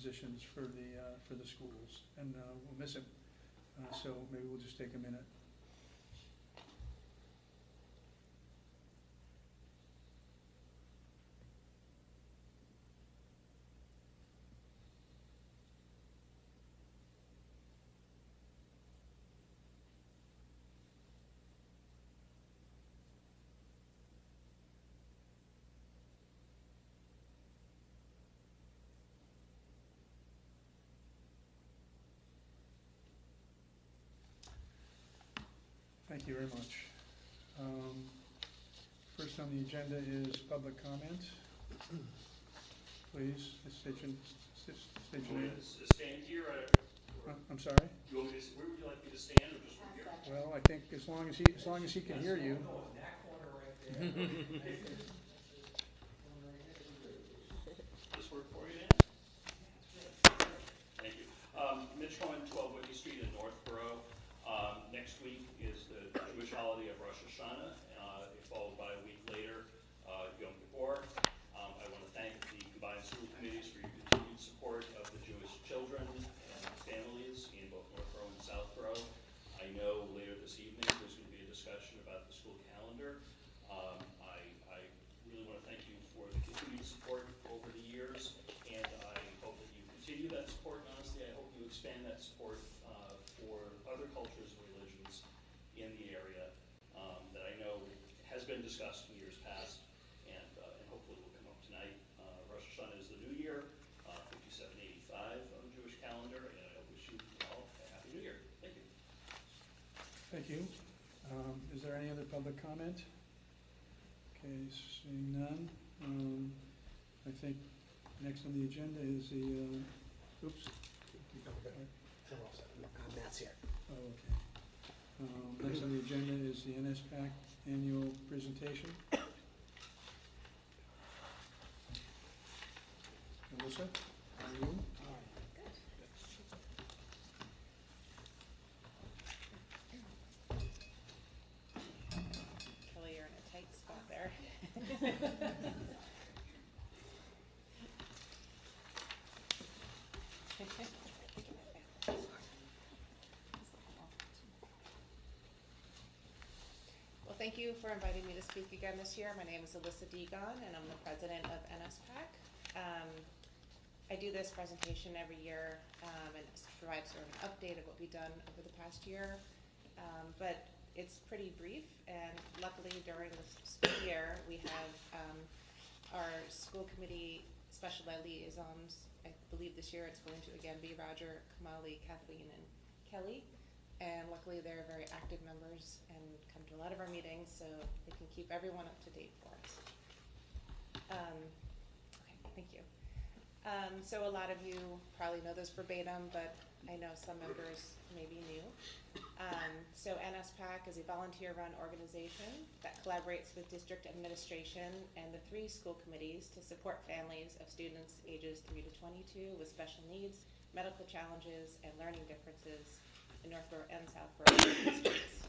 positions for the schools, and we'll miss him. So maybe we'll just take a minute. Thank you very much. First on the agenda is public comment. Please, state your name. Stand here? I'm sorry? Where would you like me to stand, or just from here? Well, I think as long as he can hear you. This work for you, Dan? Thank you. Mitch Cohen, 12 Whitney Street in Northborough. Next week is the Jewish holiday of Rosh Hashanah, followed by a week later, Yom Kippur. I want to thank the combined school committees for your continued support of the Jewish children and families in both Northborough and Southborough. I know later this evening there's going to be a discussion about the school calendar. I really want to thank you for the continued support over the years, and I hope that you continue that support. And honestly, I hope you expand that support for other cultures and religions in the area that I know has been discussed in years past, and hopefully will come up tonight. Rosh Hashanah is the new year, 5785 on the Jewish calendar, and I wish you all a happy new year. Thank you. Thank you. Is there any other public comment? Okay, seeing none. I think next on the agenda is the, oops. Matt's here. Oh, okay. Next on the agenda is the NSPAC annual presentation. Melissa, how are you? Kelly, you're in a tight spot there. Well, thank you for inviting me to speak again this year. My name is Alyssa Degon, and I'm the president of NSPAC. I do this presentation every year and provide sort of an update of what we've done over the past year. But it's pretty brief, and luckily during the school year we have our school committee special ed liaisons. I believe this year it's going to again be Roger, Kamali, Kathleen, and Kelly. And luckily they're very active members and come to a lot of our meetings, so they can keep everyone up to date for us. Okay, thank you. So a lot of you probably know this verbatim, but I know some members may be new. So NSPAC is a volunteer-run organization that collaborates with district administration and the 3 school committees to support families of students ages 3 to 22 with special needs, medical challenges, and learning differences in Northborough and Southborough districts.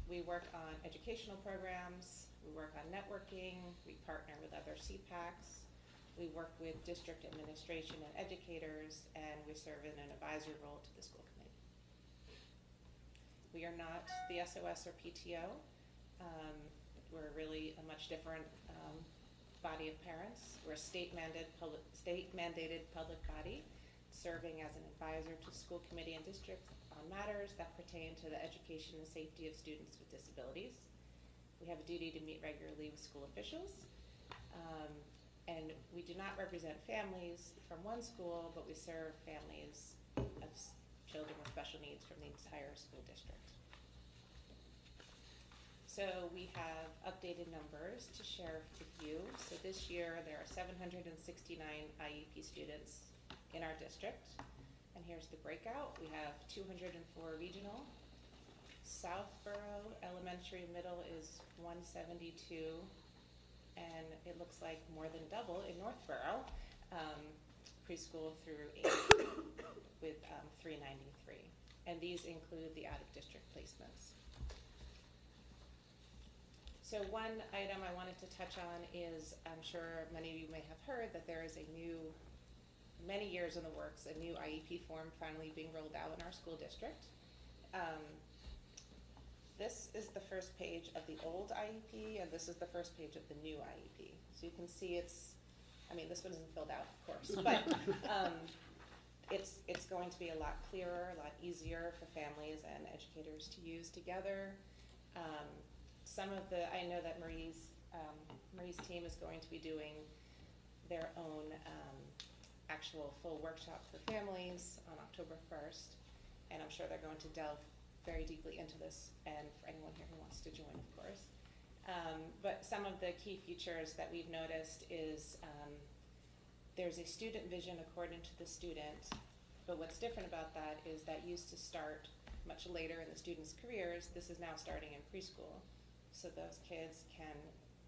We work on educational programs, we work on networking, we partner with other CPACs, we work with district administration and educators, and we serve in an advisory role to the school committee. We are not the SOS or PTO. We're really a much different body of parents. We're a state-mandated public body, serving as an advisor to school committee and districts on matters that pertain to the education and safety of students with disabilities. We have a duty to meet regularly with school officials. And we do not represent families from one school, but we serve families of children with special needs from the entire school district. So we have updated numbers to share with you. So this year there are 769 IEP students in our district. And here's the breakout. We have 204 regional. Southborough Elementary Middle is 172. And it looks like more than double in Northborough, preschool through 8 with 393. And these include the out-of-district placements. So one item I wanted to touch on is, I'm sure many of you may have heard that there is a new many years in the works, a new IEP form finally being rolled out in our school district. This is the first page of the old IEP, and this is the first page of the new IEP. So you can see this one isn't filled out, of course, but it's going to be a lot clearer, a lot easier for families and educators to use together. I know that Marie's team is going to be doing their own actual full workshop for families on October 1st, and I'm sure they're going to delve very deeply into this, and for anyone here who wants to join, of course. But some of the key features that we've noticed is there's a student vision according to the student, but what's different about that is that used to start much later in the students' careers. This is now starting in preschool. So those kids can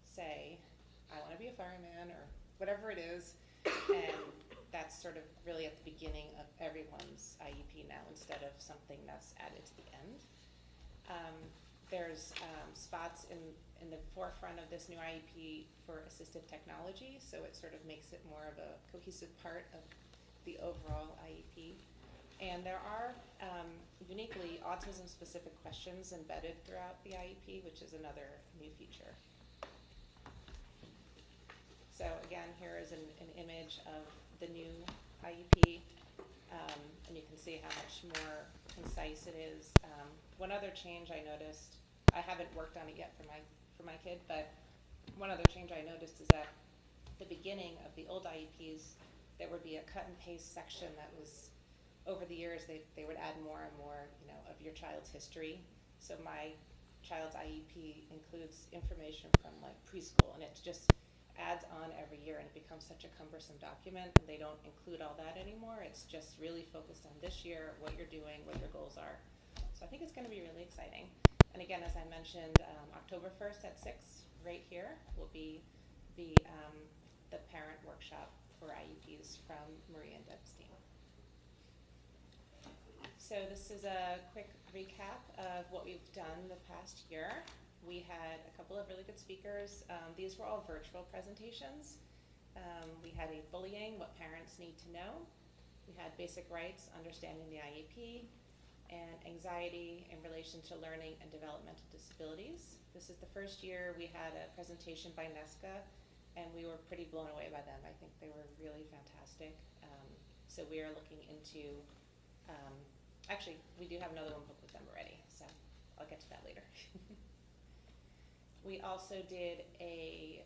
say, I want to be a fireman, or whatever it is, and that's sort of really at the beginning of everyone's IEP now, instead of something that's added to the end. There's spots in the forefront of this new IEP for assistive technology, so it sort of makes it more of a cohesive part of the overall IEP. And there are uniquely autism-specific questions embedded throughout the IEP, which is another new feature. So again, here is an image of the new IEP, and you can see how much more concise it is. One other change I noticed, I haven't worked on it yet for my kid, but one other change I noticed is that the beginning of the old IEPs, there would be a cut and paste section that was, over the years, they would add more and more, of your child's history. So my child's IEP includes information from like preschool, and it just adds on every year, and it becomes such a cumbersome document. They don't include all that anymore. It's just really focused on this year, what you're doing, what your goals are. So I think it's going to be really exciting. And again, as I mentioned, October 1st at 6, right here, will be the parent workshop for IEPs from Marie and Deb's team. So this is a quick recap of what we've done the past year. We had a couple of really good speakers. These were all virtual presentations. We had a bullying, what parents need to know. We had basic rights, understanding the IEP, and anxiety in relation to learning and developmental disabilities. This is the first year we had a presentation by NESCA, and we were pretty blown away by them. I think they were really fantastic. So we are looking into, actually, we do have another one booked with them already, so I'll get to that later. We also did a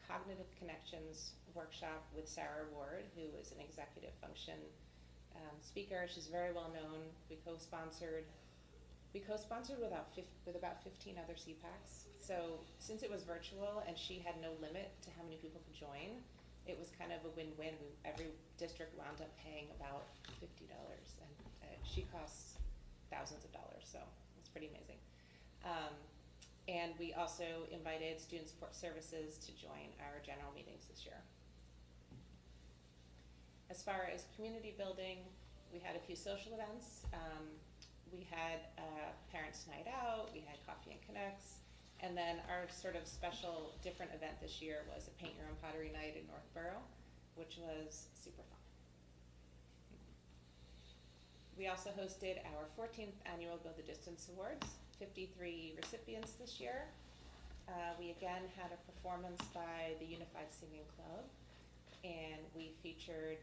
cognitive connections workshop with Sarah Ward, who is an executive function speaker. She's very well known. We co-sponsored with about 15 other CPACs. So since it was virtual and she had no limit to how many people could join, it was kind of a win-win. Every district wound up paying about $50, and she costs thousands of dollars, so it's pretty amazing. And we also invited Student Support Services to join our general meetings this year. As far as community building, we had a few social events. We had Parents Night Out, we had Coffee and Connects, and then our sort of special different event this year was a Paint Your Own Pottery Night in Northborough, which was super fun. We also hosted our 14th annual Go the Distance Awards, 53 recipients this year. We again had a performance by the Unified Singing Club, and we featured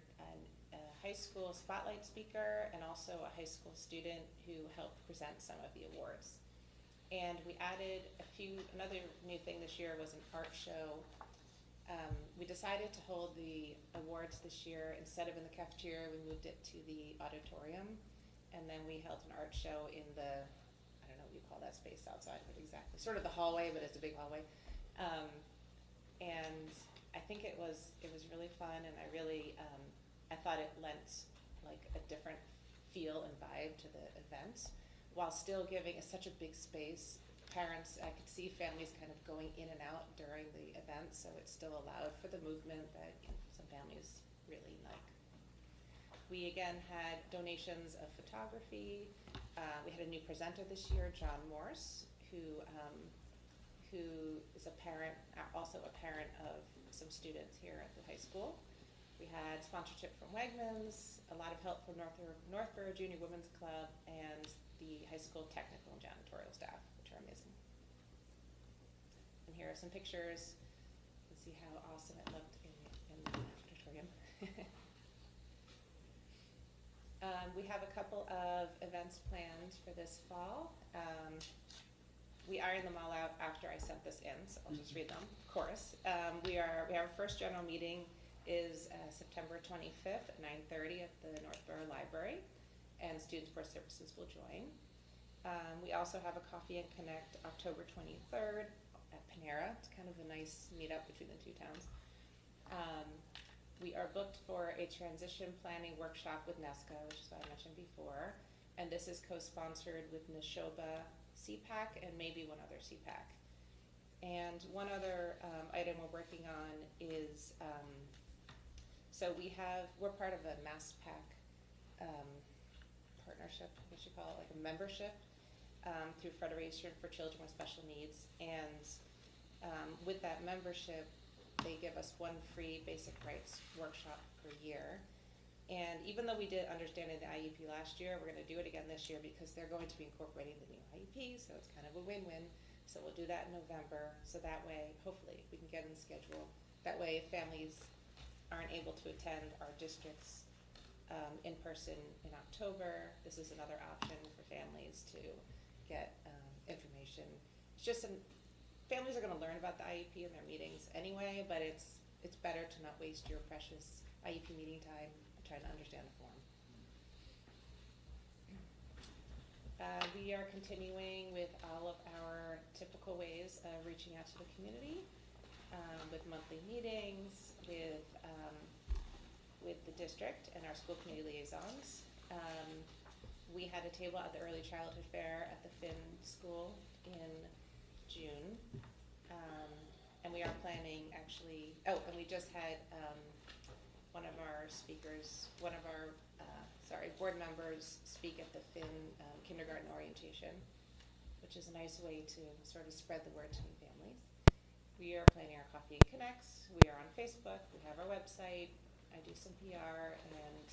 a high school spotlight speaker and also a high school student who helped present some of the awards. And we added another new thing this year was an art show. We decided to hold the awards this year, instead of in the cafeteria, we moved it to the auditorium, and then we held an art show in the, I don't know what you call that space outside, but exactly, sort of the hallway, but it's a big hallway. And I think it was really fun, and I really, I thought it lent like a different feel and vibe to the event, while still giving such a big space. Parents, I could see families kind of going in and out during the event, so it still allowed for the movement that some families really like. We again had donations of photography. We had a new presenter this year, John Morse, who is a parent, also a parent of some students here at the high school. We had sponsorship from Wegmans, a lot of help from Northborough Junior Women's Club, and the high school technical and janitorial staff, which are amazing. And here are some pictures. You can see how awesome it looked in the auditorium. We have a couple of events planned for this fall. We ironed them all out after I sent this in, so I'll just read them, of course. We have our first general meeting is September 25th at 9:30 at the Northborough Library, and Student Sports Services will join. We also have a Coffee and Connect October 23rd at Panera. It's kind of a nice meetup between the two towns. We are booked for a transition planning workshop with NESCA, which is what I mentioned before, and this is co-sponsored with Neshoba CPAC and maybe one other CPAC. And one other item we're working on is, so we're part of a MassPAC partnership, I guess you call it, like a membership through Federation for Children with Special Needs. And with that membership, they give us one free basic rights workshop per year. And even though we did Understanding the IEP last year, we're going to do it again this year because they're going to be incorporating the new IEP, so it's kind of a win-win. So we'll do that in November, so that way, hopefully, we can get in the schedule. That way, if families aren't able to attend our districts in person in October, this is another option for families to get information. It's just families are going to learn about the IEP in their meetings anyway, but it's better to not waste your precious IEP meeting time trying to understand the form. We are continuing with all of our typical ways of reaching out to the community, with monthly meetings, with the district and our school committee liaisons. We had a table at the Early Childhood Fair at the Finn School in June. And we are planning actually, and we just had one of our speakers, board members speak at the Finn kindergarten orientation, which is a nice way to sort of spread the word to new families. We are planning our Coffee and Connects. We are on Facebook. We have our website. I do some PR, and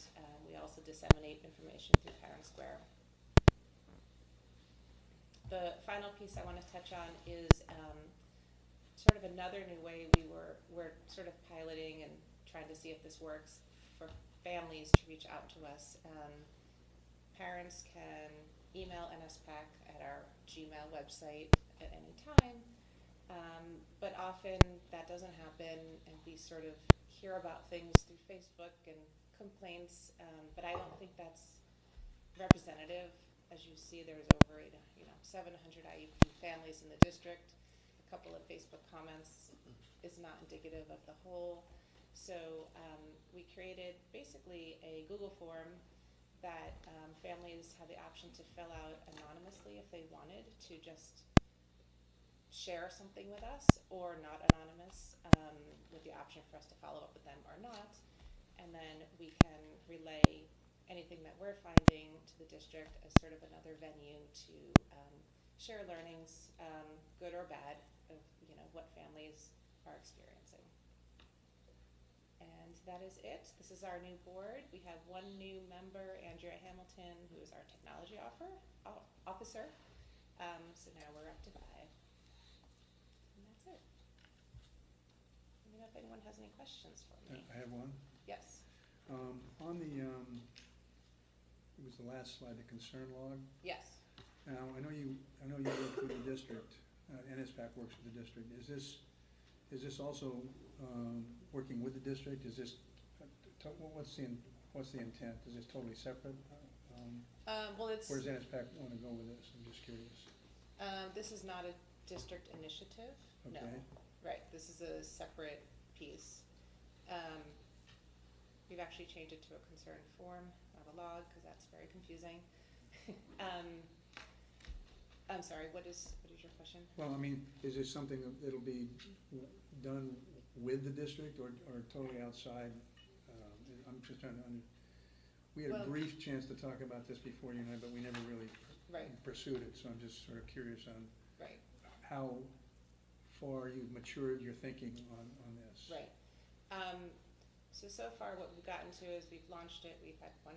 we also disseminate information through Parent Square. The final piece I want to touch on is sort of another new way we're sort of piloting and trying to see if this works for families to reach out to us. Parents can email NSPAC at our Gmail website at any time, but often that doesn't happen, and we sort of hear about things through Facebook and complaints, but I don't think that's representative. As you see, there's over 700 IEP families in the district. A couple of Facebook comments is not indicative of the whole. So we created basically a Google form that families have the option to fill out anonymously if they wanted to just share something with us, or not anonymous, with the option for us to follow up with them or not. And then we can relay anything that we're finding to the district as sort of another venue to share learnings, good or bad, of what families are experiencing. And that is it. This is our new board. We have one new member, Andrea Hamilton, who is our technology officer. So now we're up to 5. And that's it. Let me know if anyone has any questions for me. I have one. Yes. On the, it was the last slide, the concern log. Yes. Now, I know you work with the district, NSPAC works with the district. Is this also working with the district? Is this, what's the intent? Is this totally separate? Well, it's. Where does NSPAC want to go with this? I'm just curious. This is not a district initiative. Okay. No. Right. This is a separate piece. We've actually changed it to a concern form, not a log, because that's very confusing. I'm sorry. What is your question? Well, I mean, is this something that'll be done with the district or totally outside? I'm just trying to we had a brief chance to talk about this before you and I, but we never really pursued it. So I'm just sort of curious on how far you've matured your thinking on this. Right. So far what we've gotten to is we've launched it, we've had one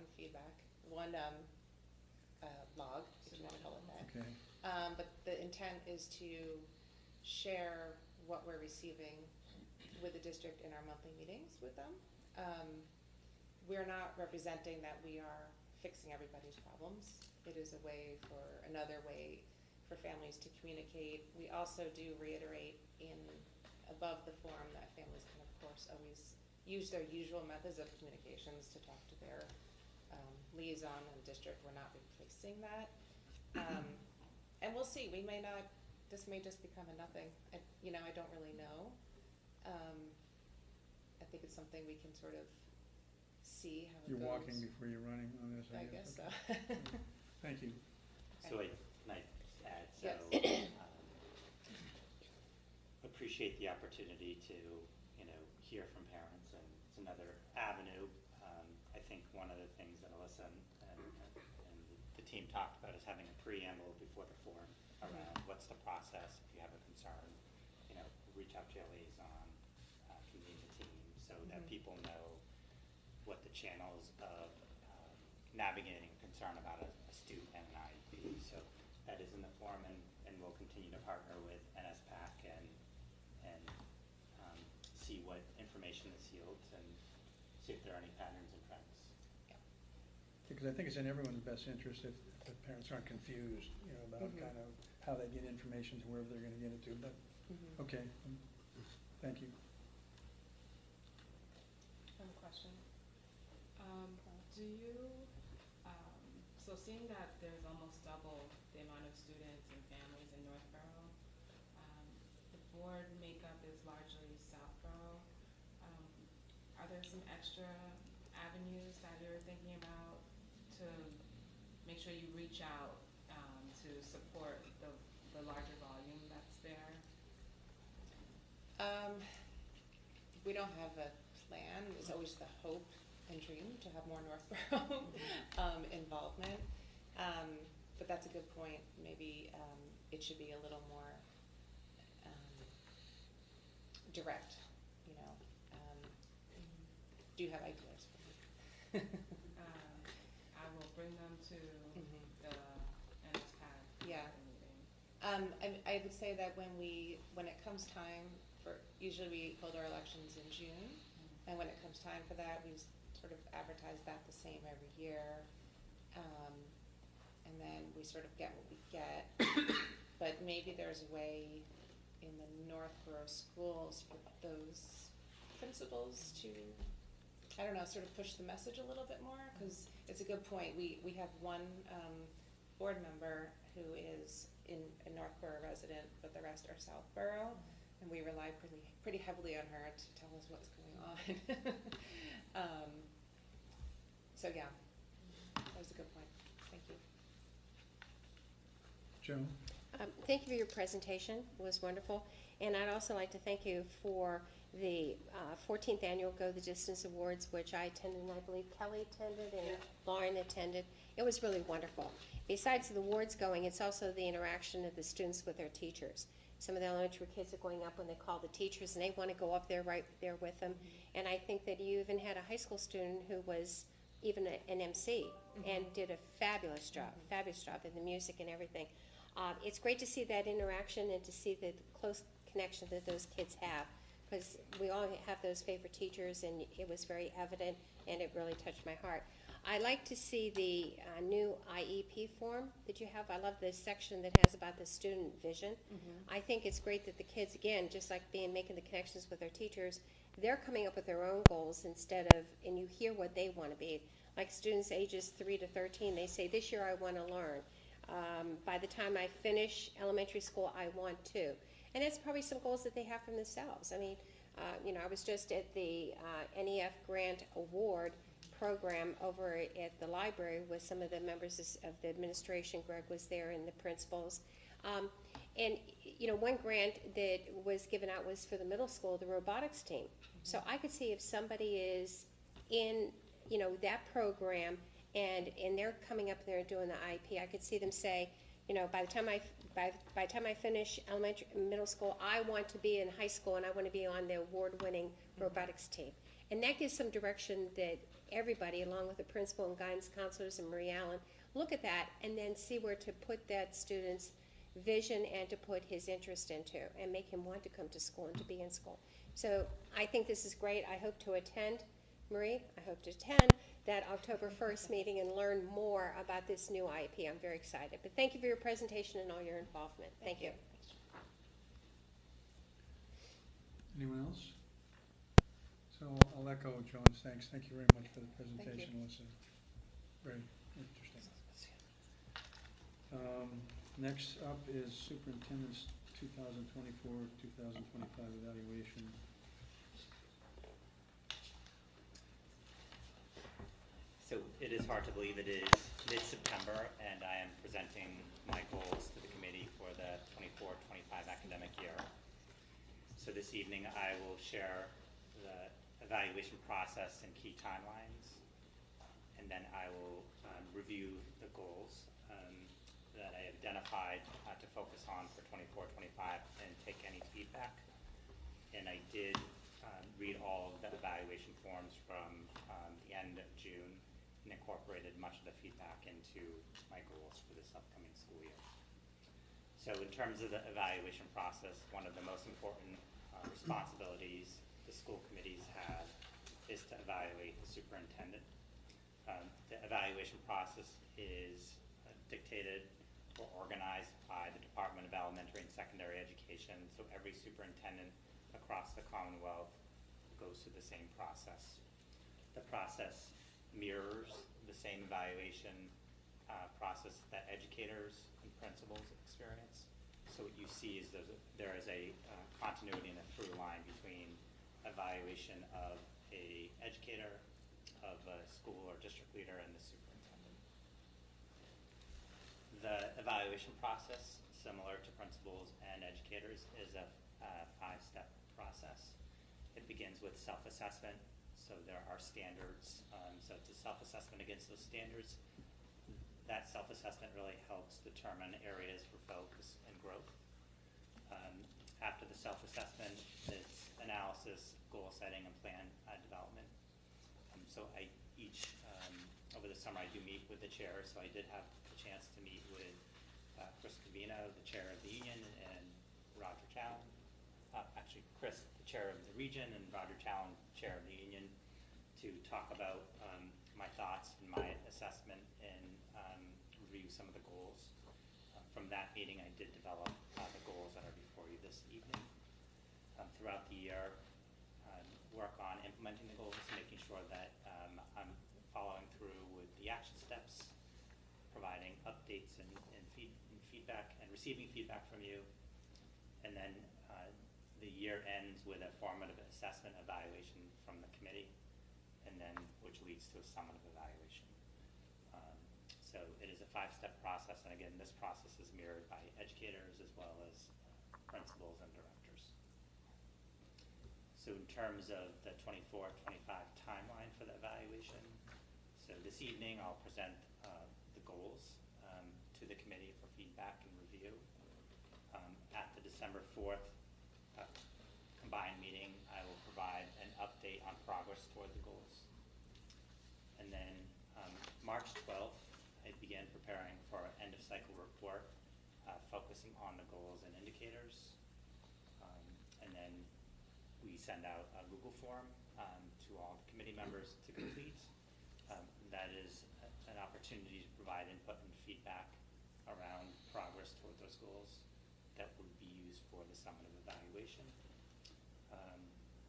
log, if you wanna call it that. Okay, But the intent is to share what we're receiving with the district in our monthly meetings with them. We're not representing that we are fixing everybody's problems. It is another way for families to communicate. We also do reiterate above the form that families can, of course, always use their usual methods of communications to talk to their liaison in the district. We're not replacing that. And we'll see, this may just become a nothing. I don't really know. I think it's something we can sort of see how it goes. you're walking before you're running on this, I guess so. Thank you. So can I add, so, Yes. appreciate the opportunity to, hear from parents, and it's another avenue. I think one of the things that Alyssa and the team talked about is having a preamble before the forum around what's the process, if you have a concern, reach out to your liaison, convene the team, so that people know what the channels of navigating a concern about a student and an IEP. So that is in the forum, and we'll continue to partner with NSPAC and see what information is yields and see if there are any patterns and trends. Because I think it's in everyone's best interest if the parents aren't confused, about kind of how they get information to wherever they're gonna get it to, but, okay, thank you. One question. Do you, so seeing that there's almost double the amount of students and families in Northborough, the board makeup is largely Southborough. Are there some extra avenues that you're thinking about to make sure you reach out to support the larger volume that's there? We don't have a plan. It's always the hope and dream to have more Northborough involvement. But that's a good point. Maybe it should be a little more direct, Do you have ideas for me? I will bring them to the NSPAC Yeah. meeting. I would say that when it comes time usually we hold our elections in June, and when it comes time for that, we sort of advertise that the same every year, and then we sort of get what we get. But maybe there's a way in the Northborough schools for those principals to, I don't know, sort of push the message a little bit more, because it's a good point. We have one board member who is a Northborough resident, but the rest are Southborough, and we rely pretty heavily on her to tell us what's going on. So yeah, that was a good point. Thank you. Joan? Thank you for your presentation. It was wonderful. And I'd also like to thank you for the 14th Annual Go the Distance Awards, which I attended, and I believe Kelly attended and Lauren attended. It was really wonderful. Besides the awards going, it's also the interaction of the students with their teachers. Some of the elementary kids are going up when they call the teachers, and they want to go up there right there with them. And I think that you even had a high school student who was even an MC and did a fabulous job in the music and everything. It's great to see that interaction and to see the close connection that those kids have, because we all have those favorite teachers, and it was very evident, and it really touched my heart. I like to see the new IEP form that you have. I love the section that has about the student vision. I think it's great that the kids, again, just like making the connections with their teachers, they're coming up with their own goals and you hear what they want to be. Like students ages 3 to 13, they say, this year I want to learn. By the time I finish elementary school, I want to. And that's probably some goals that they have for themselves. I mean, I was just at the NEF Grant Award program over at the library with some of the members of the administration. Greg was there and the principals. And one grant that was given out was for the middle school, the robotics team. So I could see if somebody is in, that program and they're coming up there and doing the IEP, I could see them say, by the time I finish middle school, I want to be in high school and I want to be on the award-winning robotics team. And that gives some direction that everybody, along with the principal and guidance counselors and Marie Allen, look at that and then see where to put that student's vision and to put his interest into and make him want to come to school and to be in school. So I think this is great. I hope to attend, Marie, I hope to attend that October 1st meeting and learn more about this new IEP. I'm very excited. But thank you for your presentation and all your involvement. Thank you. Anyone else? So I'll echo Joan's thanks. Thank you very much for the presentation, Alyssa. Very interesting. Next up is Superintendent's 2024-2025 evaluation. So it is hard to believe it is mid-September, and I am presenting my goals to the committee for the 24-25 academic year. So this evening I will share the evaluation process and key timelines, and then I will review the goals that I identified to focus on for 24-25 and take any feedback. And I did read all of the evaluation forms from the end of June and incorporated much of the feedback into my goals for this upcoming school year. So in terms of the evaluation process, one of the most important responsibilities the school committees have is to evaluate the superintendent. The evaluation process is dictated or organized by the Department of Elementary and Secondary Education, so every superintendent across the Commonwealth goes through the same process. The process mirrors the same evaluation process that educators and principals experience. So what you see is there is a continuity and a through line between evaluation of an educator, of a school or district leader, and the superintendent. The evaluation process, similar to principals and educators, is a five-step process. It begins with self-assessment, so there are standards. So it's a self-assessment against those standards. That self-assessment really helps determine areas for focus and growth. After the self-assessment, it's analysis, goal setting, and plan development. Over the summer I do meet with the chair, so I did have a chance to meet with Chris Covino, the chair of the union, and Roger Challen. Actually, Chris, the chair of the region, and Roger Challen, chair of the union, to talk about my thoughts and my assessment and review some of the goals. From that meeting, I did develop the goals that are before you this evening. Throughout the year, work on implementing the goals, making sure that I'm following through with the action steps, providing updates and feedback, and receiving feedback from you. And then the year ends with a formative assessment evaluation from the committee, and then which leads to a summative evaluation. So it is a five-step process, and again, this process is mirrored by educators as well as principals and directors. So in terms of the 24-25 timeline for the evaluation, so this evening I'll present the goals to the committee for feedback and review. At the December 4th combined meeting, I will provide an update on progress toward the goals. And then March 12th, I began preparing for an end-of-cycle report focusing on the goals and indicators. And then we send out a Google form to all the committee members to complete. That is an opportunity to provide input and feedback around progress toward those goals that would be used for the summative evaluation.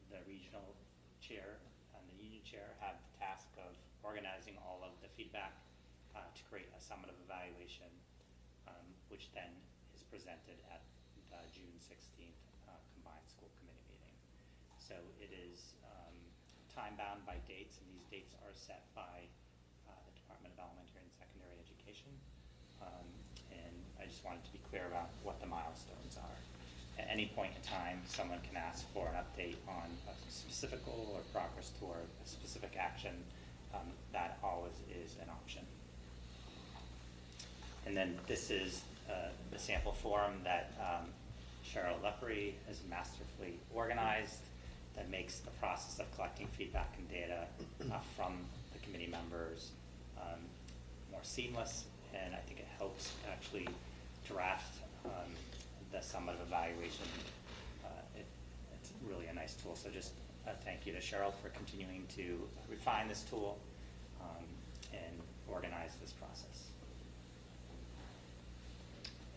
The regional chair and the union chair have the task of organizing all of the feedback to create a summative evaluation, which then is presented at the June 16th combined school committee meeting. So it is time-bound by dates, and these dates are set by the Department of Elementary and Secondary Education. And I just wanted to be clear about what the milestones are. At any point in time, someone can ask for an update on a specific goal or progress toward a specific action. That always is an option. And then this is the sample form that Cheryl Lepre has masterfully organized that makes the process of collecting feedback and data from the committee members more seamless, and I think it helps actually draft the summative evaluation. It's really a nice tool, so just thank you to Cheryl for continuing to refine this tool and organize this process.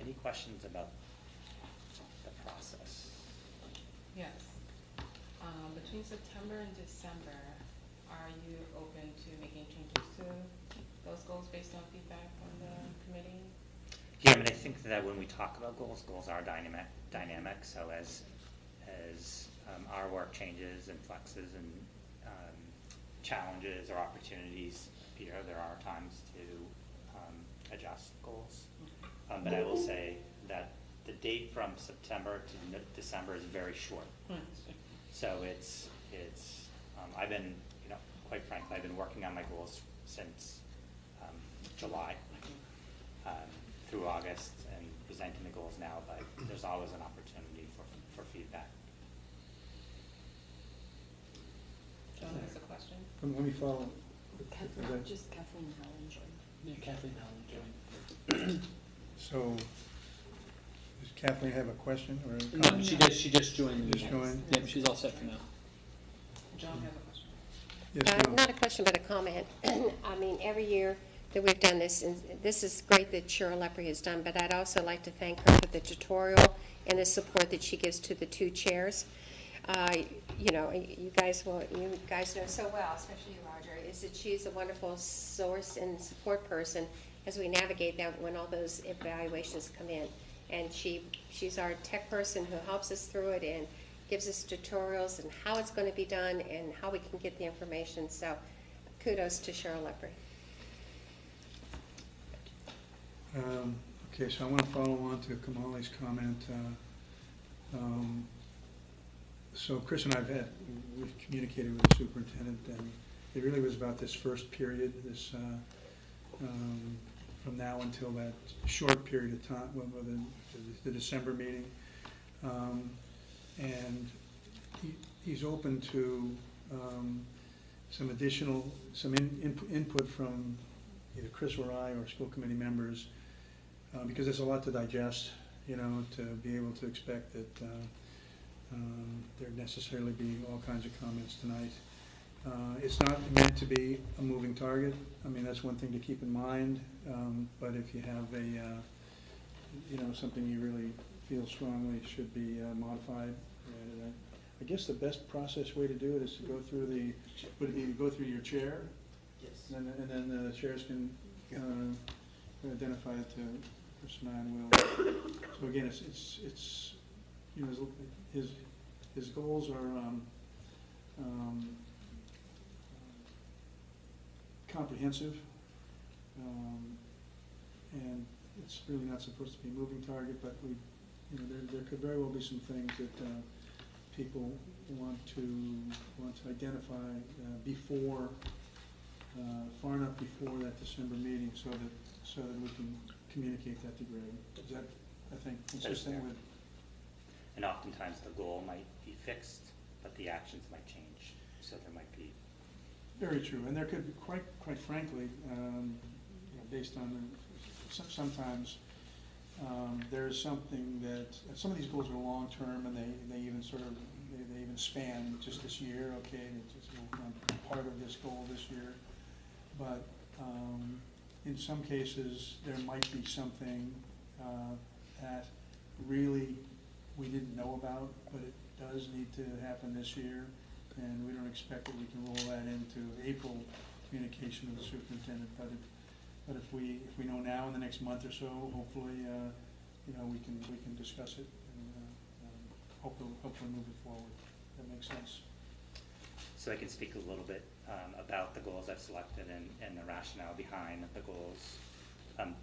Any questions about the process? Yes. Between September and December, are you open to making changes to those goals based on feedback from the committee? Yeah, I mean, I think that when we talk about goals, goals are dynamic. So as our work changes and flexes and challenges or opportunities appear, there are times to adjust goals. But I will say that the date from September to December is very short. So it's I've been, quite frankly, I've been working on my goals since July through August and presenting the goals now, but there's always an opportunity for feedback. John has a question. Let me follow. Just Kathleen Howland joined. Yeah, Kathleen Howland joined. So, does Kathleen have a question or a No, comment? she just joined. the Just meeting. joined? Yep, she's all set for now. John has a question. Yes, ma'am. Not a question, but a comment. I mean, every year that we've done this, and this is great that Cheryl Lepre has done, but I'd also like to thank her for the tutorial and the support that she gives to the two chairs. You guys know so well, especially you, Roger, is that she's a wonderful source and support person as we navigate that when all those evaluations come in. And she's our tech person who helps us through it and gives us tutorials and how it's going to be done and how we can get the information. So kudos to Cheryl Lepre. Okay, so I want to follow on to Kamali's comment. So Chris and we've communicated with the superintendent, and it really was about this first period, this from now until that short period of time, the December meeting. And he's open to some additional, input from either Chris or I or school committee members, because there's a lot to digest, to be able to expect that there'd necessarily be all kinds of comments tonight. It's not meant to be a moving target. I mean, that's one thing to keep in mind, but if you have something you really feel strongly should be modified, I guess the best process way to do it is to go through go through your chair, Yes. and then the chairs can identify it to Chris and I, and we'll. So again, it's his goals are comprehensive, and it's really not supposed to be a moving target, but there could very well be some things that people want to identify before, far enough before that December meeting, so that we can communicate that to Greg. Is that, I think, consistent with? And oftentimes the goal might be fixed, but the actions might change, so there might be. Very true, and there could be, quite frankly, based on sometimes there's something that some of these goals are long term, and they even they even span just this year. Okay, it's just part of this goal this year, but in some cases there might be something that really we didn't know about, but it does need to happen this year, and we don't expect that we can roll that into April communication with the superintendent. But if we know now in the next month or so, hopefully, we can discuss it and hopefully move it forward. That makes sense. So I can speak a little bit about the goals I've selected and the rationale behind the goals.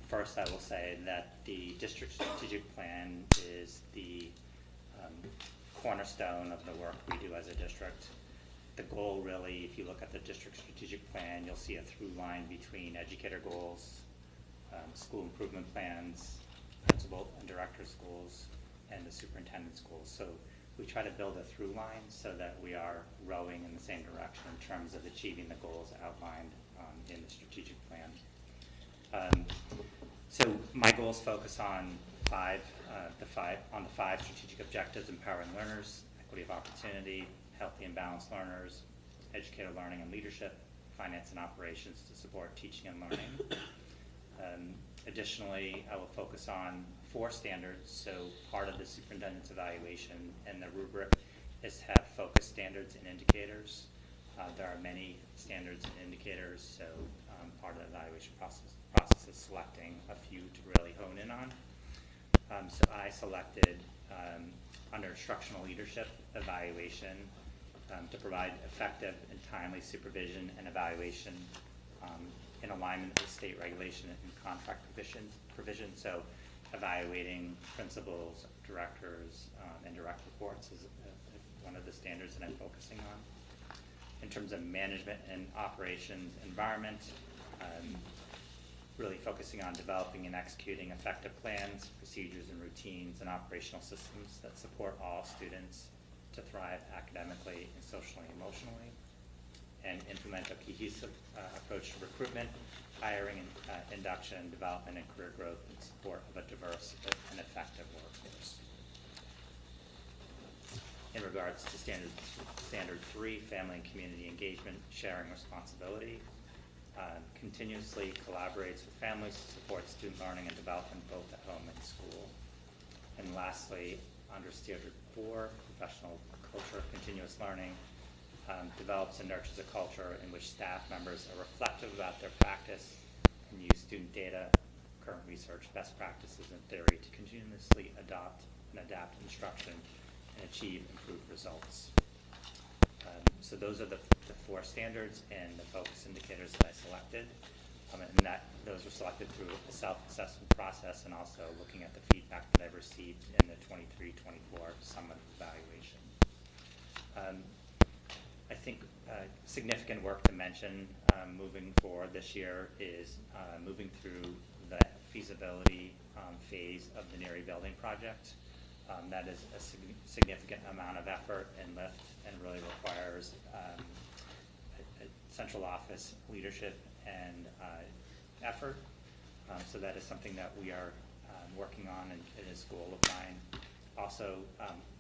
First, I will say that the district strategic plan is the cornerstone of the work we do as a district. The goal really, if you look at the district strategic plan, you'll see a through line between educator goals, school improvement plans, principal and director goals, and the superintendent's goals. So we try to build a through line so that we are rowing in the same direction in terms of achieving the goals outlined in the strategic plan. So my goals focus on the five strategic objectives: empowering learners, equity of opportunity, healthy and balanced learners, educator learning and leadership, finance and operations to support teaching and learning. Additionally, I will focus on 4 standards. So part of the superintendent's evaluation and the rubric is to have focus standards and indicators. There are many standards and indicators, so part of the evaluation process is selecting a few to really hone in on. So I selected under instructional leadership evaluation to provide effective and timely supervision and evaluation in alignment with state regulation and contract provision. So evaluating principals, directors, and direct reports is one of the standards that I'm focusing on. In terms of management and operations environment, really focusing on developing and executing effective plans, procedures, and routines and operational systems that support all students to thrive academically and socially and emotionally, and implement a cohesive approach to recruitment, hiring, and induction, development, and career growth in support of a diverse and effective workforce. In regards to standard 3, family and community engagement, sharing responsibility, continuously collaborates with families to support student learning and development both at home and school. And lastly, under standard 4, professional culture of continuous learning, develops and nurtures a culture in which staff members are reflective about their practice and use student data, current research, best practices, and theory to continuously adopt and adapt instruction and achieve improved results. So those are the 4 standards and the focus indicators that I selected. And those were selected through a self-assessment process and also looking at the feedback that I've received in the 23-24 summit evaluation. I think significant work to mention moving forward this year is moving through the feasibility phase of the Neary building project. That is a significant amount of effort and lift and really requires a central office leadership and effort. So that is something that we are working on, and it is a goal of mine. Also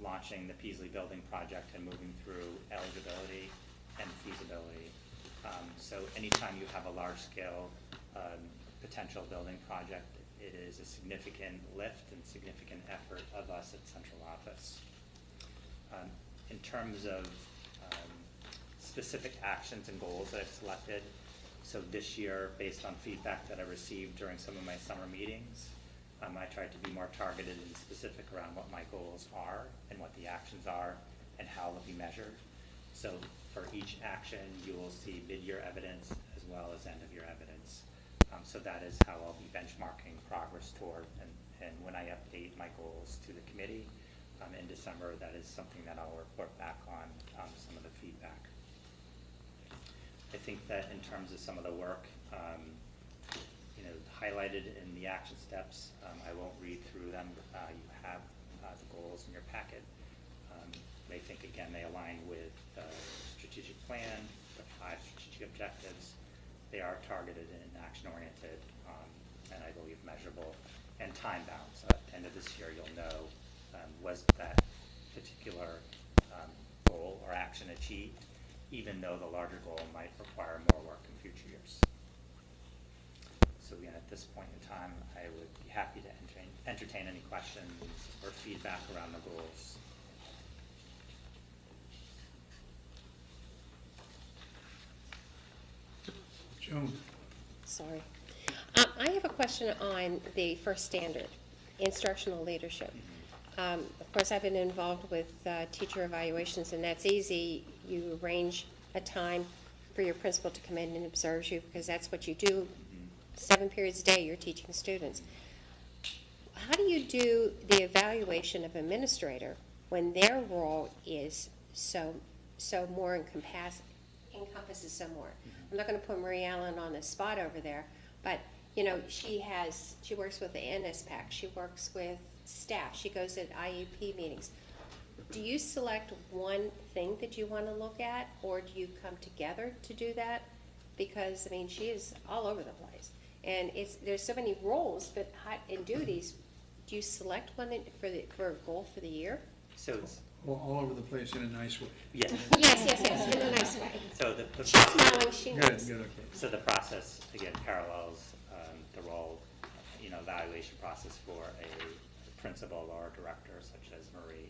launching the Peaslee building project and moving through eligibility and feasibility. So anytime you have a large-scale potential building project, it is a significant lift and significant effort of us at central office. In terms of specific actions and goals that I've selected, so this year, based on feedback that I received during some of my summer meetings, I tried to be more targeted and specific around what my goals are and what the actions are and how they'll be measured. So for each action, you will see mid-year evidence as well as end-of-year evidence. So that is how I'll be benchmarking progress toward, and when I update my goals to the committee in December, that is something that I'll report back on some of the feedback. I think that in terms of some of the work, highlighted in the action steps, I won't read through them. You have the goals in your packet. I think, again, they align with the strategic plan, the 5 strategic objectives. They are targeted and action-oriented, and I believe measurable and time-bound. So at the end of this year, you'll know was that particular goal or action achieved, even though the larger goal might require more work in future years. So again, at this point in time, I would be happy to entertain any questions or feedback around the goals. Joan? Sorry. I have a question on the first standard, instructional leadership. Of course, I've been involved with teacher evaluations, and that's easy. You arrange a time for your principal to come in and observe you, because that's what you do. 7 periods a day, you're teaching students. How do you do the evaluation of administrator when their role is so more encompasses some more? I'm not going to put Marie Allen on the spot over there, but she works with the NSPAC, she works with staff, she goes at IEP meetings. do you select one thing that you want to look at, or do you come together to do that? Because, I mean, she is all over the place. And there's so many roles and duties. Do you select one for a goal for the year? So it's, All over the place in a nice way. yeah, Yes, in a nice way. so the She's process, smiling, she Good, knows. good, okay. so the process, again, parallels the role, evaluation process for a principal or a director such as Marie.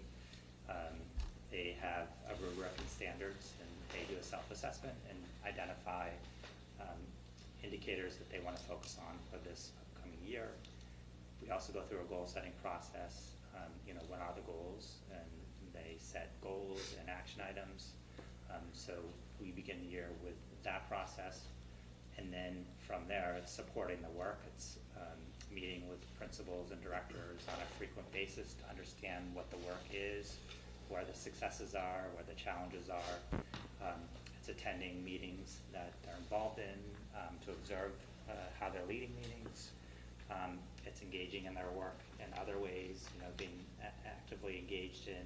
They have a rubric and standards, and they do a self-assessment and identify indicators that they want to focus on for this upcoming year. We also go through a goal-setting process. What are the goals? And they set goals and action items. So we begin the year with that process. And then from there, it's supporting the work. It's meeting with principals and directors on a frequent basis to understand what the work is, where the successes are, where the challenges are. It's attending meetings that they're involved in to observe how they're leading meetings. It's engaging in their work in other ways, being actively engaged in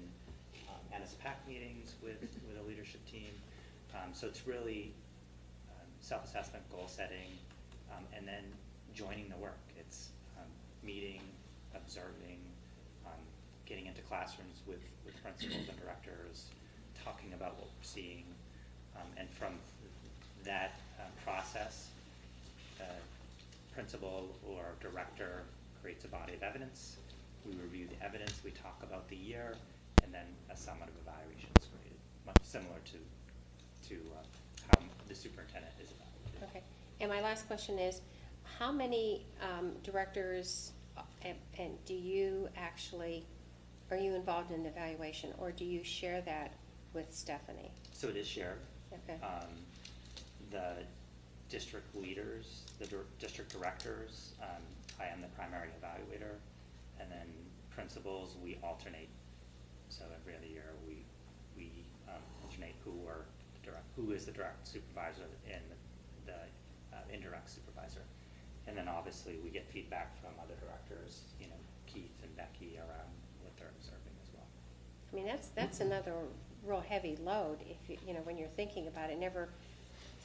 NSPAC meetings with a leadership team. So it's really self-assessment, goal setting, and then joining the work. It's meeting, observing, getting into classrooms with principals and directors, talking about what we're seeing, and from that process, principal or director creates a body of evidence. We review the evidence, we talk about the year, and then a summative evaluation is created, much similar to how the superintendent is evaluated. Okay. And my last question is, how many directors and do you actually, are you involved in evaluation, or do you share that with Stephanie? So it is shared. Okay. The district leaders, the district directors, I am the primary evaluator, and then principals, we alternate. So every other year, we alternate who is the direct supervisor and the indirect supervisor. And then obviously, we get feedback from other directors, Keith and Becky, around what they're observing as well. I mean, that's another real heavy load if when you're thinking about it. Never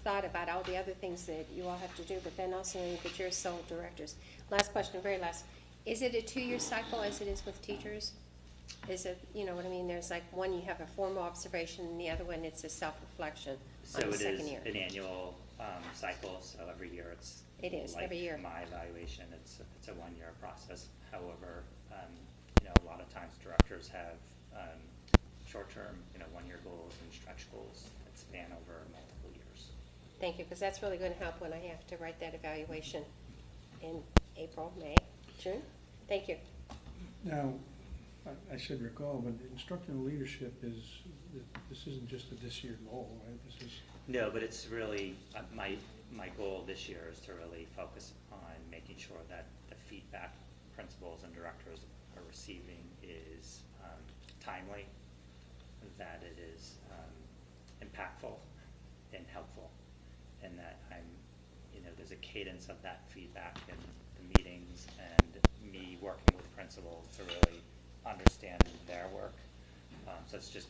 thought about all the other things that you all have to do, but then also that you're sole directors. Last question, very last. Is it a 2-year cycle as it is with teachers? Is it, what I mean? There's like one you have a formal observation, and the other one it's a self-reflection on the second year. So it is an annual cycle, so every year it's It is, like every year. my evaluation, it's a 1-year process. However, a lot of times directors have short-term, 1-year goals and stretch goals that span over multiple years. Thank you, because that's really going to help when I have to write that evaluation in April, May, June. Thank you. Now, I should recall, but instructional leadership this isn't just a this year goal, right? This is. No, but it's really, my goal this year is to really focus on making sure that the feedback principals and directors are receiving is timely, that it is impactful and helpful, and that there's a cadence of that feedback in the meetings and me working with principals to really understand their work. So it's just,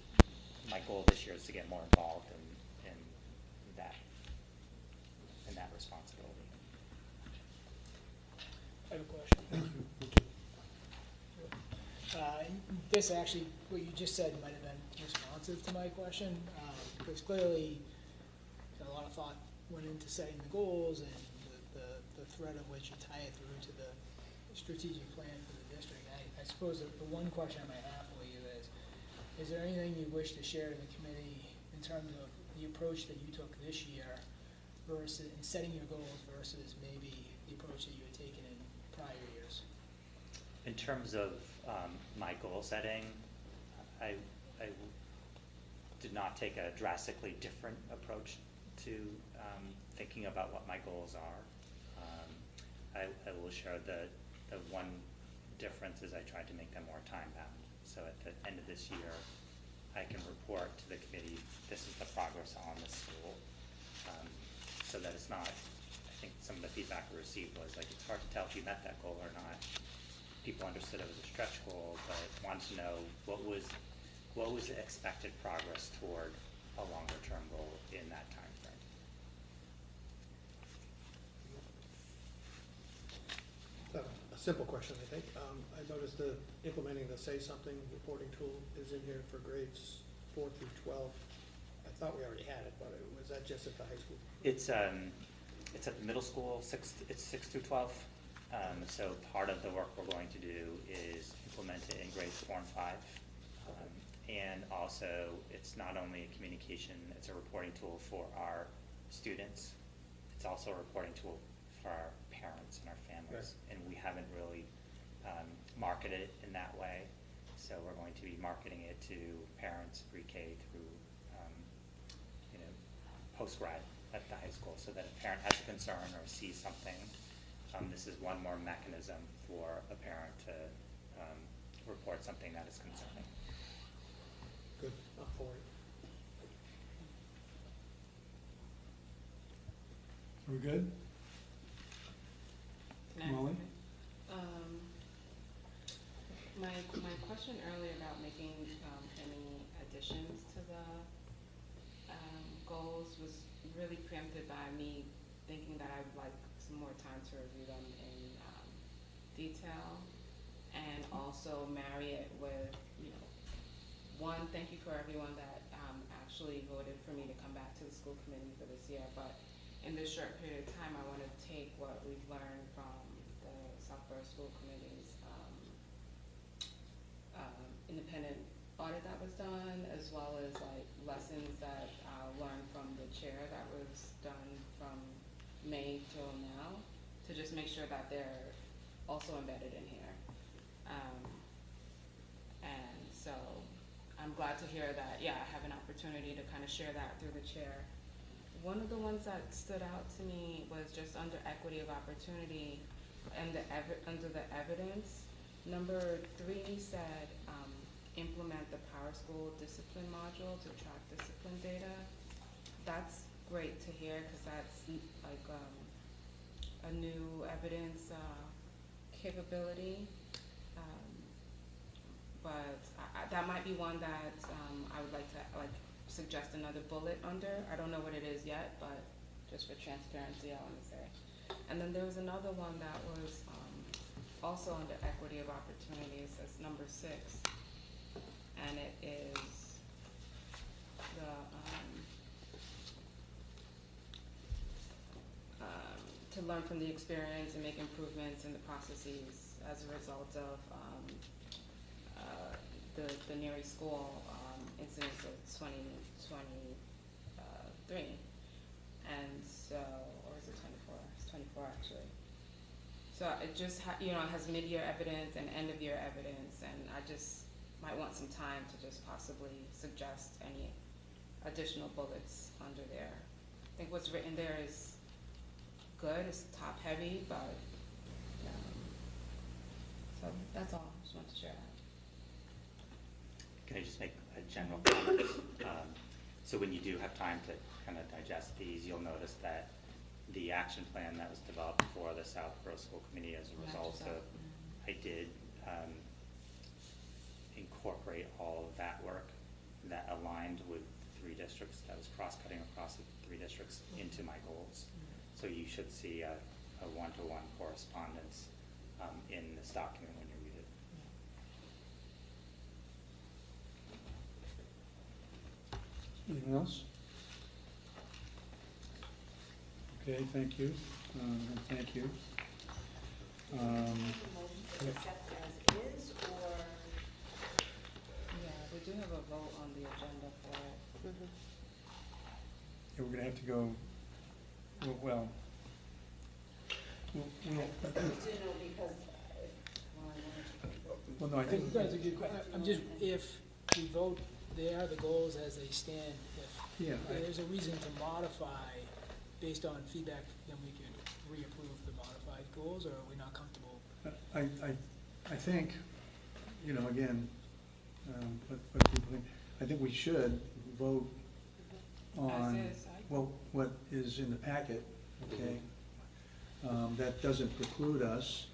my goal this year is to get more involved in that responsibility. I have a question. This actually, what you just said might have been responsive to my question, because clearly a lot of thought went into setting the goals and the thread of which you tie it through to the strategic plan for the district. I suppose that the one question I might have for you is there anything you wish to share to the committee in terms of the approach that you took this year versus in setting your goals versus maybe the approach that you had taken in prior years? In terms of my goal setting, I did not take a drastically different approach to thinking about what my goals are. I will share the one difference is I tried to make them more time bound. So at the end of this year, I can report to the committee, this is the progress on the school. So that it's not, I think some of the feedback we received was like, it's hard to tell if you met that goal or not. People understood it was a stretch goal, but wanted to know what was what was the expected progress toward a longer-term goal in that timeframe? A simple question, I think. I noticed the implementing the Say Something reporting tool is in here for grades 4 through 12. I thought we already had it, but was that just at the high school? It's at the middle school, it's 6 through 12. So part of the work we're going to do is implement it in grades 4 and 5. And also, it's not only a communication, it's a reporting tool for our students. It's also a reporting tool for our parents and our families. Right. And we haven't really marketed it in that way. So we're going to be marketing it to parents pre-K through, post-grad at the high school, so that if a parent has a concern or sees something, this is one more mechanism for a parent to report something that is concerning. Good, up for it. We're good? Can I- Molly? My question earlier about making any additions to the goals was really preempted by me thinking that I would like some more time to review them in detail, and also marry it with, one, thank you for everyone that actually voted for me to come back to the school committee for this year, but in this short period of time, I want to take what we've learned from the Southborough School Committee's independent audit that was done, as well as like lessons that I learned from the chair that was done from May till now, to just make sure that they're also embedded in here. And so I'm glad to hear that, I have an opportunity to kind of share that through the chair. One of the ones that stood out to me was just under equity of opportunity and under the evidence. Number 3 said, implement the PowerSchool discipline module to track discipline data. That's great to hear, because that's like a new evidence capability. But that might be one that I would like to suggest another bullet under. I don't know what it is yet, but just for transparency, I want to say. And then there was another one that was also under equity of opportunities. That's number 6. And it is the to learn from the experience and make improvements in the processes as a result of the Neary School incidents of 2023. And so, or is it 24? It's 24 actually. So it just has mid-year evidence and end-of-year evidence, and I just might want some time to just possibly suggest any additional bullets under there. I think what's written there is good, it's top heavy, but so that's all. I just wanted to share that. Can I just make a general comment? So when you do have time to kind of digest these, you'll notice that the action plan that was developed for the Southborough School Committee as a result of, I did incorporate all of that work that aligned with 3 districts, that was cross-cutting across the 3 districts into my goals. So you should see a one-to-one correspondence in this document when you read it. Anything else? Okay, thank you, and thank you. We do have a vote on the agenda for it. Yeah, we're gonna have to go, well, no, I think, That's a good question. I'm just, if we vote, they are the goals as they stand. yeah, If there's a reason to modify based on feedback, then we could reapprove the modified goals, or are we not comfortable? I think, again, what people think, I think we should vote on, As is, well, what is in the packet, okay? That doesn't preclude us,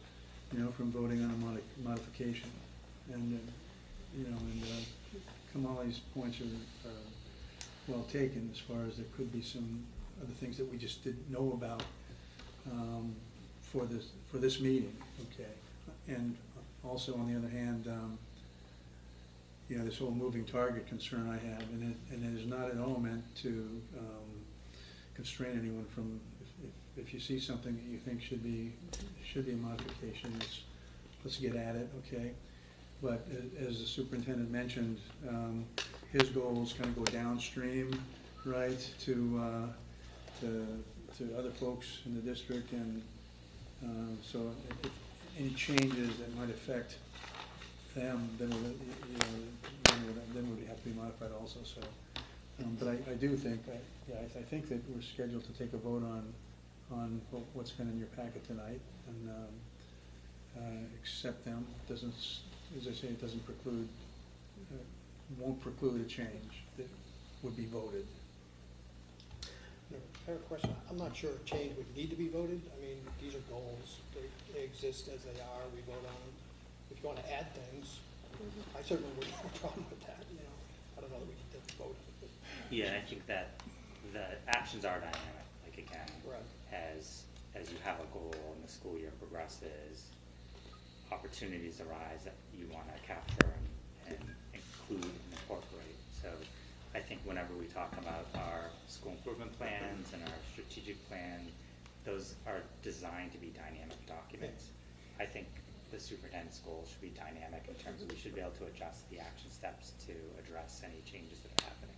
from voting on a modification. And, Kamali's points are well taken, as far as there could be some other things that we just didn't know about for this meeting, okay? And also, on the other hand, you know, this whole moving target concern I have, and it is not at all meant to constrain anyone from, if you see something that you think should be a modification, let's get at it, okay? But as the superintendent mentioned, his goals kind of go downstream, right, to other folks in the district, and so if any changes that might affect them, then would have to be modified also. So, but I do think, I think that we're scheduled to take a vote on what's been in your packet tonight, and accept them. Doesn't, as I say, it doesn't preclude, won't preclude a change that would be voted. No, I have a question. I'm not sure a change would need to be voted. I mean, these are goals. They exist as they are. We vote on them. If you want to add things, I certainly wouldn't have a problem with that, you know. I don't know that we need to vote on it. Yeah, I think that the actions are dynamic, like again, Right. as you have a goal and the school year progresses, opportunities arise that you want to capture and include and incorporate. So I think whenever we talk about our school improvement plans and our strategic plan, those are designed to be dynamic documents. I think the superintendent's goals should be dynamic in terms of we should be able to adjust the action steps to address any changes that are happening.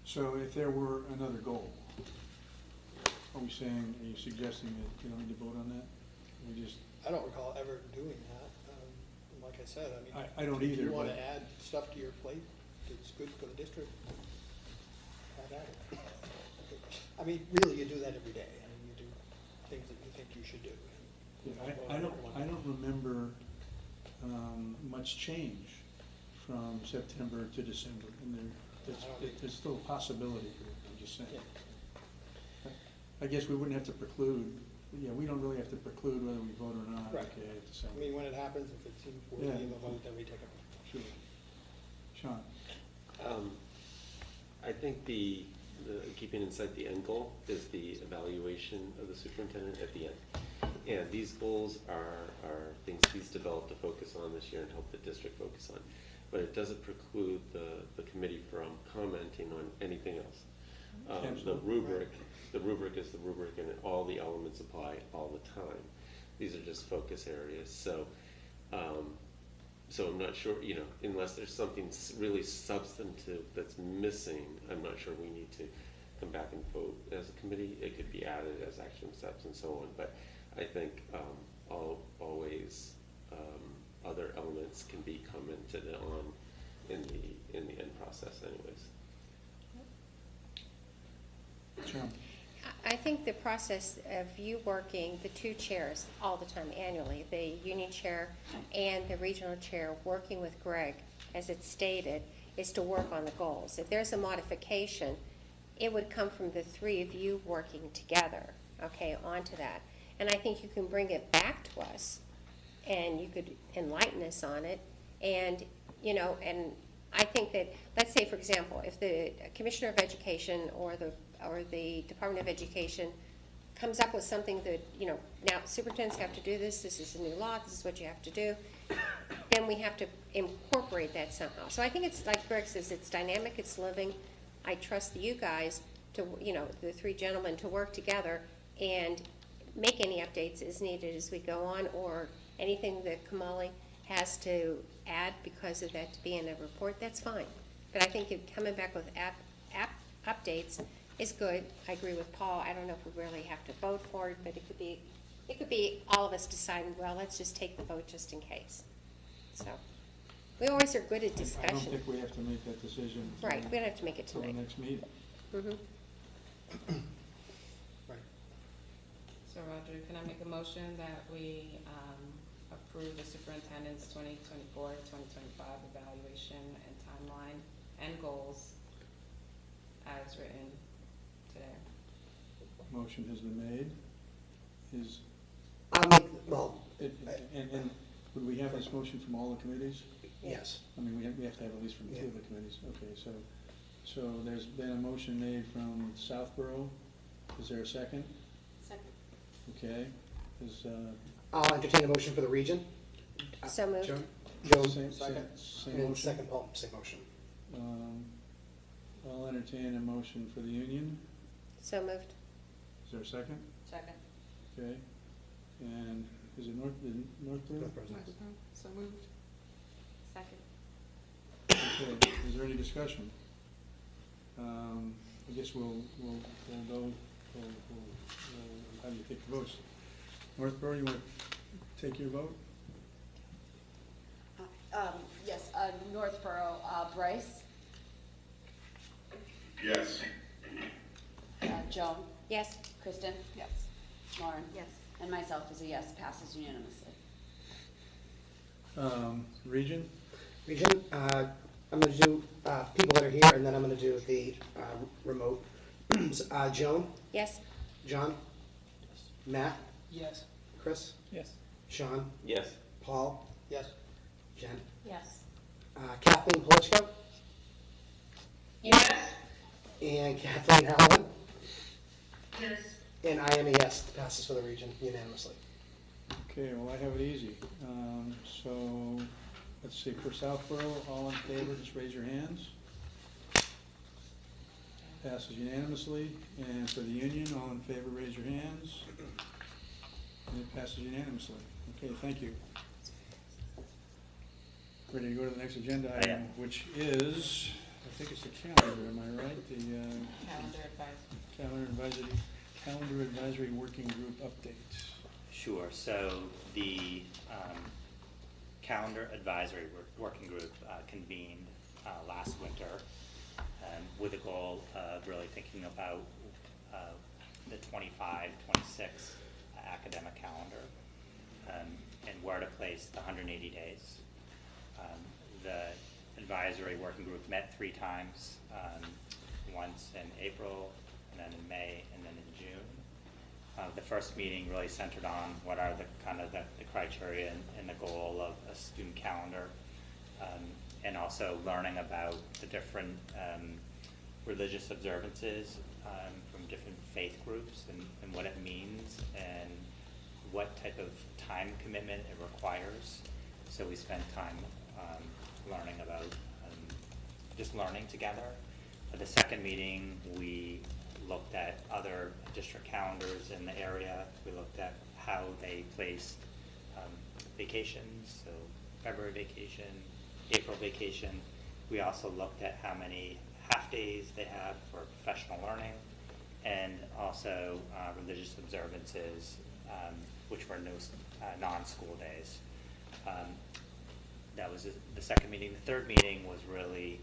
So if there were another goal, are you suggesting that you don't need to vote on that? We just, I don't recall ever doing that. Like I said, I mean, I don't either, if you want but- to add stuff to your plate, it's good for the district. Have at it. I mean, really, you do that every day. I mean, you do things that you think you should do. I don't remember much change from September to December, and there's still a possibility here, I'm just saying. Yeah. I guess we wouldn't have to preclude, we don't really have to preclude whether we vote or not, Right. okay, at I December. mean, when it happens, if it seems worthy Yeah. of a vote, then we take a vote. Sure. Sean? I think the keeping in sight the end goal is the evaluation of the superintendent at the end. And these goals are things he's developed to focus on this year and help the district focus on. But it doesn't preclude the committee from commenting on anything else. The Absolutely. rubric is the rubric, and all the elements apply all the time. These are just focus areas. So I'm not sure, you know, unless there's something really substantive that's missing, I'm not sure we need to come back and vote as a committee. It could be added as action steps and so on. But I think always other elements can be commented on in the end process anyways. Sean? I think the process of you working, the two chairs all the time annually, the union chair and the regional chair, working with Greg, as it's stated, is to work on the goals. If there's a modification, it would come from the three of you working together, okay, onto that. And I think you can bring it back to us, and you could enlighten us on it. And, you know, and I think that, let's say, for example, if the Commissioner of Education or the Department of Education comes up with something that, you know, now superintendents have to do this is a new law, this is what you have to do, then we have to incorporate that somehow. So I think it's, like Greg says, it's dynamic, it's living. I trust you guys to, you know, the three gentlemen, to work together and make any updates as needed as we go on, or anything that Kamali has to add because of that to be in a report, that's fine. But I think coming back with updates is good. I agree with Paul. I don't know if we really have to vote for it, but it could be all of us deciding, well, let's just take the vote just in case. So, we always are good at I discussion. don't think we have to make that decision. Right, we don't have to make it Till the tonight. next meeting. Mhm. Right. So Roger, can I make a motion that we approve the superintendent's 2024-2025 evaluation and timeline and goals as written today? Motion has been made. I'll make, well, And would we have this motion from all the committees? Yes. I mean, we have to have at least from two of the committees. Okay, so there's been a motion made from Southborough. Is there a second? Second. Okay, is, I'll entertain a motion for the region. So moved. Joe, Same- second. same And motion? second, Paul, same motion. I'll entertain a motion for the union. So moved. Is there a second? Second. Okay, and is it Northborough? Northborough's next. So moved. Second. Okay, is there any discussion? I guess we'll have you take the votes. Northborough, you want to take your vote? Yes, Northborough, Bryce, Yes. Joan, Yes. Kristen, Yes. Lauren, Yes. and myself is a yes, passes unanimously. Region? Region, I'm gonna do, people that are here, and then I'm gonna do the, remote. Joan, Yes. John, Matt, Yes. Chris, Yes. Sean, Yes. Paul. Yes. Jen. Yes. Kathleen Polichko, Yes. and Kathleen Howland, Yes. and I am a yes, passes for the region unanimously. Okay, well, I have it easy. So, let's see, for Southborough, all in favor, just raise your hands. Passes unanimously. And for the union, all in favor, raise your hands. And it passes unanimously. Okay, thank you. Ready to go to the next agenda I item, am. which is, I think it's the calendar, am I right? The Calendar advisory. calendar advisory working group update. Sure, so the calendar advisory working group convened last winter with the goal of really thinking about the 25-26 academic calendar and where to place the 180 days. The advisory working group met 3 times, once in April, and then in May, and then in June. The first meeting really centered on what are the criteria and the goal of a student calendar, and also learning about the different religious observances from different faith groups and what it means and what type of time commitment it requires. So we spent time learning about just learning together. At the second meeting, we looked at other district calendars in the area. We looked at how they placed vacations, so February vacation, April vacation. We also looked at how many half-days they had for professional learning, and also religious observances, which were non-school days. That was the second meeting. The third meeting was really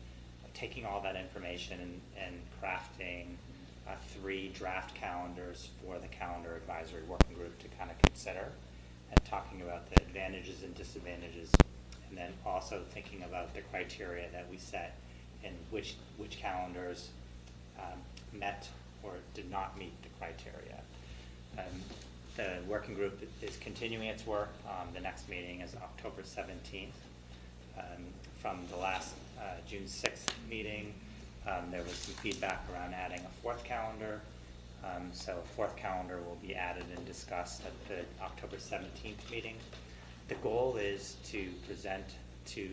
taking all that information and crafting 3 draft calendars for the calendar advisory working group to kind of consider, and talking about the advantages and disadvantages, and then also thinking about the criteria that we set and which calendars met or did not meet the criteria. The working group is continuing its work. The next meeting is October 17th. From the last June 6th meeting, there was some feedback around adding a 4th calendar. So a 4th calendar will be added and discussed at the October 17th meeting. The goal is to present to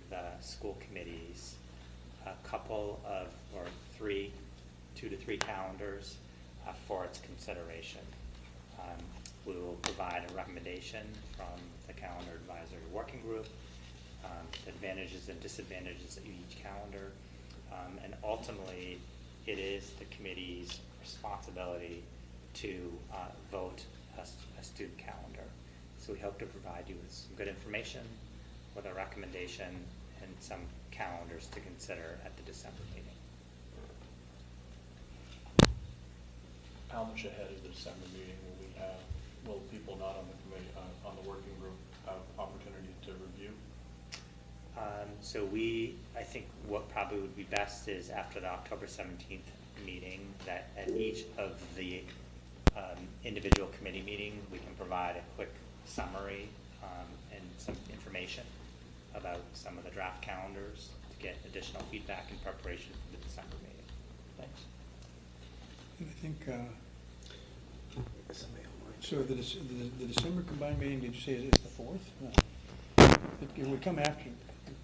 the school committees a couple of, or 2 to 3 calendars for its consideration. We will provide a recommendation from the calendar advisory working group, the advantages and disadvantages of each calendar, and ultimately it is the committee's responsibility to vote a student calendar. So we hope to provide you with some good information, with a recommendation, and some calendars to consider at the December meeting. How much ahead of the December meeting will people not on the committee, on the working group, have opportunity to review? So I think what probably would be best is after the October 17th meeting, that at each of the individual committee meetings, we can provide a quick summary and some information about some of the draft calendars to get additional feedback in preparation for the December meeting. Thanks. And I think, so the December combined meeting, did you say is the 4th? No. It would come after.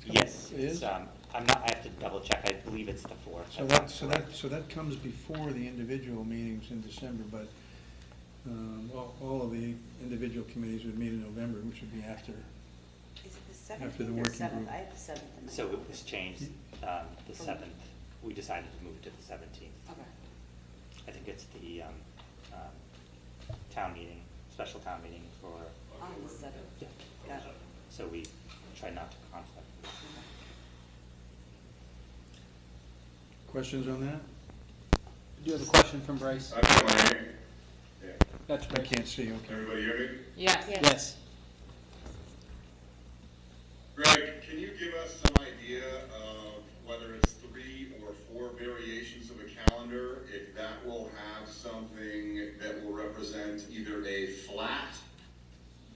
Yes, It is? I have to double check, I believe it's the 4th. So that comes before the individual meetings in December, but all of the individual committees would meet in November, which would be after. Is it the After the 17th or working 7th? group. I have the 7th in my. So it was changed, the 7th, we decided to move to the 17th. Okay. I think it's the town meeting, special town meeting for, On the 7th. yeah. Got it. So we try not to conflict. Questions on that? Do you have a question from Bryce? I've got my name. Yeah. That's I Bryce. can't see, okay. Everybody hear me? Yes. Yes. Greg, can you give us some idea of whether it's 3 or 4 variations of a calendar, if that will have something that will represent either a flat,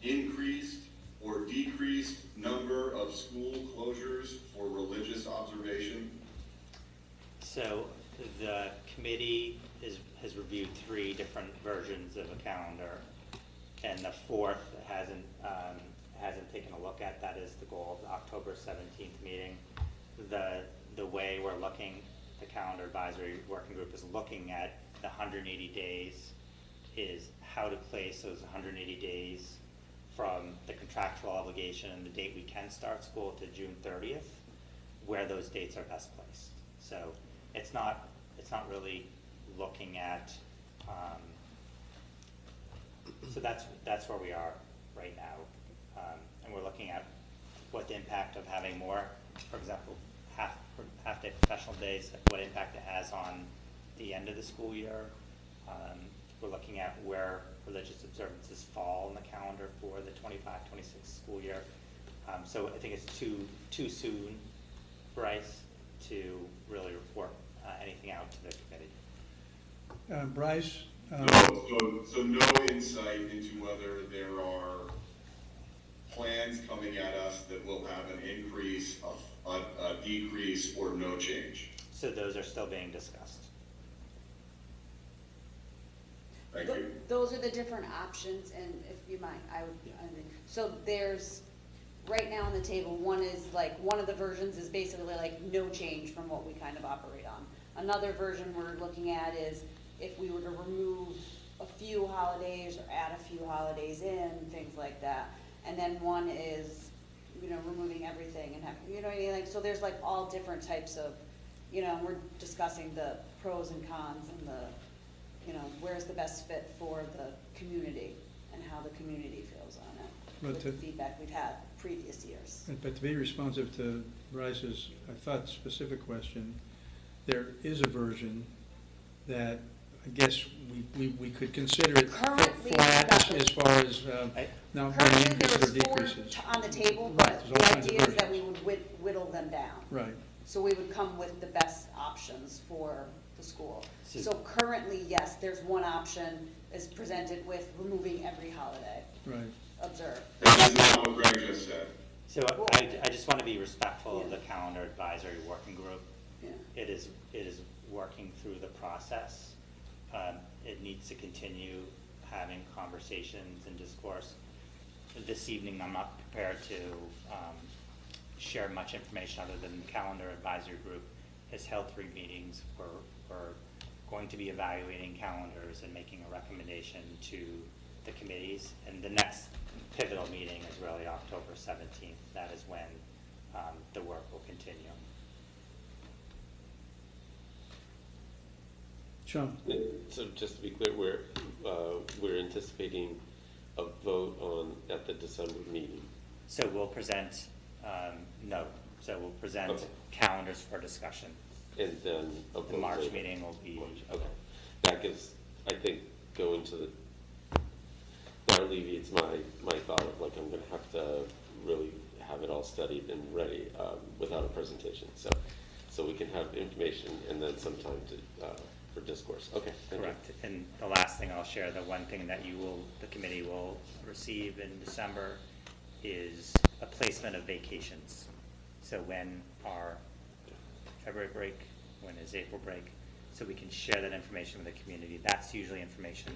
increased, or decreased number of school closures for religious observation? So the committee has reviewed 3 different versions of a calendar, and the 4th hasn't taken a look at. That is the goal of the October 17th meeting. The way we're looking, the calendar advisory working group is looking at the 180 days, is how to place those 180 days from the contractual obligation and the date we can start school to June 30th, where those dates are best placed. So it's not really looking at, so that's where we are right now. And we're looking at what the impact of having more, for example, half-day professional days, what impact it has on the end of the school year. We're looking at where religious observances fall in the calendar for the 25-26 school year. So I think it's too soon, Bryce, to really report anything out to the committee. Bryce? So no insight into whether there are plans coming at us that will have an increase, a decrease, or no change? So those are still being discussed. Thank you. Those are the different options, and if you mind, so there's, right now on the table, one of the versions is basically like no change from what we kind of operate on. Another version we're looking at is if we were to remove a few holidays or add a few holidays in, things like that. And then one is, removing everything and having, what I mean? Like, so there's like all different types of, we're discussing the pros and cons and the, where's the best fit for the community and how the community feels on it. But With the feedback we've had previous years. But to be responsive to Bryce's, I thought, specific question, there is a version that I guess we could consider it Currently, flat as far as not many Currently, there increases or was 4 decreases. on the table, Right, but there's all the kinds of idea is that we versions. would whittle them down. Right, So we would come with the best options for the school. So- So currently, yes, there's one option is presented with removing every holiday right. observed. That's not what Greg just said. So I just want to be respectful of the calendar advisory working group. Yeah. It is working through the process. It needs to continue having conversations and discourse. This evening, I'm not prepared to share much information other than the calendar advisory group has held 3 meetings. We're going to be evaluating calendars and making a recommendation to the committees. And the next pivotal meeting is really October 17th. That is when the work will continue. Sean? So just to be clear, we're anticipating a vote at the December meeting. So we'll present, so we'll present Okay. calendars for discussion. And then a vote The March later. meeting will be, Okay. That gives, I think, going to that alleviates my thought of like, I'm gonna have to really have it all studied and ready, without a presentation. So we can have information and then some time for discourse. Okay, thank you. correct. And the last thing I'll share, the one thing that the committee will receive in December is a placement of vacations. So when are February break, when is April break, so we can share that information with the community. That's usually information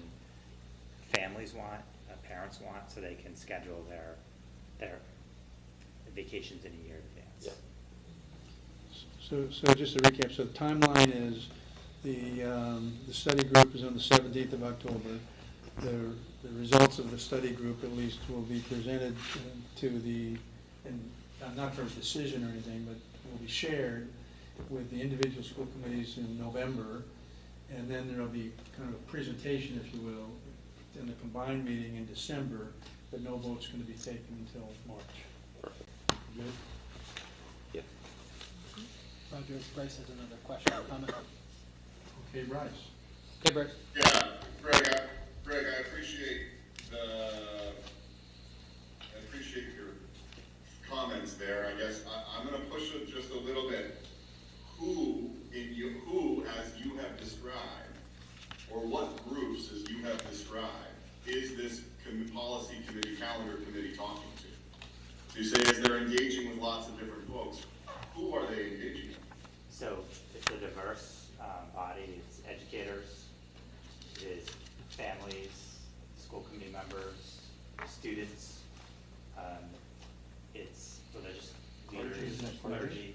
families want, parents want, so they can schedule their vacations in a year in advance. So just to recap, so the timeline is the study group is on the 17th of October. The results of the study group at least will be presented to the, and not for a decision or anything, but will be shared with the individual school committees in November. And then there'll be kind of a presentation, if you will, in the combined meeting in December, but no vote's going to be taken until March. Perfect. Good? Yeah. Roger, Bryce has another question or comment. Okay, Bryce. Okay, Bryce. Yeah, Greg, I appreciate your comments there. I guess I'm gonna push it just a little bit. Who, as you have described, or what groups, as you have described, is this policy committee, calendar committee talking to? So you say as they're engaging with lots of different folks, who are they engaging with? So it's a diverse body. It's educators, it is families, school committee members, students. It's religious leaders, Clergy, isn't it clergy.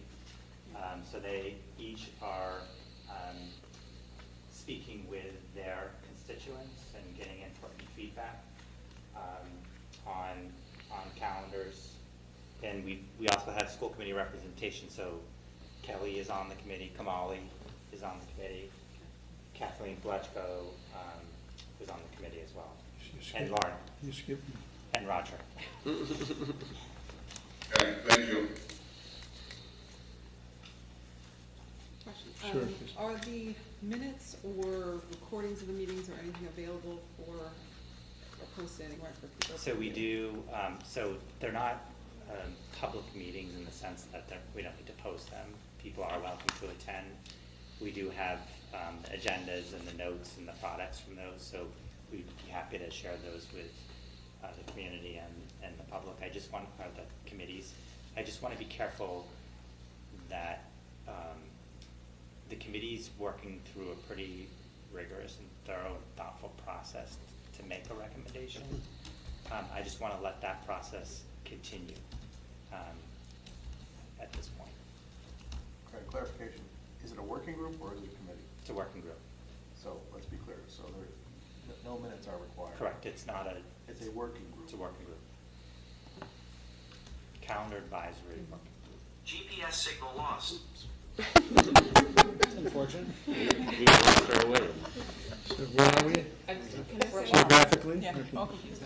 So they each are speaking with their constituents and getting input and feedback on calendars. And we also have school committee representation, so Kelly is on the committee, Kamali is on the committee, Kathleen Fletchko is on the committee as well, and Lauren, You skipped me. and Roger. Okay, thank you. Question. Sure, please. Are the minutes or recordings of the meetings or anything available for, or posted anywhere for people? So we do, so they're not public meetings in the sense that we don't need to post them. People are welcome to attend. We do have agendas and the notes and the products from those, so we'd be happy to share those with the community and the public. I just want, or the committees, I just want to be careful that the committee's working through a pretty rigorous and thorough and thoughtful process to make a recommendation. I just want to let that process continue at this point. Okay, clarification, is it a working group or is it a committee? It's a working group. So let's be clear, so no minutes are required. Correct, it's not a, It's a working group. it's a working group. Calendar advisory working group. GPS signal lost. It's unfortunate. We lost our way. So where are we? Can I say? Geographically? Yeah, Okay. all confused.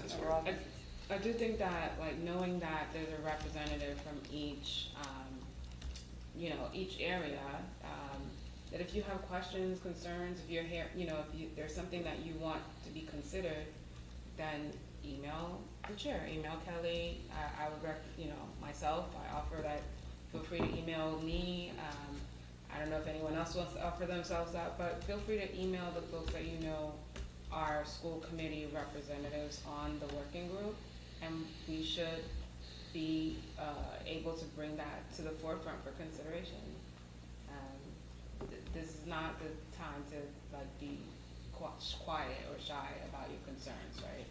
I do think that, like, knowing that there's a representative from each, each area, that if you have questions, concerns, if you're here, if there's something that you want to be considered, then email the chair, email Kelly. I would myself, I offer that, feel free to email me. I don't know if anyone else wants to offer themselves out, but feel free to email the folks that you know are school committee representatives on the working group, and we should be able to bring that to the forefront for consideration. This is not the time to be quiet or shy about your concerns, right?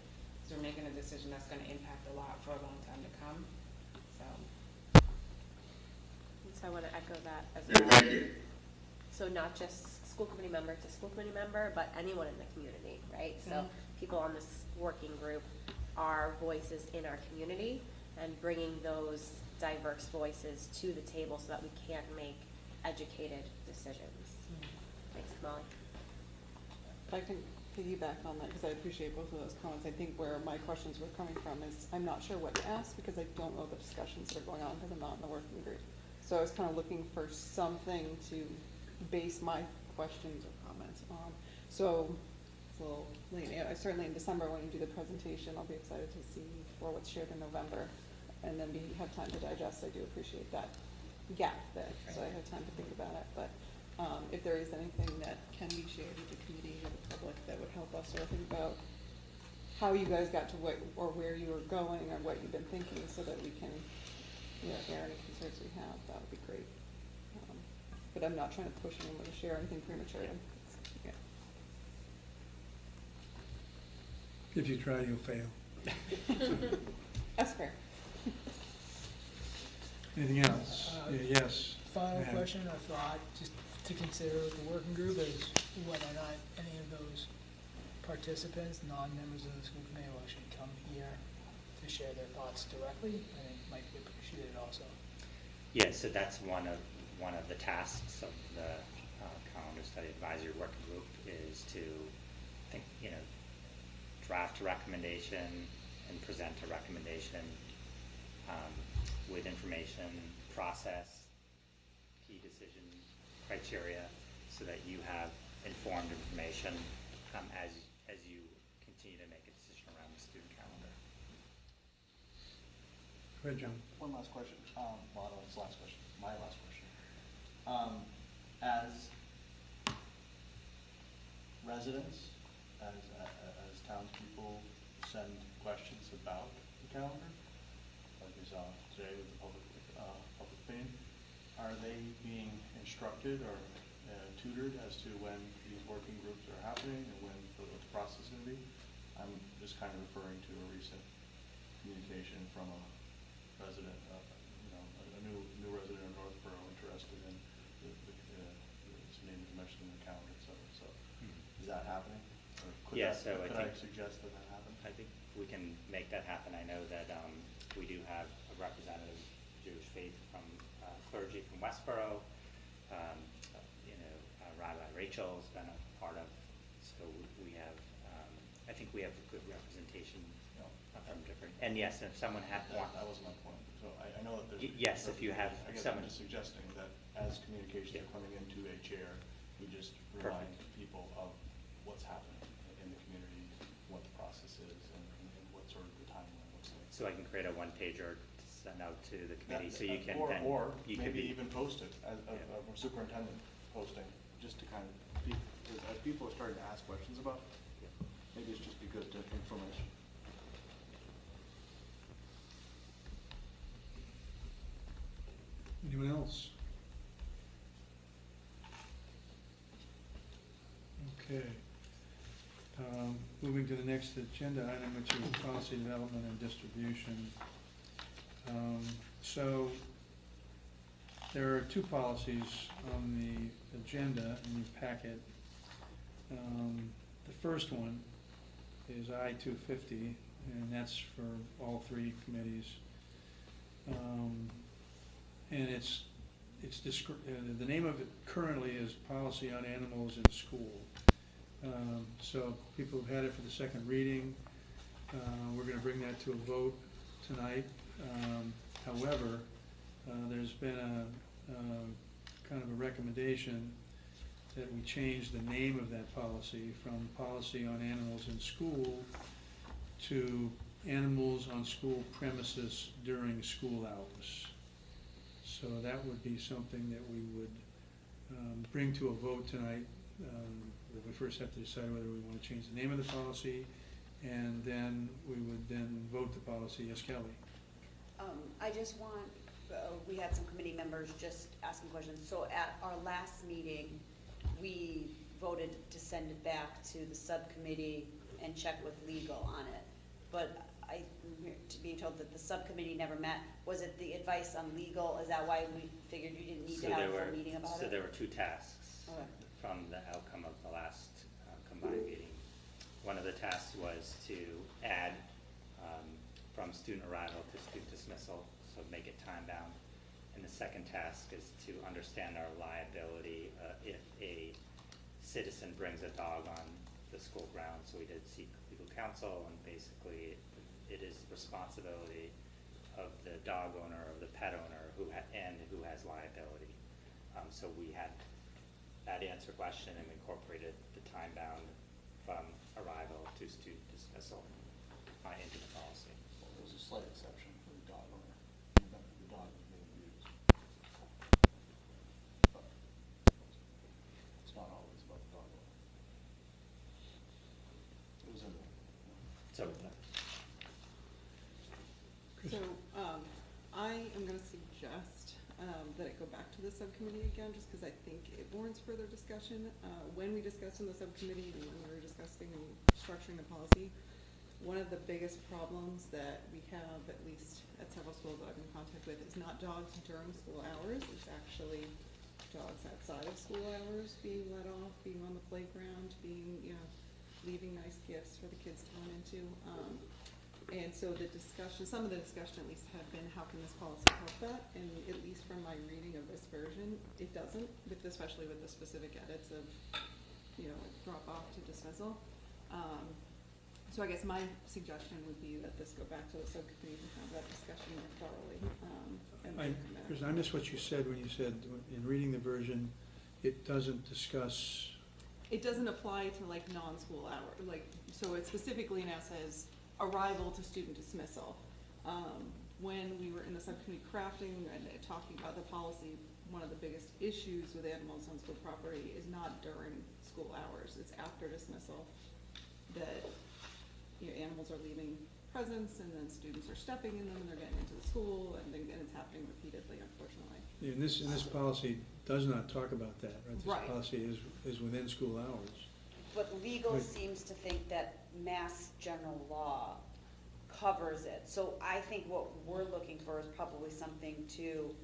So we're making a decision that's going to impact a lot for a long time to come. So I want to echo that as Yeah, well. thank you. So not just school committee member to school committee member, but anyone in the community, right? So people on this working group are voices in our community, and bringing those diverse voices to the table so that we can make educated decisions. Thanks, Molly. If I can piggyback on that, because I appreciate both of those comments. I think where my questions were coming from is I'm not sure what to ask because I don't know the discussions that are going on because I'm not in the working group. So I was kind of looking for something to base my questions or comments on. So it's a little late. Certainly in December when you do the presentation, I'll be excited to see or what's shared in November, and then we have time to digest. I do appreciate that gap there, so I have time to think about it. But if there is anything that can be shared with the committee or the public that would help us or think about how you guys got to what or where you were going or what you've been thinking, so that we can air any concerns we have, that would be great. But I'm not trying to push anyone to share anything prematurely. Yeah. If you try, you'll fail. That's fair. Anything else? Yes. Final Madam. question, I thought, just to consider with the working group is whether or not any of those participants, non-members of the school committee, will actually come here to share their thoughts directly. I think might be appreciated also. Yeah, so that's one of the tasks of the Calendar Study Advisory Working Group is to draft a recommendation and present a recommendation with information, process, key decision criteria, so that you have informed information as you continue to make a decision around the student calendar. Go ahead, John. One last question. Well, no, it's last question. My last question. As residents, as townspeople send questions about the calendar, like we saw today with the public opinion, are they being instructed or tutored as to when these working groups are happening and when what the process is going to be? I'm just kind of referring to a recent communication from a resident, a new resident of Northborough interested in its name is mentioned in the calendar, so is that happening? Or could I suggest that happen? I think we can make that happen. I know that we do have a representative of Jewish faith from clergy from Westboro. Rabbi Rachel's been a part of, so we have, I think we have good representation from different, and yes, if someone had one. That was my point. So I know that there's. Yes, if you have I guess someone. I'm just suggesting that as communications are coming into a chair, we just remind people of what's happening in the community, what the process is, and what sort of the timeline looks like. So I can create a one-pager to send out to the committee, so you can then. Or you maybe could even post it as a superintendent posting, just to kind of, as people are starting to ask questions about it, maybe it's just be good information. Anyone else? Okay. Moving to the next agenda item, which is policy development and distribution. So there are two policies on the agenda in your packet. The first one is I-250, and that's for all three committees. And the name of it currently is Policy on Animals in School. So people have had it for the second reading. We're going to bring that to a vote tonight. However, there's been a kind of a recommendation that we change the name of that policy from Policy on Animals in School to Animals on School Premises During School Hours. So that would be something that we would bring to a vote tonight. We first have to decide whether we want to change the name of the policy, and then we would then vote the policy. Yes, Kelly? I just want, we had some committee members just asking questions. So at our last meeting, we voted to send it back to the subcommittee and check with legal on it. But I'm being told that the subcommittee never met. Was it the advice on legal? Is that why we figured you didn't need to have a meeting about it? So there were two tasks from the outcome of the last combined meeting. One of the tasks was to add from student arrival to student dismissal, so make it time bound. And the second task is to understand our liability if a citizen brings a dog on the school grounds. So we did seek legal counsel, and basically it is the responsibility of the dog owner, of the pet owner, who has liability. So we had that answer question and incorporated the time bound from arrival to student dismissal into the policy. Well, there's a slight exception for the dog owner, in the event that the dog is being abused. But it's not always about the dog owner. It was in there. So So, I am gonna suggest that it go back to the subcommittee again, just because I think it warrants further discussion. When we discussed in the subcommittee, and when we were discussing and structuring the policy, one of the biggest problems that we have, at least at several schools that I'm in contact with, is not dogs during school hours. It's actually dogs outside of school hours being let off, being on the playground, being, you know, leaving nice gifts for the kids to run into. And so the discussion, some of the discussion at least had been, how can this policy help that? And at least from my reading of this version, it doesn't, especially with the specific edits of, you know, drop off to dismissal. So I guess my suggestion would be that this go back to the subcommittee and have that discussion more thoroughly. And then come back. Because I missed what you said when you said, in reading the version, it doesn't discuss. It doesn't apply to like non-school hour, like, so it specifically now says arrival to student dismissal. When we were in the subcommittee crafting and talking about the policy, one of the biggest issues with animals on school property is not during school hours, it's after dismissal that, you know, animals are leaving presents and then students are stepping in them and they're getting into the school and it's happening repeatedly, unfortunately. And this policy does not talk about that, right? This Right. policy is within school hours. But legal Right. seems to think that Mass General Law covers it. So I think what we're looking for is probably something to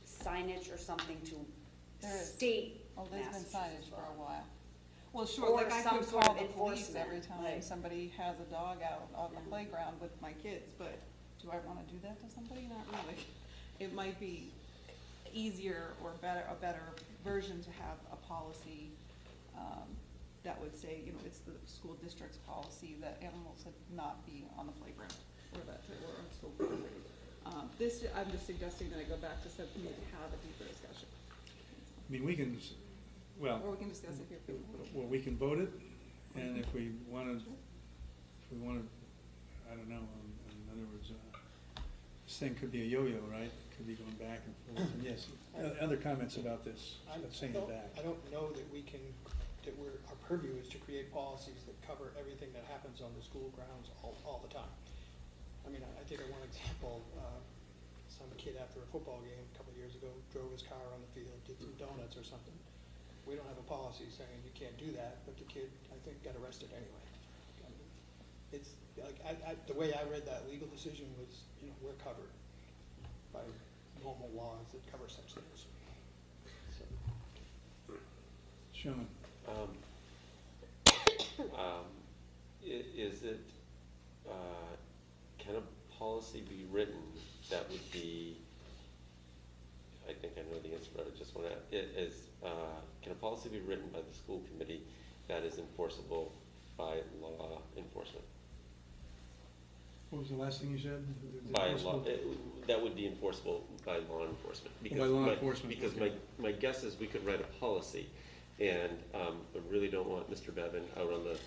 signage or something to There is. state Oh, there's been Massachusetts signage for law. a while. Well, sure, Or like I some could sort call of the police enforcement, every time like- somebody has a dog out on the playground with my kids, but do I wanna do that to somebody? Not really. It might be easier or a better version to have a policy, that would say, you know, it's the school district's policy that animals should not be on the playground or on school property. I'm just suggesting that I go back to subcommittee to have a deeper discussion. I mean, we can, well. Or we can discuss it here. if you want. Well, we can vote it, and if we wanna, I don't know, in other words, this thing could be a yo-yo, right? It could be going back and forth, and yes, other comments about this, let's send it back. I don't know that we can, our purview is to create policies that cover everything that happens on the school grounds all the time. I mean, I think of one example, some kid after a football game a couple of years ago drove his car on the field, did some donuts or something. We don't have a policy saying you can't do that, but the kid, I think, got arrested anyway. I mean, it's, like, the way I read that legal decision was, you know, we're covered by normal laws that cover such things. So. Sean? Is it, can a policy be written that would be, I think I know the answer, but I just want to, can a policy be written by the school committee that is enforceable by law enforcement? What was the last thing you said? By law, that would be enforceable by law enforcement. By law enforcement, Because okay. my guess is we could write a policy, and I really don't want Mr. Bevan out on the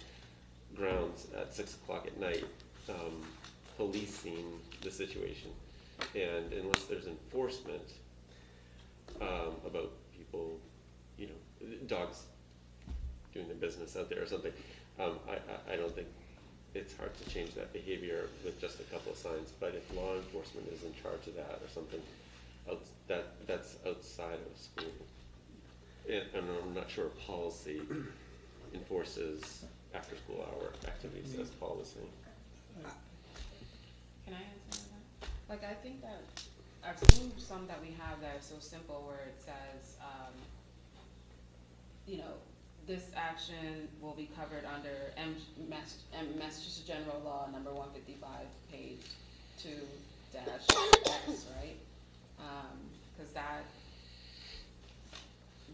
grounds at 6 o'clock at night policing the situation. And unless there's enforcement about people, you know, dogs doing their business out there or something, I don't think it's hard to change that behavior with just a couple of signs. But if law enforcement is in charge of that or something, that's outside of school. And I'm not sure policy enforces after-school hour activities as policy. Can I answer that? Like, I think that I've seen some that we have that are so simple where it says, you know, this action will be covered under Massachusetts General Law number 155, page 2-X, right? Because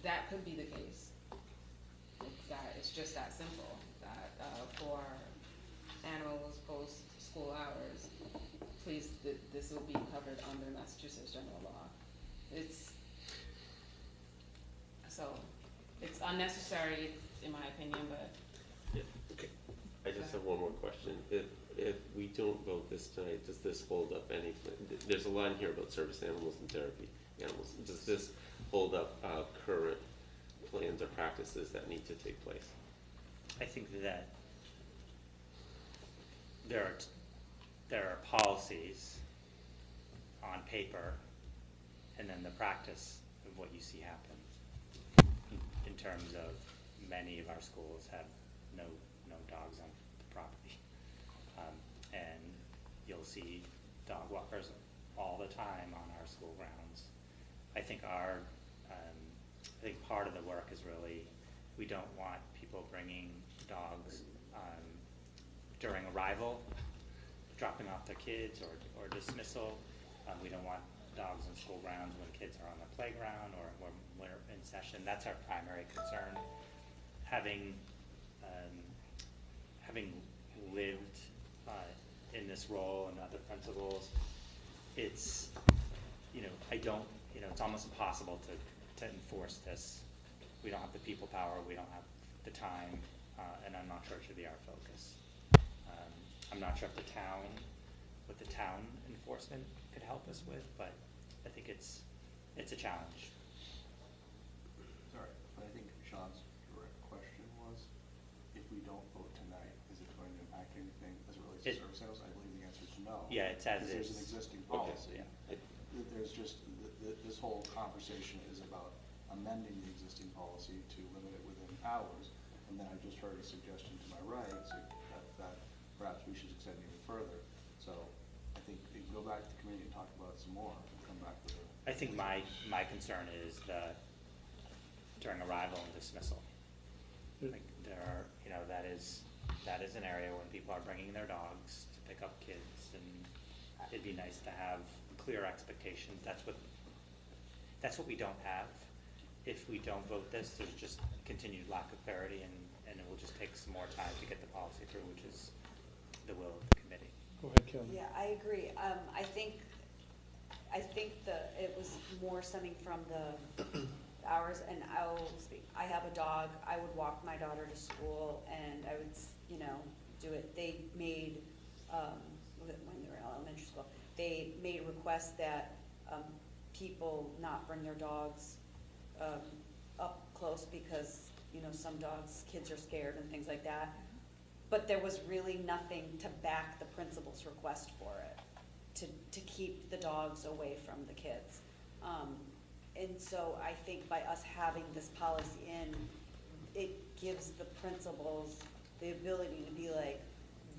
that could be the case. It's just that simple. That for animals post school hours, please, this will be covered under Massachusetts General Law. It's unnecessary, in my opinion, but. Yeah. Okay. I just have one more question. If we don't vote this tonight, does this hold up anything? There's a line here about service animals and therapy animals. Does this hold up current plans or practices that need to take place? I think that there are policies on paper, and then the practice of what you see happen in terms of many of our schools have no dogs on the property. And you'll see dog walkers all the time on our school grounds. I think I think part of the work is really, we don't want people bringing dogs during arrival, dropping off their kids or dismissal. We don't want dogs in school grounds when kids are on the playground or when we're in session. That's our primary concern. Having lived in this role and other principals, it's, it's almost impossible to enforce this. We don't have the people power, we don't have the time, and I'm not sure it should be our focus. I'm not sure if what the town enforcement could help us with, but I think it's a challenge. Sorry, but I think Sean's direct question was, if we don't vote tonight, is it going to impact anything as it relates to service animals? I believe the answer is no. Yeah, it's as is. There's an existing policy. Okay, yeah. There's just, this whole conversation is about amending the existing policy to limit it within hours. And then I just heard a suggestion to my right, that perhaps we should extend even further. So I think we can go back to the committee and talk about it some more and come back with a. I think my concern is during arrival and dismissal. Like there are, that is an area when people are bringing their dogs to pick up kids, and it'd be nice to have clear expectations. That's what we don't have. If we don't vote this, there's just continued lack of clarity, and it will just take some more time to get the policy through, which is the will of the committee. Go ahead, Kelly. Yeah, I agree. I think it was more stemming from the hours, and I'll speak. I have a dog. I would walk my daughter to school, and I would, do it. They made, when they were in elementary school, they made requests that people not bring their dogs up close because, some kids are scared and things like that. But there was really nothing to back the principal's request for it, to keep the dogs away from the kids. And so I think by us having this policy in, it gives the principals the ability to be like,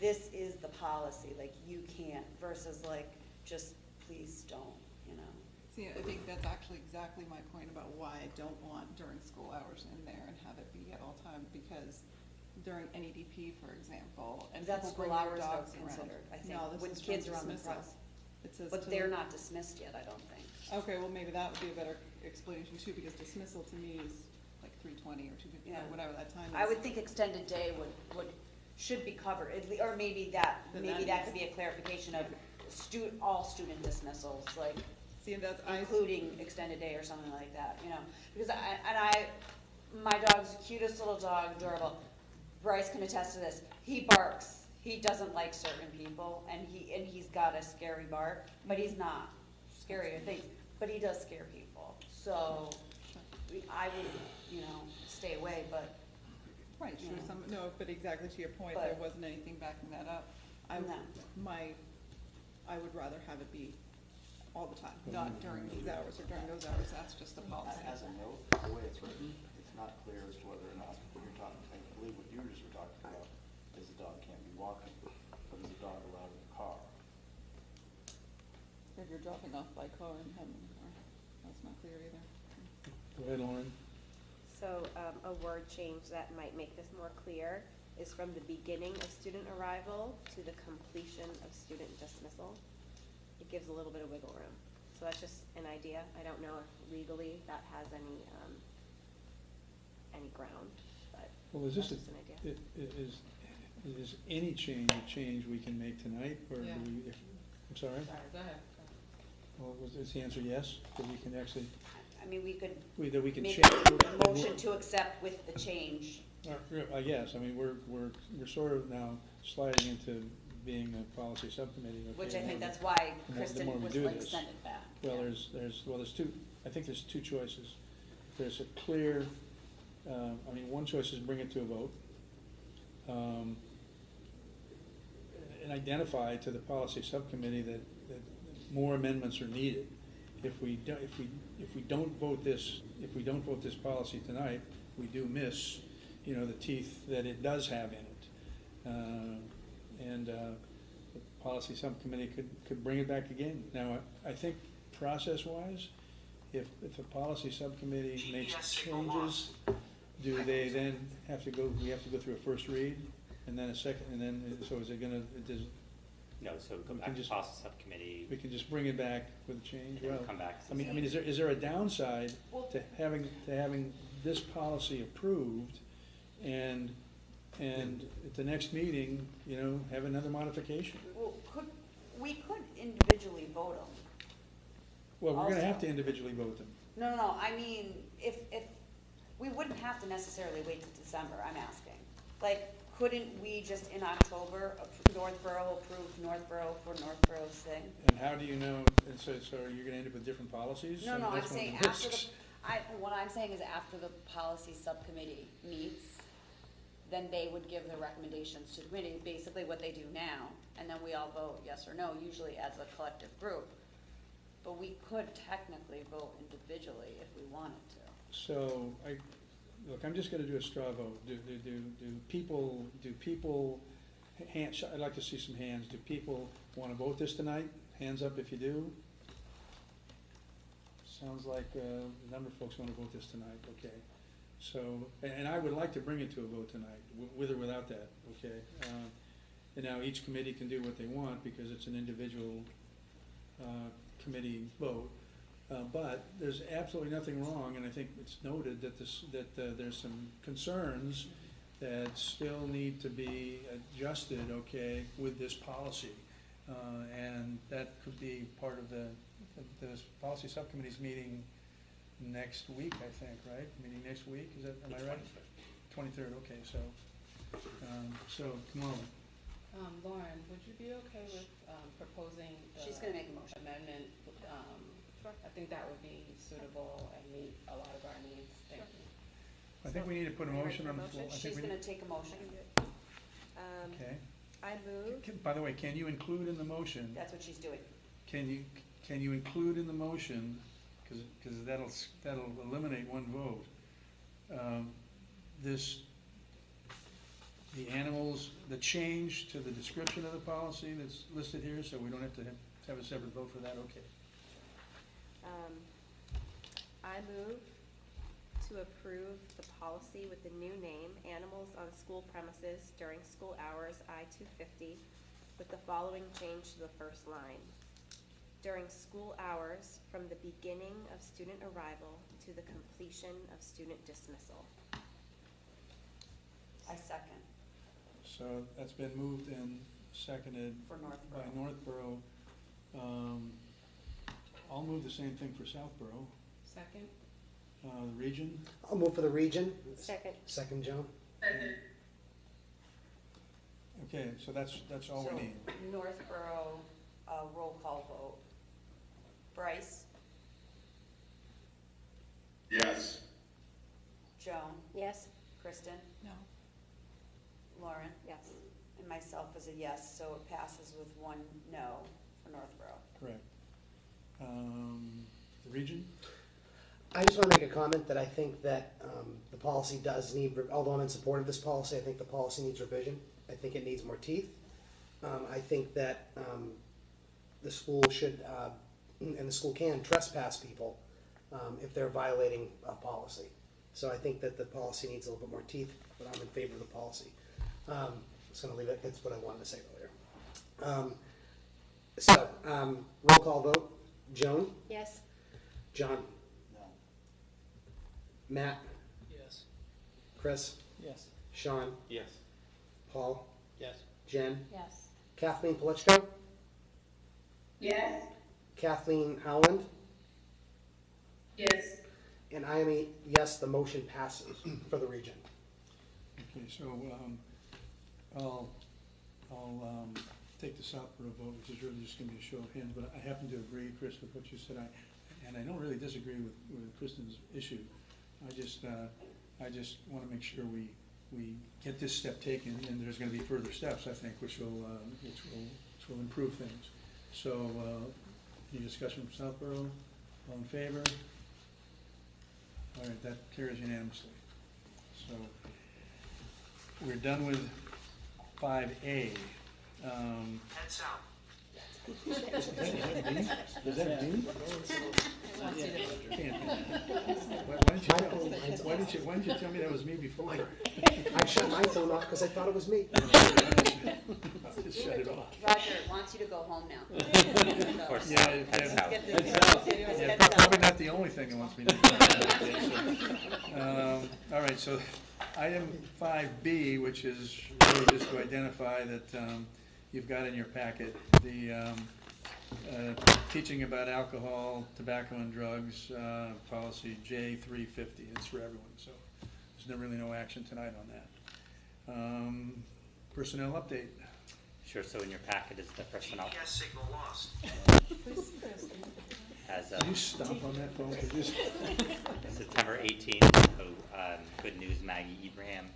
this is the policy, like you can't, versus like, just please don't, See, I think that's actually exactly my point about why I don't want during school hours in there and have it be at all time, because during NEDP, for example, and that's people school bring their hours dogs though around. considered, I think, No, this when is kids from are on the dismissal. front. It says But to- they're not dismissed yet, I don't think. Okay, well, maybe that would be a better explanation too, because dismissal to me is like 3:20 or 2:55, Yeah. whatever that time is. I would think extended day should be covered, or maybe that could be a clarification of all student dismissals, like, See, and that's, including extended day or something like that, because my dog's the cutest little dog, adorable. Bryce can attest to this. He barks. He doesn't like certain people, and he's got a scary bark, but he's not scary or things, but he does scare people. So I would, stay away, but. Right, sure, no, but exactly to your point, But- there wasn't anything backing that up. I No. would rather have it be all the time, not during these hours or during those hours, that's just the policy. As a note, the way it's written, it's not clear as to whether or not what you're talking, I believe what you just were talking about is the dog can't be walking, but is the dog allowed in the car? If you're dropping off by car and having a car, that's not clear either. Go ahead, Lauren. So a word change that might make this more clear is from the beginning of student arrival to the completion of student dismissal. It gives a little bit of wiggle room. So that's just an idea. I don't know if legally that has any ground, but Well, is that's this, just an idea. is any change a change we can make tonight, or do Yeah. I'm sorry? Sorry, go ahead. Well, is the answer yes, that we can actually, I mean, we could that we can make change? a motion to accept with the change. I guess, I mean, we're sort of now sliding into being a policy subcommittee. okay, Which I think the that's why more Kristen we was do like, this. send it back. Well, Yeah. there's two, I think there's two choices. If there's a clear, one choice is bring it to a vote. And identify to the policy subcommittee that more amendments are needed. if we don't vote this policy tonight, we do miss, the teeth that it does have in it. The policy subcommittee could bring it back again. Now, I think process-wise, if the policy subcommittee makes changes, do they then we have to go through a first read and then a second, and then, so is it gonna, No, so go back to policy subcommittee. we can just bring it back with a change? And then Well, come back to I mean, is there a downside to having this policy approved and at the next meeting, have another modification? Well, we could individually vote them. Well, we're gonna Also- have to individually vote them. No, I mean, if, we wouldn't have to necessarily wait till December, I'm asking. Like, couldn't we just in October, Northborough approve Northborough for Northborough's thing? And how do you know, and so you're gonna end up with different policies? No, And I'm that's one of saying the after risks. what I'm saying is after the policy subcommittee meets, then they would give their recommendations to the committee, basically what they do now, and then we all vote yes or no, usually as a collective group. But we could technically vote individually if we wanted to. So, I'm just gonna do a straw vote. Do people, I'd like to see some hands. Do people wanna vote this tonight? Hands up if you do. Sounds like a number of folks wanna vote this tonight, okay. So, and I would like to bring it to a vote tonight, with or without that, okay? And now each committee can do what they want because it's an individual committee vote. But there's absolutely nothing wrong, and I think it's noted that there's some concerns that still need to be adjusted, okay, with this policy. And that could be part of the policy subcommittee's meeting next week, I think, right? Meeting next week, am I right? 23rd, okay, so come on. Lauren, would you be okay with proposing the She's gonna make a motion. amendment? I think that would be suitable and meet a lot of our needs. Thank you. I think we need to put a motion on the floor. I think She's we gonna need- take a motion. Okay. I move, By the way, can you include in the motion, That's what she's doing. can you include in the motion, because that'll eliminate one vote, the animals, the change to the description of the policy that's listed here, so we don't have to have a separate vote for that, okay. I move to approve the policy with the new name, Animals on School Premises During School Hours, I-250, with the following change to the first line. During school hours, from the beginning of student arrival to the completion of student dismissal. I second. So that's been moved and seconded For Northborough. by Northborough. I'll move the same thing for Southborough. Second? The region, I'll move for the region. Second. Second, Joan. okay, so that's all we need. So Northborough, roll call vote. Bryce, Yes. Joan, Yes? Kristen, No. Lauren, Yes. and myself is a yes, so it passes with one no for Northborough. Correct. The region? I just want to make a comment that I think that the policy does need, although I'm in support of this policy, I think the policy needs revision. I think it needs more teeth. I think that the school should, and the school can trespass people if they're violating a policy. So I think that the policy needs a little bit more teeth, but I'm in favor of the policy. I'm just going to leave it, that's what I wanted to say earlier. Roll call vote. Joan? Yes? John? No. Matt? Yes. Chris? Yes. Sean? Yes. Paul? Yes. Jen? Yes. Kathleen Pelichko? Yes. Kathleen Howland? Yes. And I am a yes, the motion passes for the region. Okay, so I'll take the Southborough vote, which is really just gonna be a show of hands, but I happen to agree, Chris, with what you said. And I don't really disagree with Kristen's issue. I just wanna make sure we get this step taken, and there's gonna be further steps, I think, which will improve things. So, any discussion from Southborough? All in favor? All right, that carries unanimously. So we're done with 5A. Head south. Is that me? Can't be. Why didn't you tell me that was me before? I shut my phone off because I thought it was me. Just shut it off. Roger wants you to go home now. Of course, Yeah, head south. Yeah, probably not the only thing that wants me to do. All right, so item 5B, which is really just to identify that you've got in your packet the teaching about alcohol, tobacco, and drugs, policy J350. It's for everyone, so there's really no action tonight on that. Personnel update. Sure, so in your packet is the personnel. GPS signal lost. As Can you stop on that phone? Could you just- September 18th, so good news, Maggie Ibrahim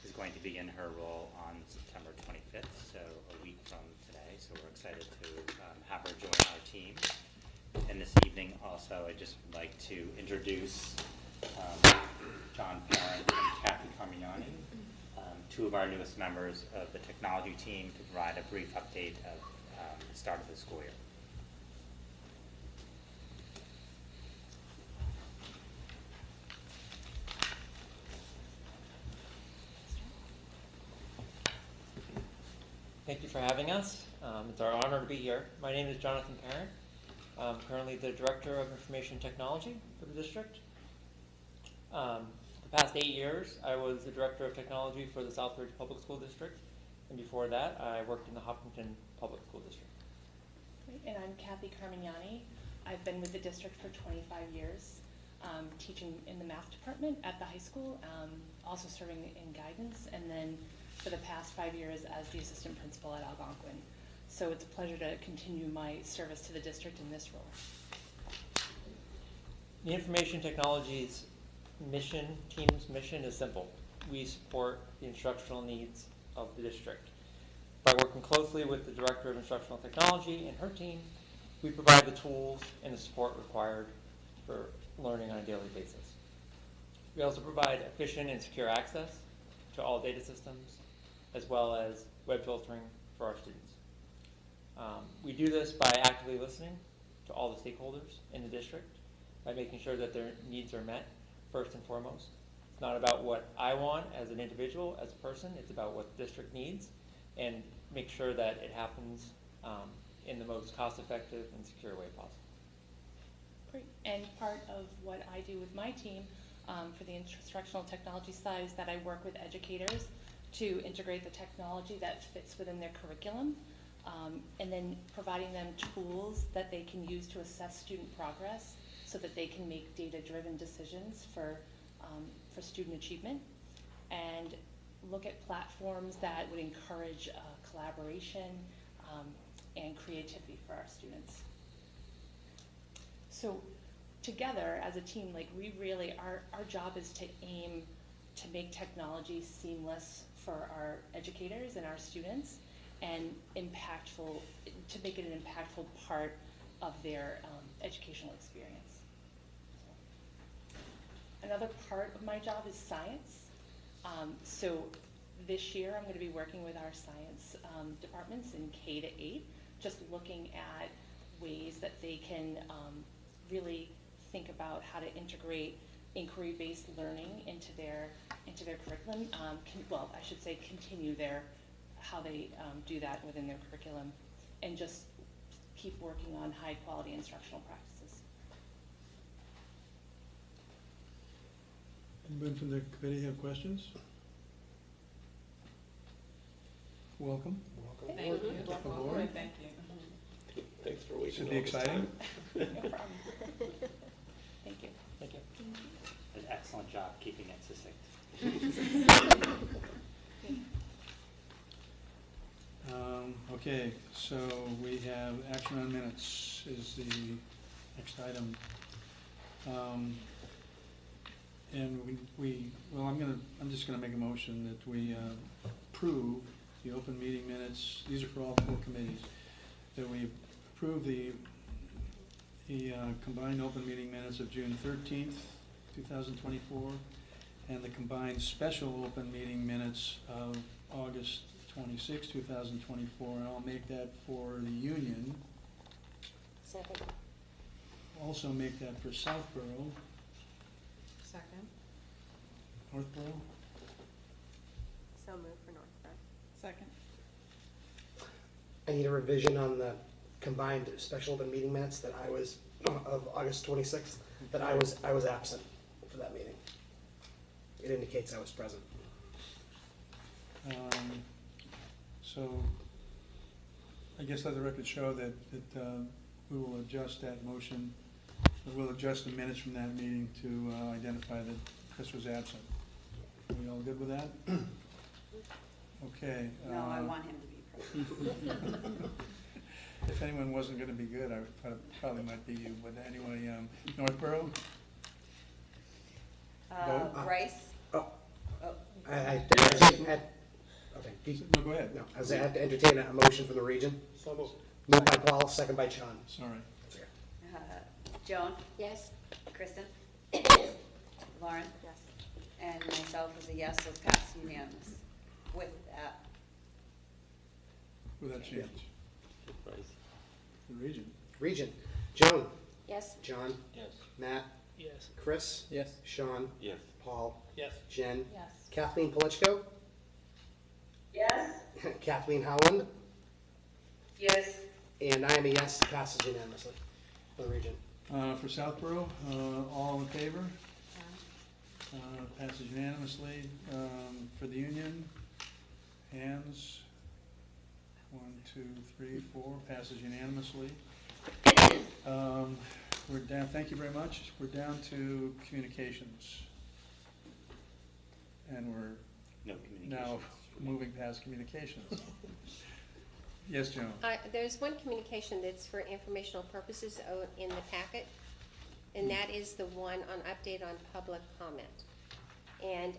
is going to begin her role on September 25th, so a week from today. So we're excited to have her join our team. And this evening also, I'd just like to introduce John Parent and Kathy Carmignani, two of our newest members of the technology team, to provide a brief update of the start of the school year. Thank you for having us. It's our honor to be here. My name is Jonathan Parent. I'm currently the Director of Information Technology for the district. The past 8 years, I was the Director of Technology for the Southbridge Public School District, and before that, I worked in the Hopkinton Public School District. Great. And I'm Kathy Carmignani. I've been with the district for 25 years, teaching in the math department at the high school, also serving in guidance, and then for the past 5 years as the assistant principal at Algonquin. So it's a pleasure to continue my service to the district in this role. The Information Technology's team's mission is simple. We support the instructional needs of the district. By working closely with the Director of Instructional Technology and her team, we provide the tools and the support required for learning on a daily basis. We also provide efficient and secure access to all data systems, as well as web filtering for our students. We do this by actively listening to all the stakeholders in the district, by making sure that their needs are met first and foremost. It's not about what I want as an individual, as a person, it's about what the district needs, and make sure that it happens in the most cost-effective and secure way possible. Great. And part of what I do with my team for the instructional technology side is that I work with educators to integrate the technology that fits within their curriculum, and then providing them tools that they can use to assess student progress so that they can make data-driven decisions for student achievement, and look at platforms that would encourage collaboration and creativity for our students. So together as a team, like we really, our job is to aim to make technology seamless for our educators and our students, and impactful, to make it an impactful part of their educational experience. Another part of my job is science. So this year I'm going to be working with our science departments in K to 8, just looking at ways that they can really think about how to integrate inquiry-based learning into their curriculum. Well, I should say continue how they do that within their curriculum, and just keep working on high-quality instructional practices. Anybody from the committee have questions? Welcome. Thank you. Welcome aboard. Thank you. Thanks for waiting. Should be all this exciting. No problem. Thank you. Thank you. An excellent job keeping it succinct. Okay, so we have action on minutes is the next item. And I'm just gonna make a motion that we approve the open meeting minutes. These are for all 4 committees. That we approve the the combined open meeting minutes of June 13th, 2024, and the combined special open meeting minutes of August 26, 2024, and I'll make that for the Union. Second. Also make that for Southborough, Second. Northborough. So moved for Northborough. Second. I need a revision on the combined special open meeting minutes that I was, of August 26th, that I was absent for that meeting. It indicates I was present. So, I guess let the record show that we will adjust that motion, we'll adjust the minutes from that meeting to identify that Chris was absent. Are we all good with that? Okay. No, I want him to be present. If anyone wasn't gonna be good, I probably might be you, but anyway, Northborough? Vote? Bryce? Okay. No, go ahead. No, I had to entertain a motion for the region. So moved. Moved by Paul, second by Sean. Sorry. Joan? Yes. Kristen? Lauren? Yes. And myself is a yes, so it's passed unanimous. With that, With that change. Bryce? The region. Region. Joan? Yes. John? Yes. Matt? Yes. Chris? Yes. Sean? Yes. Paul? Yes. Jen? Yes. Kathleen Pelichko? Yes. Kathleen Howland? Yes. And I am a yes, passes unanimously for the region. For Southborough, all in favor? Passes unanimously. For the Union, hands. 1, 2, 3, 4, passes unanimously. We're down, thank you very much. We're down to communications. And we're No now communications. moving past communications. Yes, Joan? There's one communication that's for informational purposes in the packet, and that is the one on update on public comment. And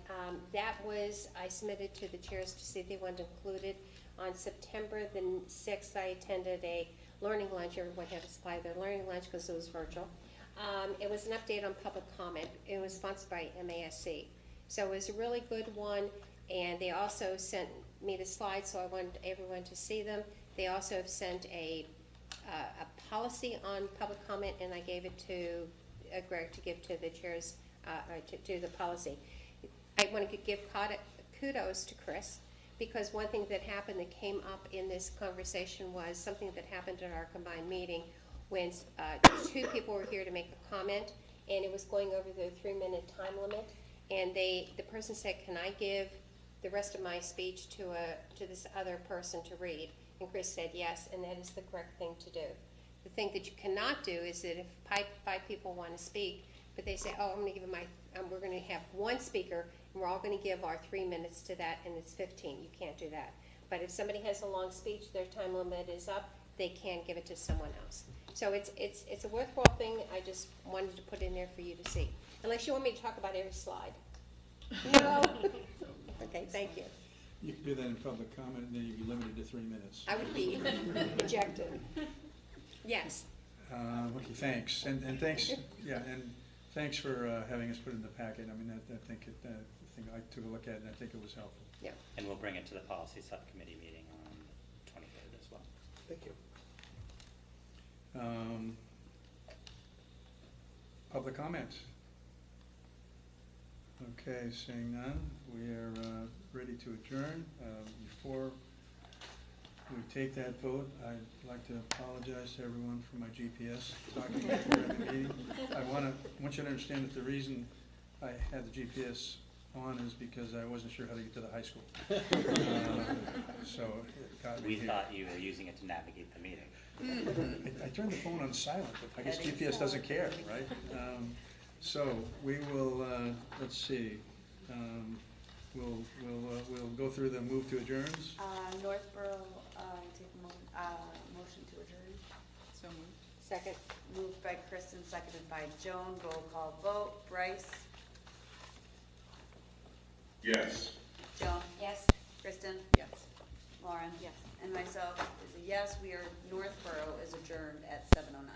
that was, I submitted to the chairs to see if they wanted to include it. On September the 6th, I attended a learning lunch. Everyone had to supply their learning lunch because it was virtual. It was an update on public comment. It was sponsored by MASC. So it was a really good one, and they also sent me the slides, so I wanted everyone to see them. They also have sent a policy on public comment, and I gave it to Greg to give to the chairs, to the policy. I want to give kudos to Chris, because one thing that happened that came up in this conversation was something that happened in our combined meeting when 2 people were here to make a comment, and it was going over the 3-minute time limit, and the person said, "Can I give the rest of my speech to this other person to read?" And Chris said yes, and that is the correct thing to do. The thing that you cannot do is that if 5 people want to speak, but they say, "Oh, I'm going to give we're going to have one speaker, and we're all going to give our 3 minutes to that, and it's 15. You can't do that. But if somebody has a long speech, their time limit is up, they can give it to someone else. So it's a worthwhile thing. I just wanted to put in there for you to see. Unless you want me to talk about every slide. No? Okay, thank you. You can do that in public comment, and then you'd be limited to 3 minutes. I would be ejected. Yes. Okay, thanks, and thanks, yeah, and thanks for having us put it in the packet. I mean, I think I took a look at it, and I think it was helpful. Yeah. And we'll bring it to the policy subcommittee meeting on the 23rd as well. Thank you. Public comment? Okay, seeing none, we are ready to adjourn. Before we take that vote, I'd like to apologize to everyone for my GPS talking during the meeting. I want you to understand that the reason I had the GPS on is because I wasn't sure how to get to the high school. So it got me We here. thought you were using it to navigate the meeting. I turned the phone on silent, but I guess GPS doesn't care, right? So we will, let's see, we'll go through the move to adjourns. Northborough, take a motion to adjourn. So moved. Second. Moved by Kristen, seconded by Joan. Roll call vote. Bryce? Yes. Joan? Yes. Kristen? Yes. Lauren? Yes. And myself is a yes. We are, Northborough is adjourned at 7:09.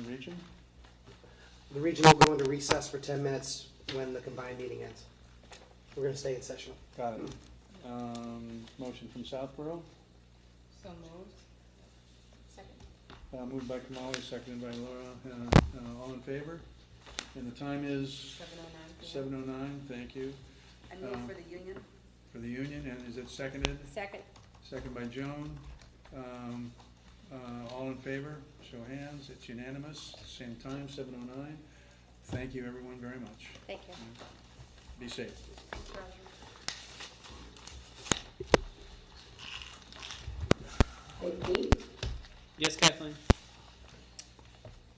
Region? The region will go into recess for 10 minutes when the combined meeting ends. We're going to stay in session. Got it. Motion from Southborough, So moved. Second. moved by Kamali, seconded by Laura. All in favor? And the time is 7:09 p.m. 7:09, thank you. I move for the union. For the union, and is it seconded? Second. Second by Joan. All in favor, show of hands, it's unanimous, same time, 7:09. Thank you, everyone, very much. Thank you. Be safe. Hey, Pete, Yes, Kathleen?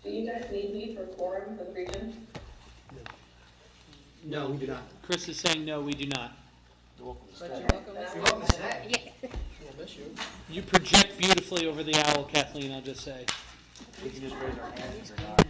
do you guys need me for quorum for the region? No, we do not. Chris is saying no, we do not. But you're welcome to stay. We'll miss you. You project beautifully over the owl, Kathleen, I'll just say. We can just raise our hands if you're not.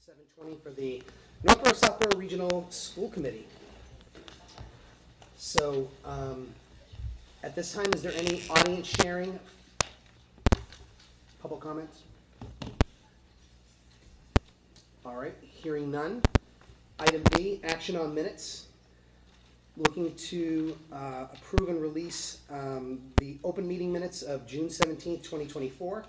7:20 for the Northborough Southborough Regional School Committee. So, at this time, is there any audience sharing? Public comments? All right, hearing none. Item B, action on minutes. Looking to approve and release the open meeting minutes of June 17th, 2024,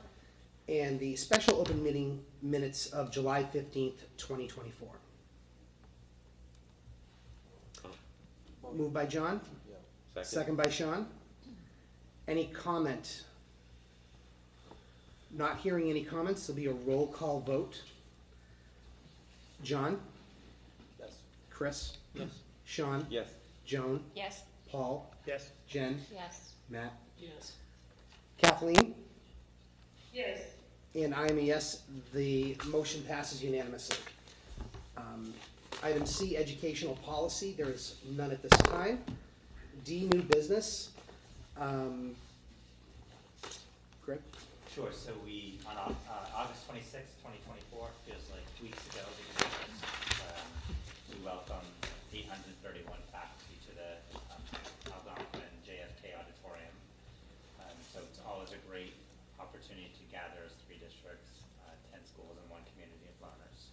and the special open meeting minutes of July 15th, 2024. Moved by John? Second by Sean. Any comment? Not hearing any comments, there'll be a roll call vote. John? Yes. Chris? Yes. Sean? Yes. Joan? Yes. Paul? Yes. Jen? Yes. Matt? Yes. Kathleen? Yes. And I am a yes. The motion passes unanimously. Item C, educational policy. There is none at this time. D, new business. Greg? Sure, so we, on August 26th, 2024, feels like weeks ago, we welcomed 831 faculty to the Algonquin JFK Auditorium. So it's always a great opportunity to gather as 3 districts, 10 schools, and 1 community of learners.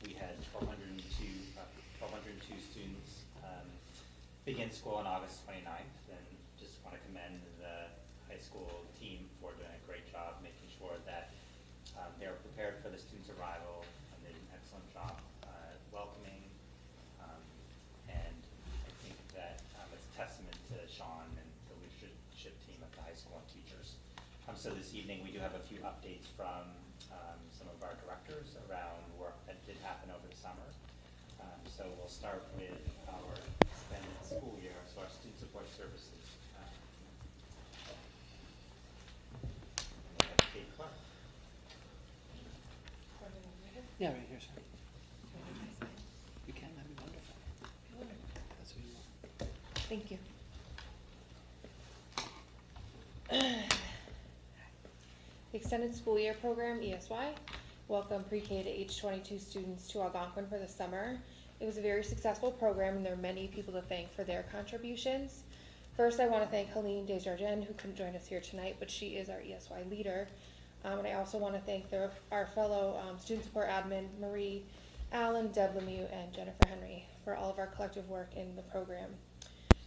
We had 1,202 students begin school on August 29th, and just want to commend the high school team for doing a great job making sure that they were prepared for the students' arrival, and they did an excellent job welcoming, and I think that it's a testament to Sean and the leadership team at the high school and teachers. So this evening we do have a few updates from some of our directors around work that did happen over the summer. So we'll start with our extended school year, so our student support services. We have Kate Clark. Yeah, right here, sir. You can, that'd be wonderful. That's what you want. Thank you. The Extended School Year Program, ESY, welcomed pre-K to age 22 students to Algonquin for the summer. It was a very successful program, and there are many people to thank for their contributions. First, I want to thank Helene Desjardins, who couldn't join us here tonight, but she is our ESY leader. And I also want to thank our fellow student support admin, Marie Allen, Deb Lemieux, and Jennifer Henry, for all of our collective work in the program.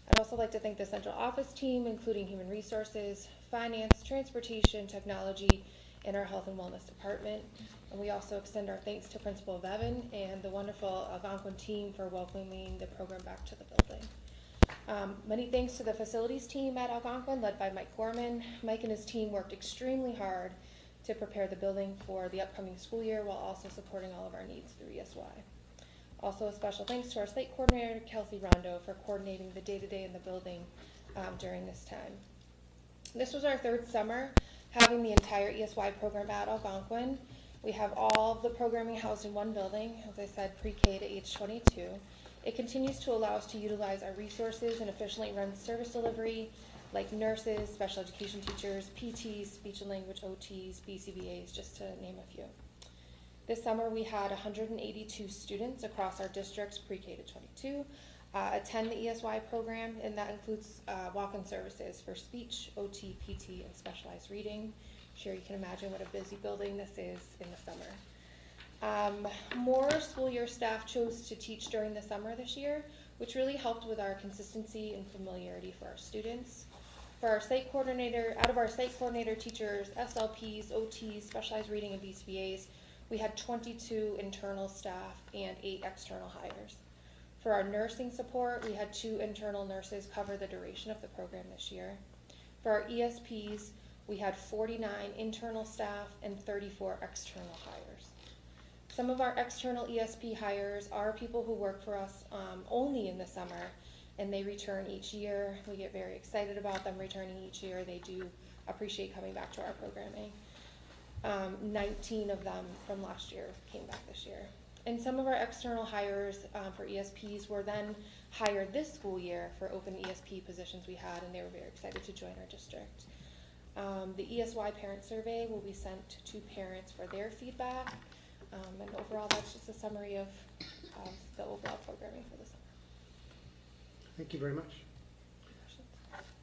I'd also like to thank the central office team, including human resources, finance, transportation, technology, and our health and wellness department. And we also extend our thanks to Principal Vevin and the wonderful Algonquin team for welcoming the program back to the building. Many thanks to the facilities team at Algonquin, led by Mike Gorman. Mike and his team worked extremely hard to prepare the building for the upcoming school year while also supporting all of our needs through ESY. Also, a special thanks to our slate coordinator, Kelsey Rondo, for coordinating the day-to-day in the building during this time. This was our 3rd summer having the entire ESY program at Algonquin. We have all of the programming housed in one building, as I said, pre-K to age 22. It continues to allow us to utilize our resources and efficiently run service delivery, like nurses, special education teachers, PTs, speech and language OTs, BCBAs, just to name a few. This summer we had 182 students across our districts, pre-K to 22, attend the ESY program, and that includes walk-in services for speech, OT, PT, and specialized reading. I'm sure you can imagine what a busy building this is in the summer. More school year staff chose to teach during the summer this year, which really helped with our consistency and familiarity for our students. For our site coordinator, out of our site coordinator teachers, SLPs, OTs, specialized reading, and BCBAs, we had 22 internal staff and 8 external hires. For our nursing support, we had 2 internal nurses cover the duration of the program this year. For our ESPs, we had 49 internal staff and 34 external hires. Some of our external ESP hires are people who work for us only in the summer, and they return each year. We get very excited about them returning each year. They do appreciate coming back to our programming. 19 of them from last year came back this year. And some of our external hires for ESPs were then hired this school year for open ESP positions we had, and they were very excited to join our district. The ESY parent survey will be sent to parents for their feedback. And overall, that's just a summary of the overall programming for the summer. Thank you very much.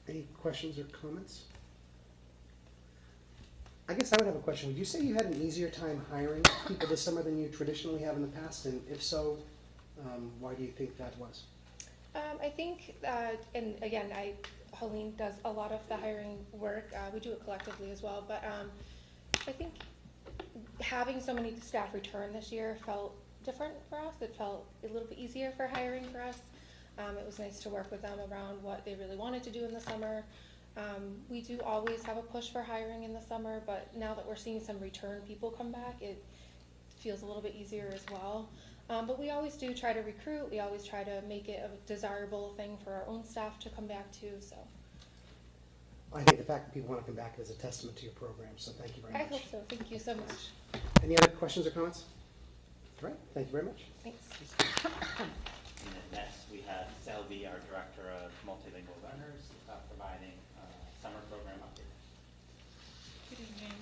Any questions or comments? I guess I would have a question. Would you say you had an easier time hiring people this summer than you traditionally have in the past? And if so, why do you think that was? I think, and again, Helene does a lot of the hiring work. We do it collectively as well, but I think having so many staff return this year felt different for us. It felt a little bit easier for hiring for us. It was nice to work with them around what they really wanted to do in the summer. We do always have a push for hiring in the summer, but now that we're seeing some return people come back, it feels a little bit easier as well. But we always do try to recruit. We always try to make it a desirable thing for our own staff to come back to. So I think the fact that people want to come back is a testament to your program, so thank you very much. I hope so. Thank you so much. Any other questions or comments? All right, thank you very much. Thanks. And then next, we have Selby, our Director of Multilingual Learners, providing summer program update. Good evening.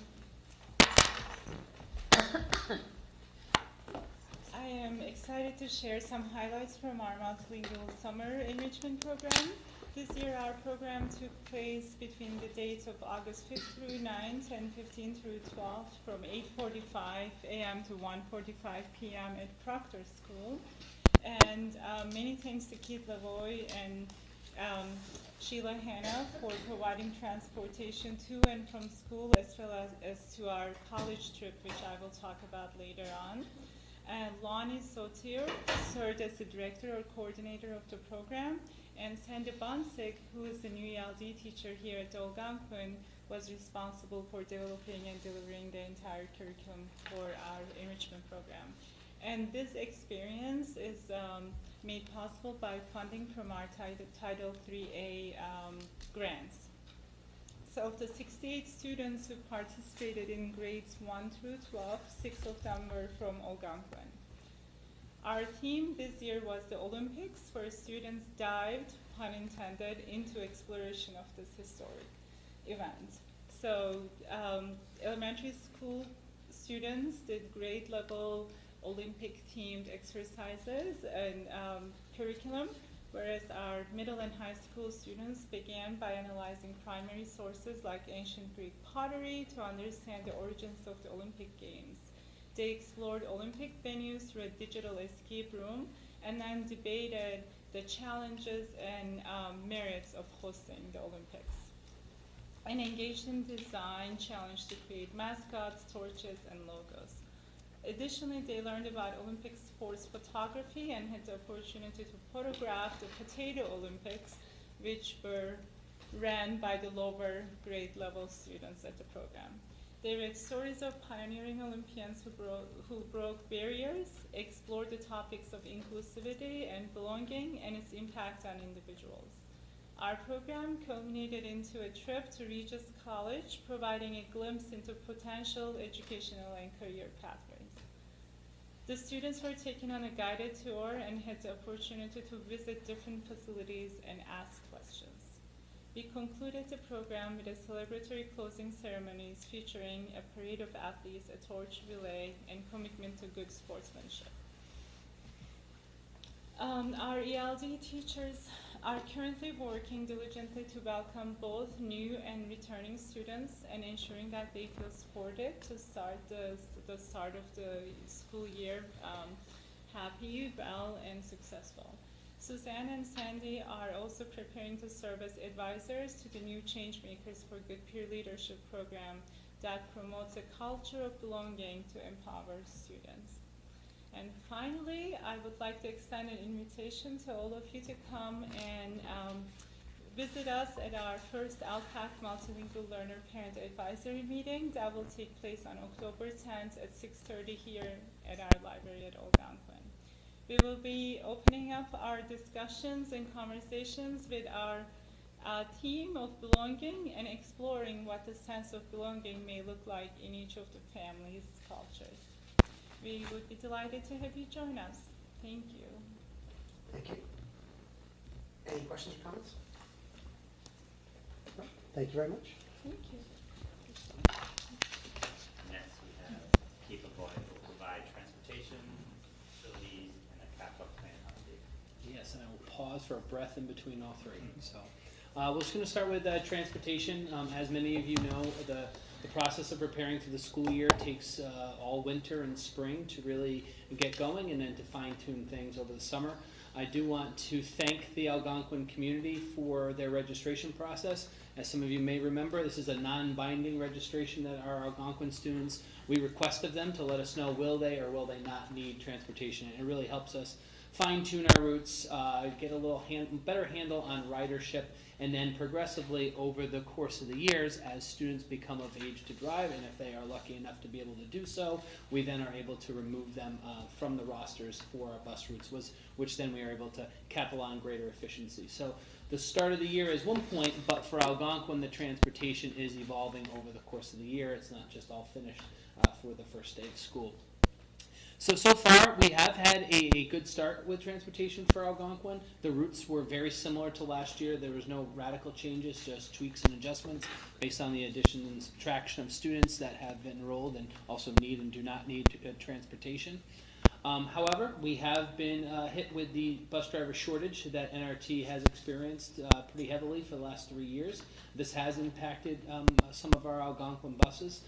I am excited to share some highlights from our multilingual summer enrichment program. This year our program took place between the dates of August 5th through 9th and 15th through 12th from 8:45 a.m. to 1:45 p.m. at Proctor School. And many thanks to Keith Lavoie and Sheila Hanna for providing transportation to and from school, as well as to our college trip, which I will talk about later on. And Lonnie Sotier served as the director or coordinator of the program, and Sandy Bansik, who is the new ELD teacher here at Algonquin, was responsible for developing and delivering the entire curriculum for our enrichment program. And this experience is made possible by funding from our Title IIIA grants. So of the 68 students who participated in grades 1 through 12, 6 of them were from Algonquin. Our theme this year was the Olympics, where students dived, pun intended, into exploration of this historic event. So elementary school students did grade level Olympic themed exercises and curriculum, whereas our middle and high school students began by analyzing primary sources like ancient Greek pottery to understand the origins of the Olympic Games. They explored Olympic venues through a digital escape room and then debated the challenges and merits of hosting the Olympics. And engaged in design challenge to create mascots, torches, and logos. Additionally, they learned about Olympic sports photography and had the opportunity to photograph the Potato Olympics, which were ran by the lower grade level students at the program. They read stories of pioneering Olympians who broke barriers, explored the topics of inclusivity and belonging and its impact on individuals. Our program culminated into a trip to Regis College, providing a glimpse into potential educational and career pathways. The students were taken on a guided tour and had the opportunity to visit different facilities and ask questions. We concluded the program with a celebratory closing ceremonies featuring a parade of athletes, a torch relay, and commitment to good sportsmanship. Our ELD teachers are currently working diligently to welcome both new and returning students and ensuring that they feel supported to start the start of the school year happy, well, and successful. Suzanne and Sandy are also preparing to serve as advisors to the new Changemakers for Good Peer Leadership program that promotes a culture of belonging to empower students. And finally, I would like to extend an invitation to all of you to come and visit us at our first LPAC Multilingual Learner Parent Advisory meeting that will take place on October 10th at 6:30 here at our library at Algonquin. We will be opening up our discussions and conversations with our theme of belonging and exploring what the sense of belonging may look like in each of the families' cultures. We would be delighted to have you join us. Thank you. Thank you. Any questions or comments? No? Thank you very much. Thank you. Next, we have Keith Lavoie, who will provide Yes, and I will pause for a breath in between all three. So, we're just going to start with transportation. As many of you know, the process of preparing for the school year takes all winter and spring to really get going, and then to fine tune things over the summer. I do want to thank the Algonquin community for their registration process. As some of you may remember, this is a non-binding registration that our Algonquin students, we request of them to let us know will they or will they not need transportation. And it really helps us fine-tune our routes, get a little better handle on ridership, and then progressively over the course of the years, as students become of age to drive, and if they are lucky enough to be able to do so, we then are able to remove them from the rosters for our bus routes, which then we are able to capitalize on greater efficiency. So the start of the year is one point, but for Algonquin, the transportation is evolving over the course of the year. It's not just all finished for the first day of school. So far, we have had a good start with transportation for Algonquin. The routes were very similar to last year. There was no radical changes, just tweaks and adjustments based on the addition and subtraction of students that have been enrolled and also need and do not need transportation. However, we have been hit with the bus driver shortage that NRT has experienced pretty heavily for the last 3 years. This has impacted some of our Algonquin buses.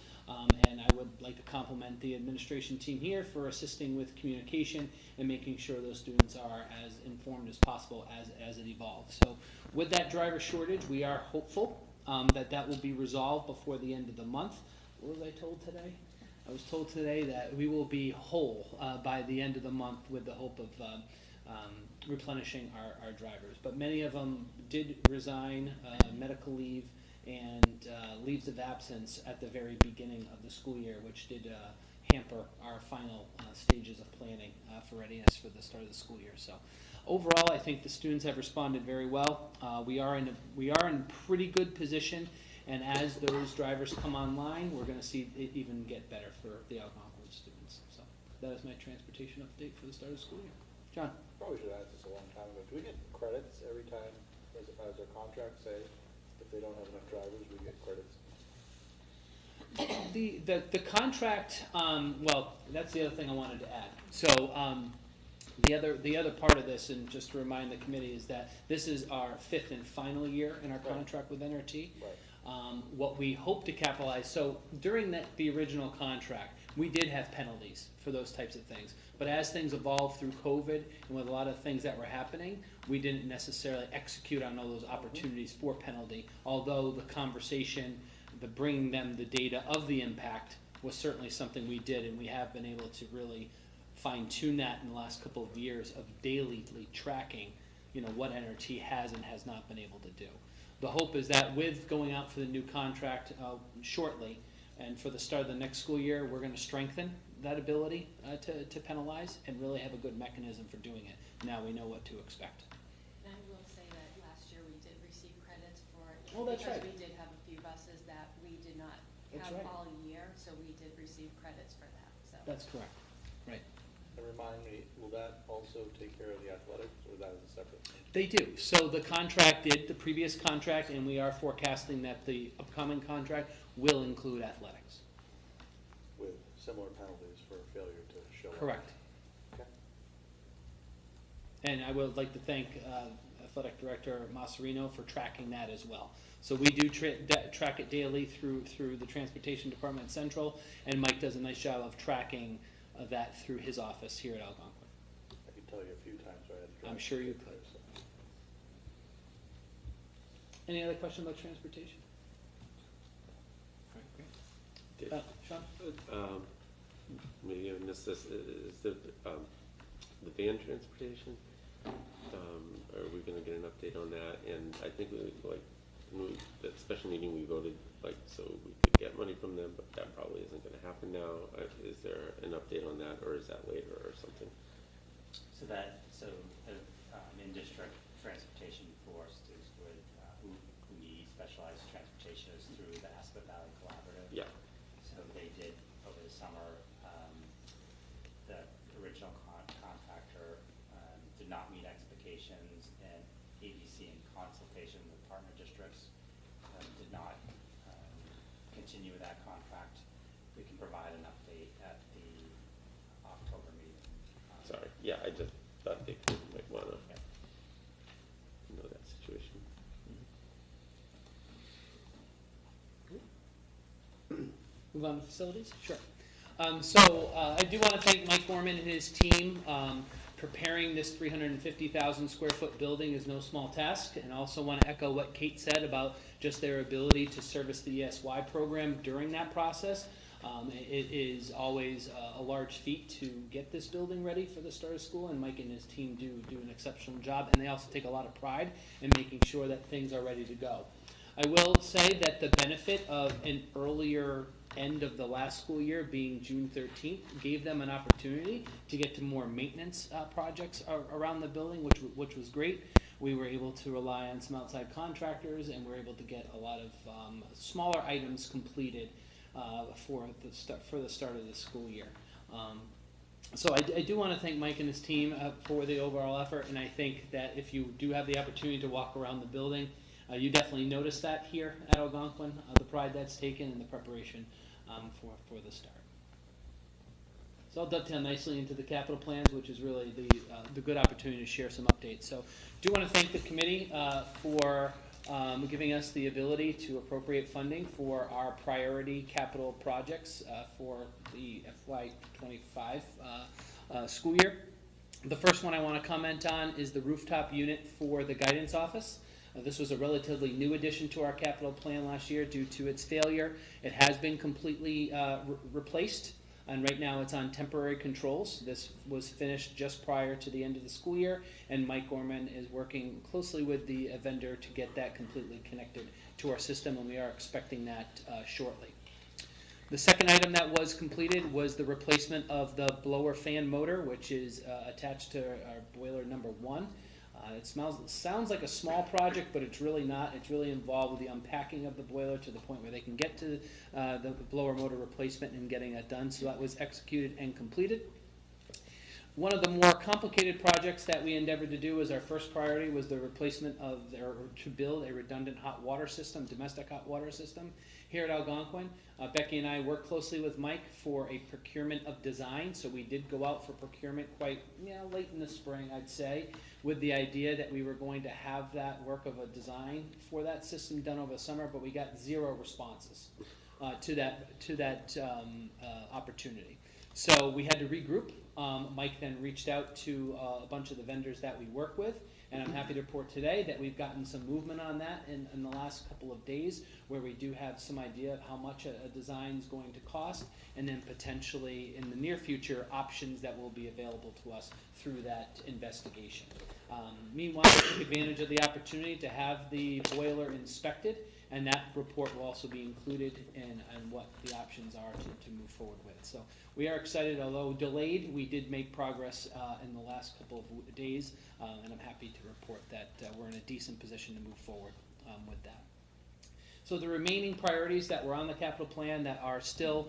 And I would like to compliment the administration team here for assisting with communication and making sure those students are as informed as possible as it evolves. So with that driver shortage, we are hopeful that will be resolved before the end of the month. What was I told today? I was told today that we will be whole by the end of the month with the hope of replenishing our drivers. But many of them did resign, medical leave, and leaves of absence at the very beginning of the school year, which did hamper our final stages of planning for readiness for the start of the school year. So overall, I think the students have responded very well. We are in pretty good position, and as those drivers come online, we're going to see it even get better for the Algonquin students. So that is my transportation update for the start of the school year. John? Probably should have asked this a long time ago. Do we get credits every time, as our contracts say? If they don't have enough drivers, we get credits. The contract, well, that's the other thing I wanted to add. So the other part of this, and just to remind the committee, is that this is our 5th and final year in our contract with NRT. Right. What we hope to capitalize, so during the original contract, we did have penalties for those types of things. But as things evolved through COVID and with a lot of things that were happening, we didn't necessarily execute on all those opportunities for penalty, although the conversation, the bringing them the data of the impact was certainly something we did, and we have been able to really fine-tune that in the last couple of years of daily tracking, what NRT has and has not been able to do. The hope is that with going out for the new contract shortly, and for the start of the next school year, we're going to strengthen that ability to penalize and really have a good mechanism for doing it. Now we know what to expect. And I will say that last year we did receive credits for it. Oh, that's right. Because we did have a few buses that we did not have all year, so we did receive credits for that. So that's correct. Right. And remind me, will that also take care of the athletics, or that is a separate thing? They do. So the contract did, the previous contract, and we are forecasting that the upcoming contract will include athletics. With similar penalties for failure to show up. Correct. Okay. And I would like to thank Athletic Director Masserino for tracking that as well. So we do track it daily through the Transportation Department Central, and Mike does a nice job of tracking that through his office here at Algonquin. I could tell you a few times where I had to drive. I'm sure you could. Any other questions about transportation? All right, great. Sean? Maybe I missed this. Is the van transportation? Are we going to get an update on that? And I think that special meeting we voted so we could get money from them, but that probably isn't going to happen now. Is there an update on that, or is that later or something? So in-district transportation for students who need specialized transportation is through the Aspen Valley Collaborative. Yeah. So they did over the summer. The original contractor did not meet expectations, and ABC, in consultation with partner districts, did not continue with that contract. We can provide an update at the October meeting. Sorry. Yeah, I just thought they might want to Move on to facilities? Sure. So I do want to thank Mike Gorman and his team. Preparing this 350,000 square foot building is no small task, and I also want to echo what Kate said about just their ability to service the ESY program during that process. It is always a large feat to get this building ready for the start of school, and Mike and his team do an exceptional job, and they also take a lot of pride in making sure that things are ready to go. I will say that the benefit of an earlier end of the last school year being June 13th gave them an opportunity to get to more maintenance projects around the building, which was great. We were able to rely on some outside contractors, and we're able to get a lot of smaller items completed for the start of the school year. So I do want to thank Mike and his team for the overall effort, and I think that if you do have the opportunity to walk around the building, you definitely notice that here at Algonquin, the pride that's taken and the preparation for the start. So I'll dovetail nicely into the capital plans, which is really the good opportunity to share some updates. So do want to thank the committee for giving us the ability to appropriate funding for our priority capital projects for the FY25 school year. The first one I want to comment on is the rooftop unit for the guidance office. This was a relatively new addition to our capital plan last year due to its failure. It has been completely replaced, and right now it's on temporary controls. This was finished just prior to the end of the school year, and Mike Gorman is working closely with the vendor to get that completely connected to our system, and we are expecting that shortly. The second item that was completed was the replacement of the blower fan motor, which is attached to our boiler number 1. It sounds like a small project, but it's really not. It's really involved with the unpacking of the boiler to the point where they can get to the blower motor replacement and getting that done. So that was executed and completed. One of the more complicated projects that we endeavored to do as our first priority was the replacement of, or to build a redundant hot water system, domestic hot water system here at Algonquin. Becky and I worked closely with Mike for a procurement of design, so we did go out for procurement quite late in the spring, I'd say, with the idea that we were going to have that work of a design for that system done over the summer, but we got 0 responses to that opportunity. So we had to regroup. Mike then reached out to a bunch of the vendors that we work with, and I'm happy to report today that we've gotten some movement on that in the last couple of days, where we do have some idea of how much a design is going to cost, and then potentially in the near future options that will be available to us through that investigation. Meanwhile, we took advantage of the opportunity to have the boiler inspected, and that report will also be included in what the options are to move forward with. So we are excited, although delayed, we did make progress in the last couple of days, and I'm happy to report that we're in a decent position to move forward with that. So the remaining priorities that were on the capital plan that are still,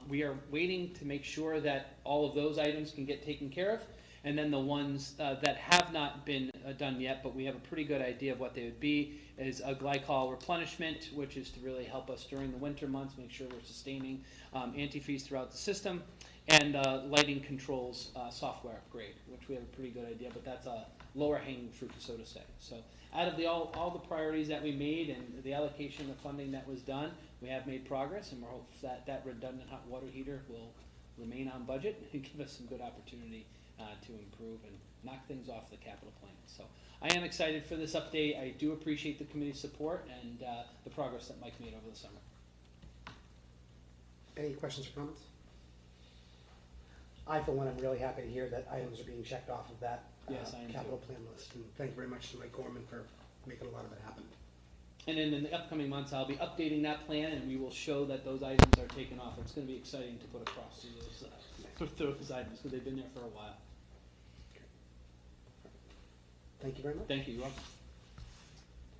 we are waiting to make sure that all of those items can get taken care of. And then the ones that have not been done yet, but we have a pretty good idea of what they would be, is a glycol replenishment, which is to really help us during the winter months, make sure we're sustaining antifreeze throughout the system, and lighting controls software upgrade, which we have a pretty good idea, but that's a lower hanging fruit, so to say. So out of all the priorities that we made and the allocation of funding that was done, we have made progress, and we're hopeful that redundant hot water heater will remain on budget and give us some good opportunity to improve and knock things off the capital plan. So I am excited for this update. I do appreciate the committee's support and the progress that Mike made over the summer. Any questions or comments? I, for one, am really happy to hear that items are being checked off of that capital plan list. And thank you very much to Mike Gorman for making a lot of it happen. And then in the upcoming months, I'll be updating that plan, and we will show that those items are taken off. It's going to be exciting to put across those items, because they've been there for a while. Thank you very much. Thank you. You're welcome.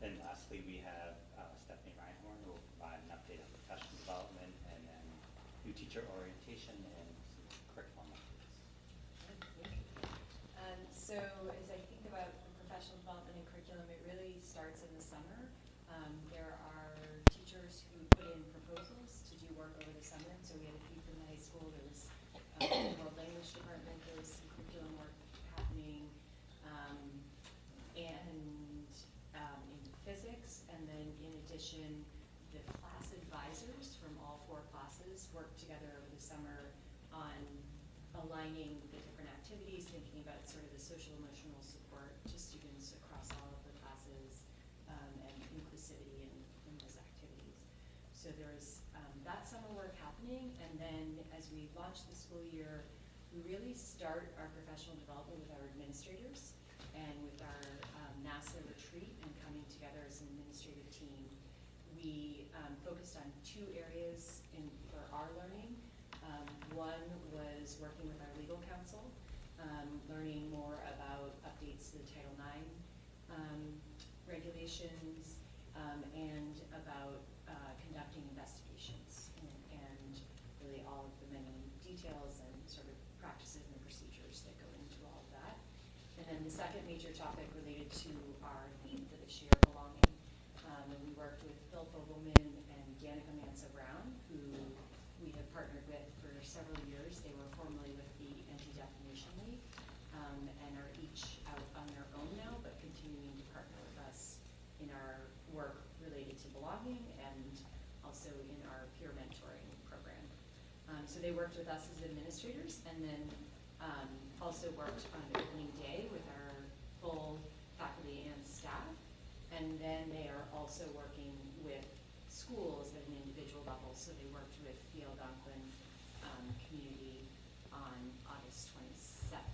Then lastly, we have Stephanie Reinhorn, who will provide an update on professional development, and then new teacher orientation and some curriculum updates. So as I think about professional development and curriculum, it really starts in the summer. There are teachers who put in proposals to do work over the summer. So we had a few from the high school. There was in the world language department, there was some curriculum work happening, and in physics, and then in addition, the class advisors from all 4 classes classes worked together over the summer on aligning the different activities, thinking about sort of the social emotional support to students across all of the classes, and inclusivity in those activities. So there's that summer work happening, and then as we launch the school year, we really start our professional development with our administrators and with our NASA retreat and coming together as an administrative team. We focused on 2 areas for our learning. One was working with our legal counsel, learning more about updates to the Title IX regulations, and about conducting investigations and really all of the many details and sort of practices and procedures that go into all of that. And then the second major topic related to our theme for this year, belonging. And we worked with Phil Fogelman and Danica Manso-Brown, who we have partnered with for several years. They were formerly with the Anti-Defamation League, and are each out on their own now, but continuing to partner with us in our work related to belonging and also in our peer mentoring program. So they worked with us as administrators, and then also worked on opening day with our full faculty and staff. And then they are also working with schools at an individual level. So they worked with the Algonquin community on August 27th.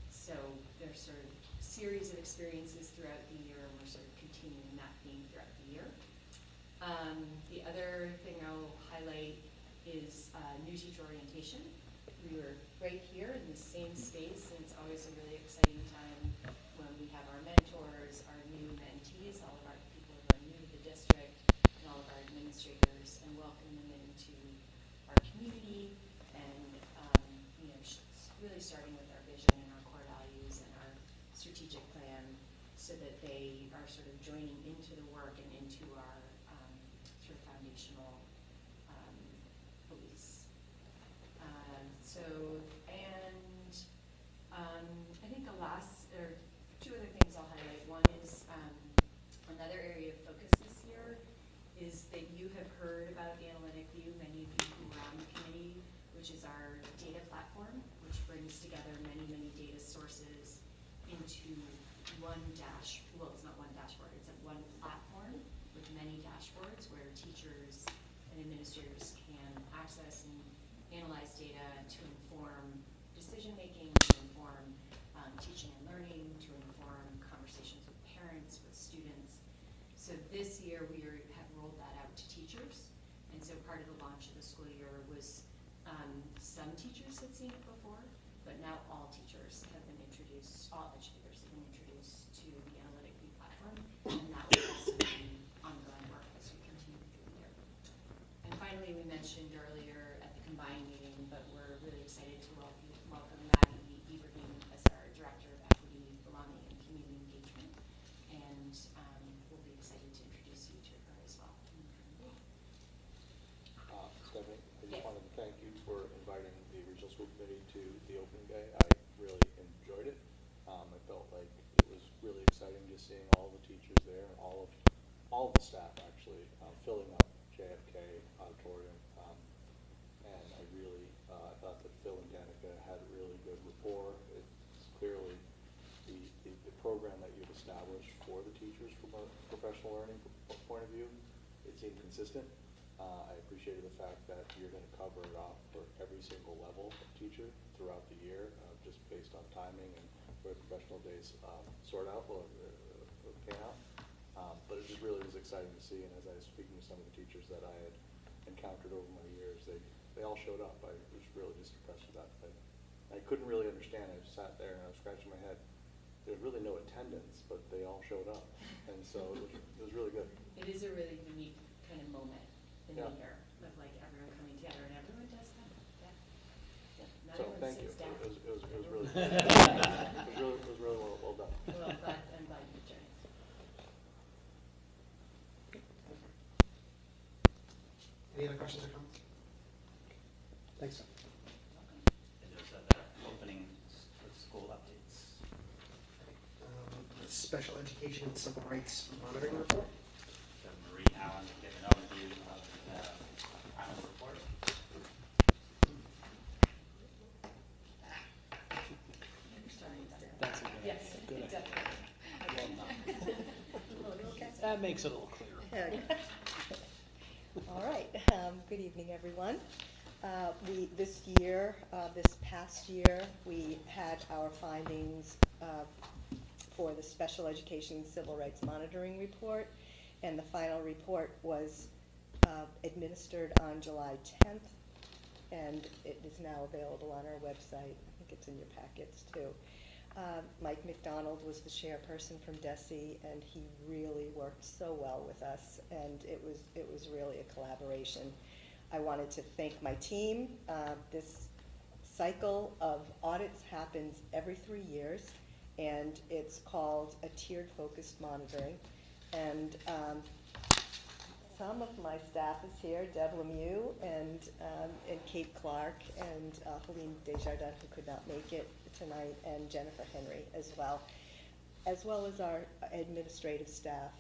So there's sort of series of experiences throughout the year, and we're sort of continuing that theme throughout the year. The other thing I'll highlight is new teacher orientation. We were right here in the same space, and it's always a really exciting time when we have our mentors, our new mentees, all of our people who are new to the district, and all of our administrators, and welcome them into our community, and really starting with our vision and our core values and our strategic plan, so that they are sort of joining into the work and into our sort of foundational beliefs. I think the last, or 2 other things I'll highlight. One is another area of focus this year is that you have heard about Analytic View, many of you who were on the committee, which is our data platform, which brings together many, many data sources into one well, it's not one dashboard, it's one platform with many dashboards where teachers and administrators can access and analyze data to inform decision-making, to inform teaching and learning, to inform conversations with parents, with students. So this year we have rolled that out to teachers, and so part of the launch of the school year was some teachers had seen it before, but now all teachers have been introduced, all educators have been introduced to the Analytic View platform, and that will also be ongoing work as we continue through the year. And finally, we mentioned earlier at the combined meeting, but we're really excited to welcome Maggie Ibrahim as our Director of Equity, Belonging, and Community Engagement, and we'll be excited to introduce you to her as well. Stephanie, I just Yes. wanted to thank you for inviting the regional school committee to the opening day. I really enjoyed it. I felt like it was really exciting just seeing all the teachers there, and all of the staff actually filling up JFK auditorium. And I really thought that Phil and Danica had a really good rapport. It's clearly the program that you've established for the teachers from a professional learning point of view. It seemed consistent. I appreciated the fact that you're going to cover it off for every single level of teacher throughout the year, just based on timing and where professional days sort out or pan out. But it just really was exciting to see, and as I was speaking to some of the teachers that I had encountered over my years, they all showed up. I was really just impressed with that. I couldn't really understand. I sat there and I was scratching my head. There was really no attendance, but they all showed up, and so it was really good. It is a really unique kind of moment in Yeah. the year of like everyone coming together, and everyone does come. Yeah. Not So everyone thank you. sits down. It was really it was really well done. Well, I'm glad you joined. Any other questions or comments? Thanks. And there's other opening school updates. Special Education and Civil Rights Monitoring Report. So Marie Allen will give an overview of the final report. That makes it a little clearer. Okay. All right, good evening, everyone. This past year, we had our findings for the Special Education Civil Rights Monitoring Report, and the final report was administered on July 10th, and it is now available on our website. I think it's in your packets, too. Mike McDonald was the chairperson from DESE, and he really worked so well with us, and it was really a collaboration. I wanted to thank my team. This cycle of audits happens every 3 years, and it's called a tiered focused monitoring. And some of my staff is here, Deb Lemieux and Kate Clark and Helene Desjardins, who could not make it tonight, and Jennifer Henry as well as our administrative staff.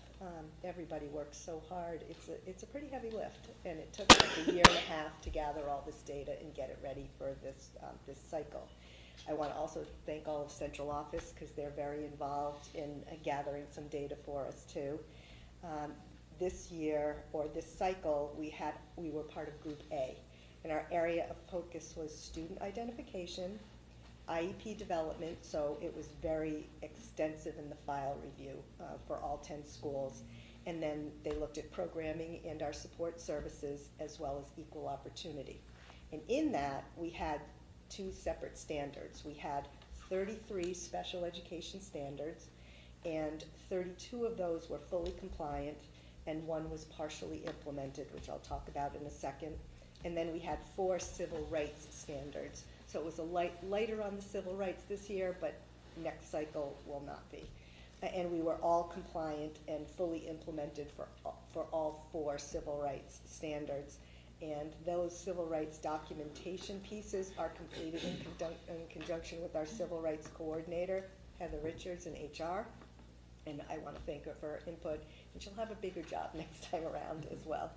Everybody works so hard. It's a pretty heavy lift, and it took us a year and a half to gather all this data and get it ready for this cycle. I want to also thank all of central office because they're very involved in gathering some data for us too. This year, or this cycle, we were part of Group A, and our area of focus was student identification, IEP development, so it was very extensive in the file review for all 10 schools. And then they looked at programming and our support services as well as equal opportunity. And in that, we had 2 separate standards. We had 33 special education standards, and 32 of those were fully compliant, and 1 was partially implemented, which I'll talk about in a second. And then we had 4 civil rights standards. So it was a lighter on the civil rights this year, but next cycle will not be. And we were all compliant and fully implemented for all 4 civil rights standards. And those civil rights documentation pieces are completed in conjunction with our civil rights coordinator, Heather Richards, in HR. And I want to thank her for her input, and she'll have a bigger job next time around as well.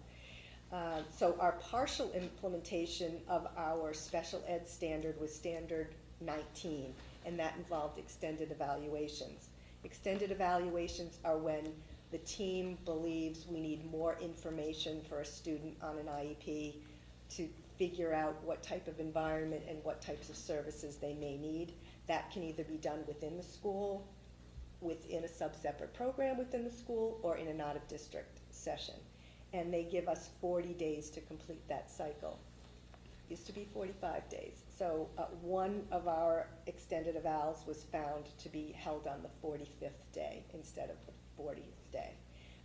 So our partial implementation of our special ed standard was standard 19, and that involved extended evaluations. Extended evaluations are when the team believes we need more information for a student on an IEP to figure out what type of environment and what types of services they may need. That can either be done within the school, within a sub-separate program within the school, or in an out-of-district session. And they give us 40 days to complete that cycle. Used to be 45 days. So one of our extended evals was found to be held on the 45th day instead of the 40th day.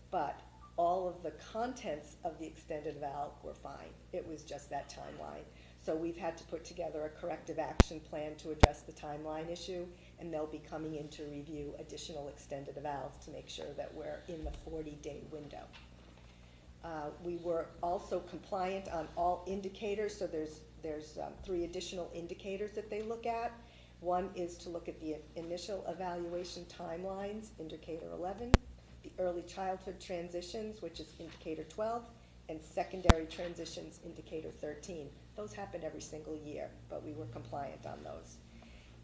But all of the contents of the extended eval were fine. It was just that timeline. So we've had to put together a corrective action plan to address the timeline issue, and they'll be coming in to review additional extended evals to make sure that we're in the 40-day window. We were also compliant on all indicators, so there's 3 additional indicators that they look at. One is to look at the initial evaluation timelines, indicator 11, the early childhood transitions, which is indicator 12, and secondary transitions, indicator 13. Those happen every single year, but we were compliant on those.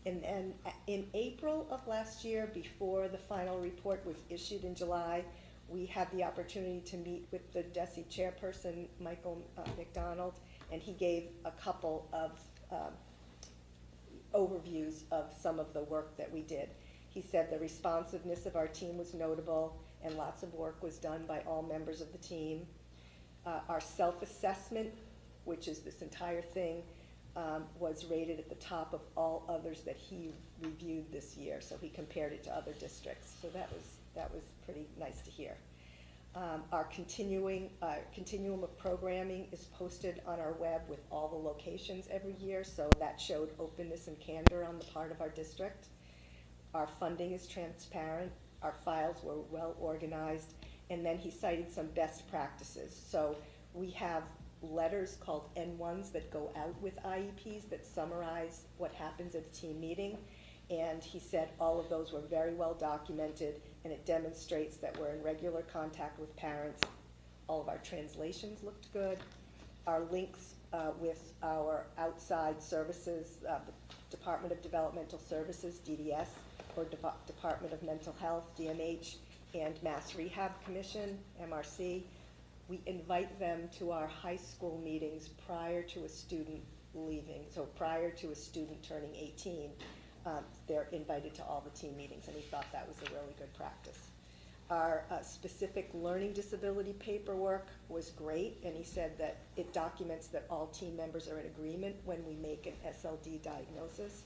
And then in April of last year, before the final report was issued in July, we had the opportunity to meet with the DESE chairperson, Michael McDonald, and he gave a couple of overviews of some of the work that we did. He said the responsiveness of our team was notable, and lots of work was done by all members of the team. Our self-assessment, which is this entire thing, was rated at the top of all others that he reviewed this year, so he compared it to other districts. So that was pretty nice to hear. Our continuum of programming is posted on our web with all the locations every year, so that showed openness and candor on the part of our district. Our funding is transparent, our files were well organized, and then he cited some best practices. So we have letters called N1s that go out with IEPs that summarize what happens at a team meeting. And he said all of those were very well documented, and it demonstrates that we're in regular contact with parents. All of our translations looked good. Our links with our outside services, the Department of Developmental Services, DDS, or Department of Mental Health, DMH, and Mass Rehab Commission, MRC. We invite them to our high school meetings prior to a student leaving. So prior to a student turning 18, they're invited to all the team meetings, and he thought that was a really good practice. Our specific learning disability paperwork was great, and he said that it documents that all team members are in agreement when we make an SLD diagnosis.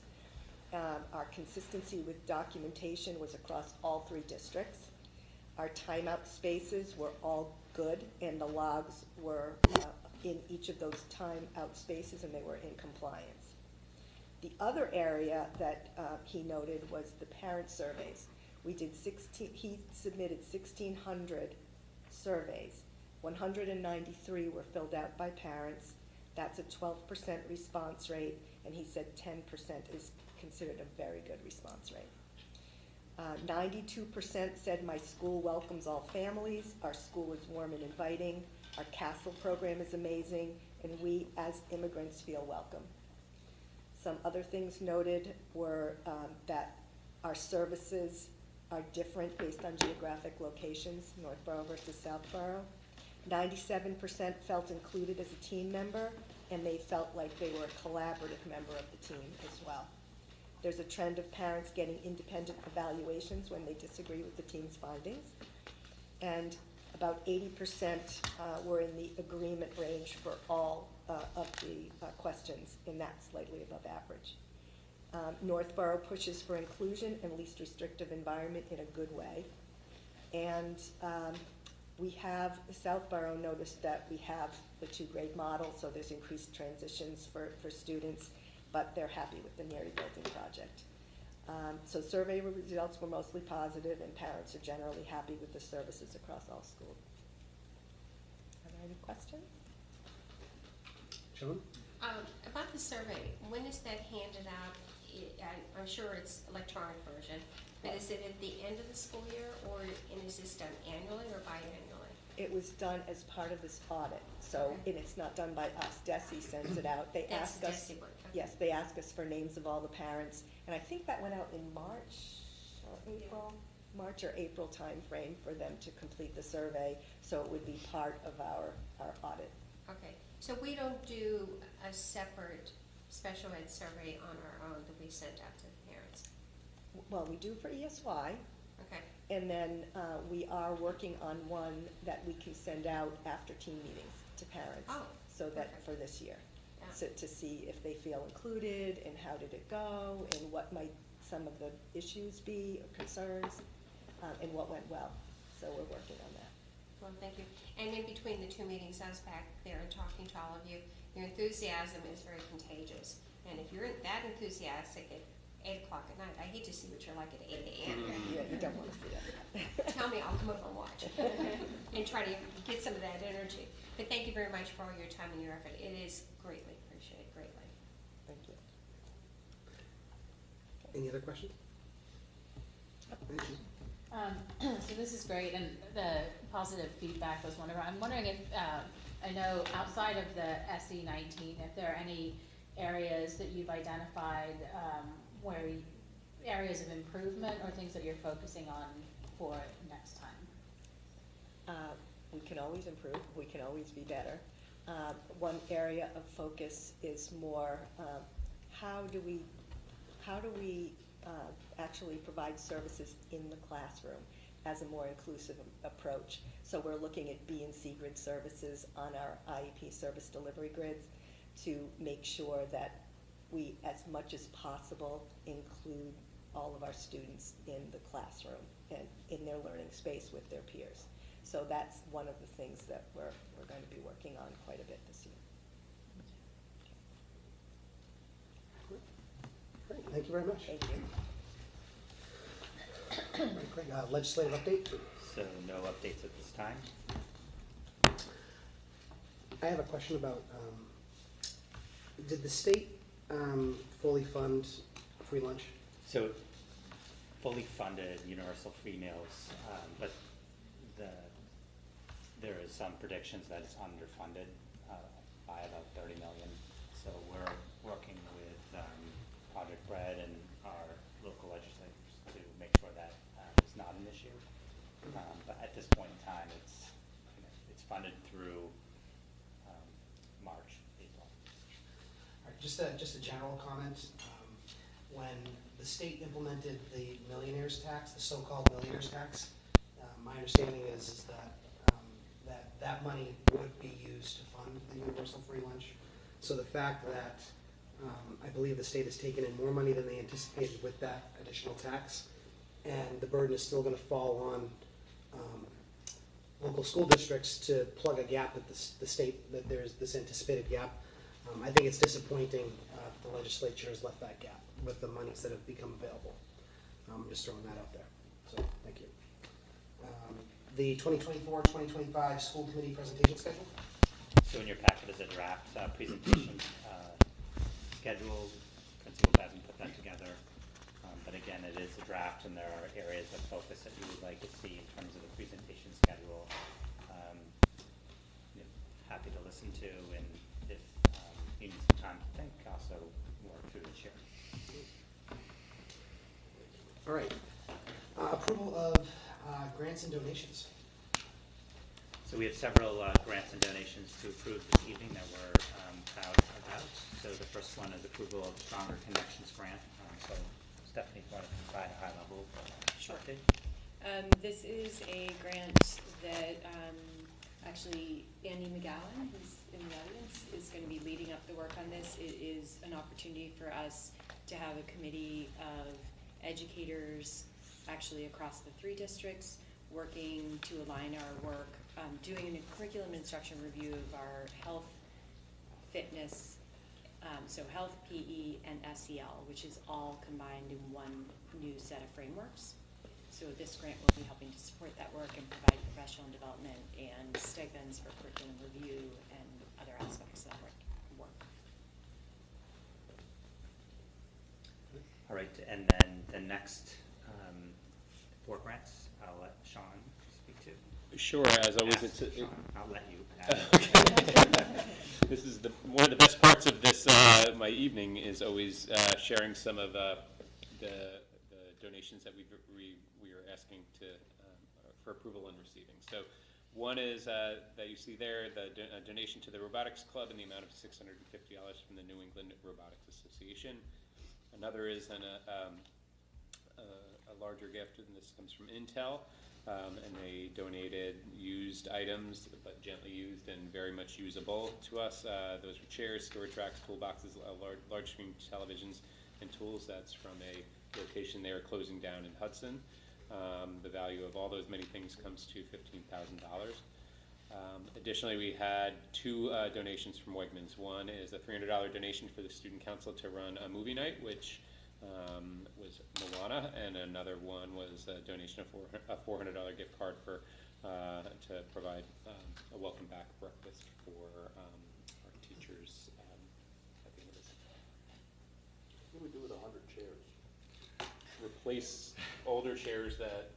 Our consistency with documentation was across all 3 districts. Our timeout spaces were all good, and the logs were in each of those timeout spaces, and they were in compliance. The other area that he noted was the parent surveys. We did he submitted 1,600 surveys. 193 were filled out by parents. That's a 12% response rate, and he said 10% is considered a very good response rate. 92% said my school welcomes all families, our school is warm and inviting, our CASTLE program is amazing, and we as immigrants feel welcome. Some other things noted were that our services are different based on geographic locations, Northborough versus Southborough. 97% felt included as a team member, and they felt like they were a collaborative member of the team as well. There's a trend of parents getting independent evaluations when they disagree with the team's findings. And about 80% were in the agreement range for all of the questions, and that's slightly above average. Northborough pushes for inclusion and least restrictive environment in a good way. And we have, Southborough noticed that we have the 2-grade model, so there's increased transitions for students, but they're happy with the Neary Building project. So survey results were mostly positive, and parents are generally happy with the services across all schools. Are there any questions? John? About the survey, when is that handed out? I'm sure it's electronic version, but is it at the end of the school year, and is this done annually or biannually? It was done as part of this audit, so, and it's not done by us. DESE sends it out. They That's ask us, DESE work, okay. yes, they ask us for names of all the parents, and I think that went out in March or April, March or April timeframe for them to complete the survey, so it would be part of our audit. Okay, so we don't do a separate special ed survey on our own that we send out to the parents? Well, we do for ESY. Okay. And then we are working on one that we can send out after team meetings to parents. Oh, so that for this year. Yeah. So to see if they feel included and how did it go and what might some of the issues be or concerns and what went well. So we're working on that. Well, thank you. And in between the 2 meetings, I was back there and talking to all of you. Your enthusiasm is very contagious. And if you're that enthusiastic at 8 o'clock at night, I hate to see what you're like at 8 a.m. Yeah, you don't want to see that. Tell me, I'll come over and watch and try to get some of that energy. But thank you very much for all your time and your effort. It is greatly appreciated, greatly. Thank you. Any other questions? Thank you. So this is great, and the positive feedback was wonderful. I'm wondering if, I know outside of the SE19, if there are any areas that you've identified where areas of improvement or things that you're focusing on for next time? We can always improve. We can always be better. One area of focus is more how do we actually provide services in the classroom as a more inclusive approach. So we're looking at B and C grid services on our IEP service delivery grids to make sure that we, as much as possible, include all of our students in the classroom and in their learning space with their peers. So that's one of the things that we're going to be working on quite a bit this year. Great, thank you very much. Thank you. All right, Craig, legislative update? So no updates at this time. I have a question about, did the state fully fund free lunch? So fully funded universal free meals, but there is some predictions that it's underfunded by about 30 million. So we're working with Project Bread and our local legislators to make sure that is not an issue. But at this point in time, it's funded through March, April. All right, just a general comment. When the state implemented the millionaires tax, the so-called millionaires tax, my understanding is that that money would be used to fund the universal free lunch. So the fact that I believe the state has taken in more money than they anticipated with that additional tax, and the burden is still going to fall on local school districts to plug a gap that the state, that there's this anticipated gap. I think it's disappointing the legislature has left that gap with the monies that have become available. I'm just throwing that out there. So thank you. The 2024-2025 school committee presentation schedule. So in your packet is a draft presentation schedule. Principals hasn't put that together. But again, it is a draft, and there are areas of focus that you would like to see in terms of the presentation schedule. Happy to listen to, and if you need some time to think, also work through the chair. All right. Approval of grants and donations. So we have several grants and donations to approve this evening that we're proud about. So the first one is approval of Stronger Connections grant. So Stephanie, if you want to provide a high level update? This is a grant that actually Andy McGowan, who's in the audience, is going to be leading up the work on this. It is an opportunity for us to have a committee of educators actually across the 3 districts working to align our work, doing a curriculum instruction review of our health, fitness, so health, PE, and SEL, which is all combined in one new set of frameworks. So this grant will be helping to support that work and provide professional development and stipends for curriculum review and other aspects of that work. All right, and then the next 4 grants, I'll let Sean speak to. Sure, as always, Sean, I'll let you. This is one of the best parts of this my evening is always sharing some of the donations that we are asking to for approval and receiving. So one is that you see there, the donation to the Robotics Club in the amount of $650 from the New England Robotics Association. Another is a larger gift, and this comes from Intel. And they donated used items, but gently used and very much usable to us. Those were chairs, storage racks, toolboxes, large screen televisions, and tools. That's from a location they are closing down in Hudson. The value of all those many things comes to $15,000. Additionally, we had 2 donations from Wegmans. One is a $300 donation for the student council to run a movie night, which was Moana, and another one was a donation of a $400 gift card for to provide a welcome back breakfast for our teachers at the end of this. What do we do with 100 chairs? Replace older chairs that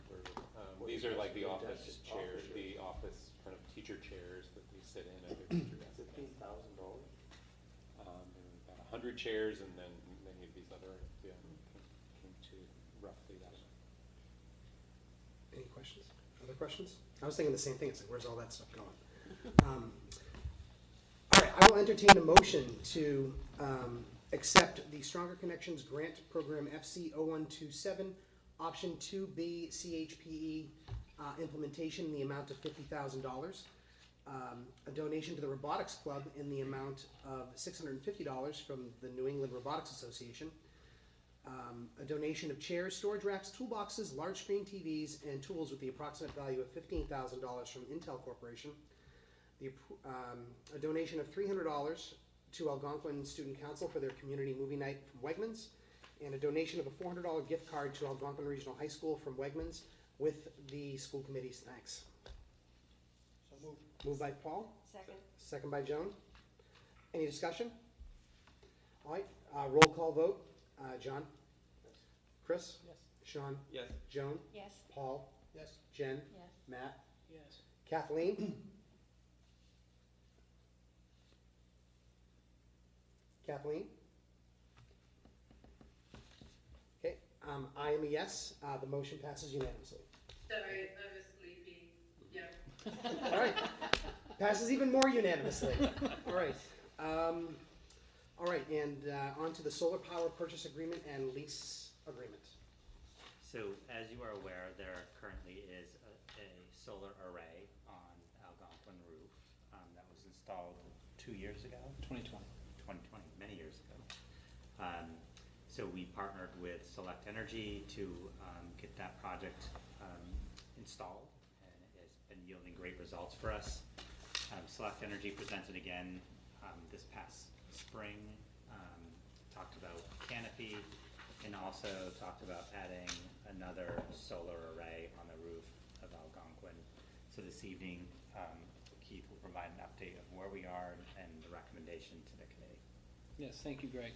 were, these are like the office chairs, the office kind of teacher chairs that they sit in at their teacher desk. $15,000? About 100 chairs, and then many of these other came to roughly that amount. Any questions? Other questions? I was thinking the same thing. It's like, where's all that stuff going? All right, I will entertain a motion to accept the Stronger Connections Grant Program FC 0127, Option 2B CHPE implementation in the amount of $50,000. A donation to the Robotics Club in the amount of $650 from the New England Robotics Association. A donation of chairs, storage racks, toolboxes, large screen TVs, and tools with the approximate value of $15,000 from Intel Corporation. A donation of $300 to Algonquin Student Council for their community movie night from Wegmans, and a donation of a $400 gift card to Algonquin Regional High School from Wegmans with the school committee's thanks. So moved. Moved by Paul. Second. Second by Joan. Any discussion? All right, roll call vote. John? Yes. Chris? Yes. Sean? Yes. Joan? Yes. Paul? Yes. Jen? Yes. Matt? Yes. Kathleen? Kathleen? Okay, I am a yes. The motion passes unanimously. Sorry, I was sleeping. Yeah. All right. Passes even more unanimously. All right. All right, and on to the solar power purchase agreement and lease agreement. So as you are aware, there currently is a solar array on Algonquin roof that was installed 2 years ago. 2020. 2020, many years ago. So we partnered with Select Energy to get that project installed, and it has been yielding great results for us. Select Energy presented again this past spring, talked about canopy, and also talked about adding another solar array on the roof of Algonquin. So this evening, Keith will provide an update of where we are and the recommendation to the committee. Yes, thank you, Greg.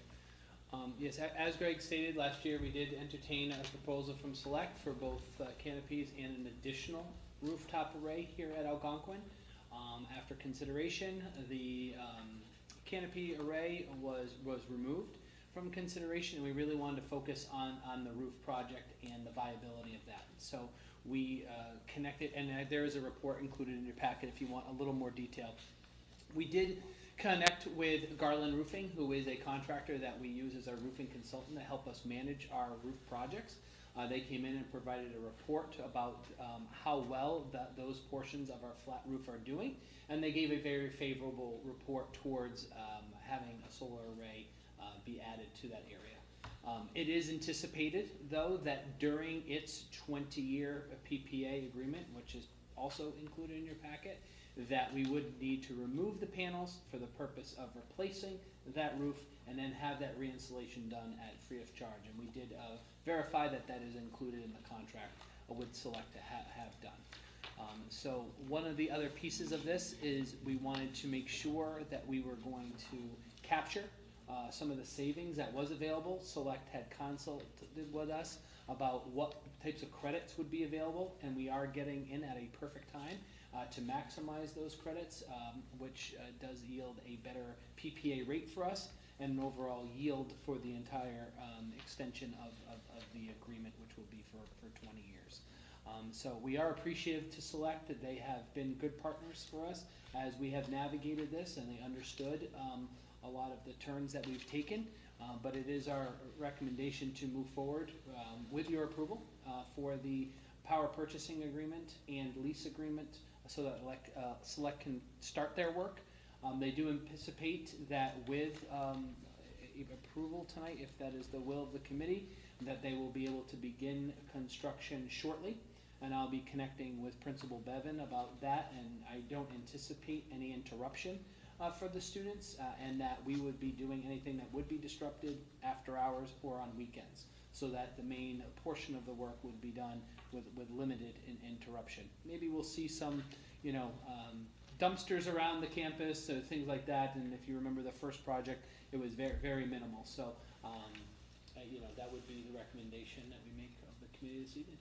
Yes, as Greg stated, last year we did entertain a proposal from Select for both canopies and an additional rooftop array here at Algonquin. After consideration, the canopy array was removed from consideration, and we really wanted to focus on the roof project and the viability of that. So we connected, and there is a report included in your packet if you want a little more detail. We did connect with Garland Roofing, who is a contractor that we use as our roofing consultant to help us manage our roof projects. They came in and provided a report about how well those portions of our flat roof are doing, and they gave a very favorable report towards having a solar array be added to that area. It is anticipated, though, that during its 20-year PPA agreement, which is also included in your packet, that we would need to remove the panels for the purpose of replacing that roof and then have that reinstallation done at free of charge. And we did verify that that is included in the contract with Select to have done. So one of the other pieces of this is we wanted to make sure that we were going to capture some of the savings that was available. Select had consulted with us about what types of credits would be available, and we are getting in at a perfect time to maximize those credits, which does yield a better PPA rate for us and an overall yield for the entire extension of the agreement, which will be for 20 years. So we are appreciative to Select that they have been good partners for us as we have navigated this, and they understood a lot of the turns that we've taken, but it is our recommendation to move forward with your approval for the power purchasing agreement and lease agreement so that Select can start their work. They do anticipate that with approval tonight, if that is the will of the committee, that they will be able to begin construction shortly. And I'll be connecting with Principal Bevan about that, and I don't anticipate any interruption for the students, and that we would be doing anything that would be disrupted after hours or on weekends, so that the main portion of the work would be done with limited interruption. Maybe we'll see some, dumpsters around the campus, things like that, and if you remember the first project, it was very, very minimal. So, that would be the recommendation that we make of the committee this evening.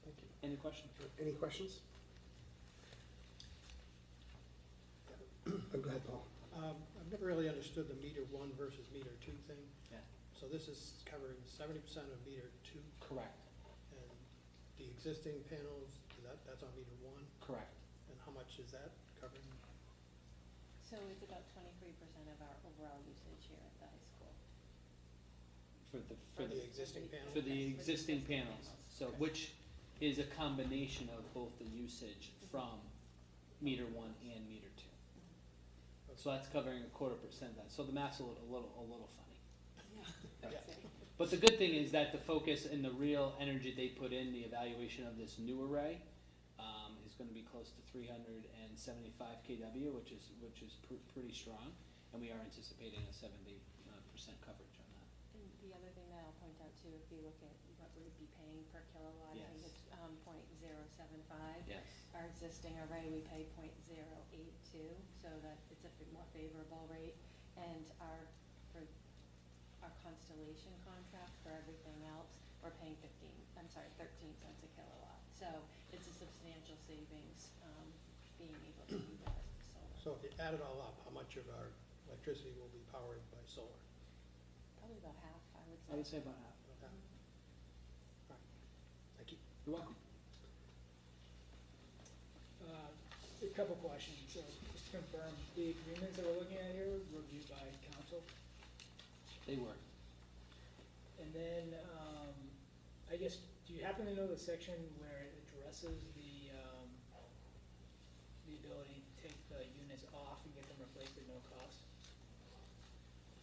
Thank you. Any questions? Any questions? Go ahead, Paul. I've never really understood the meter 1 versus meter 2 thing. Yeah. So this is covering 70% of meter 2? Correct. And the existing panels, that's on meter 1? Correct. And how much is that covering? So it's about 23% of our overall usage here at the high school. For the existing panels? For the existing panels, so which is a combination of both the usage from meter 1 and meter 2. So that's covering 0.25% of that. So the math's a little funny. Yeah. But the good thing is that the focus and the real energy they put in the evaluation of this new array is going to be close to 375 kW, which is pretty strong, and we are anticipating a 70% coverage on that. And the other thing that I'll point out too, if you look at what we'd be paying per kilowatt, I think it's 0.075. Yes. Our existing array, we pay 0.082, so that it's a bit more favorable rate. And for our Constellation contract for everything else, we're paying 13 cents a kilowatt. So it's a substantial savings being able to utilize the solar. So if you add it all up, how much of our electricity will be powered by solar? Probably about half, I would say. I would say about half. About half. All right. Thank you. You're welcome. A couple questions. So just to confirm, the agreements that we're looking at here were reviewed by council? They were. And then, I guess, do you happen to know the section where it addresses the ability to take the units off and get them replaced at no cost?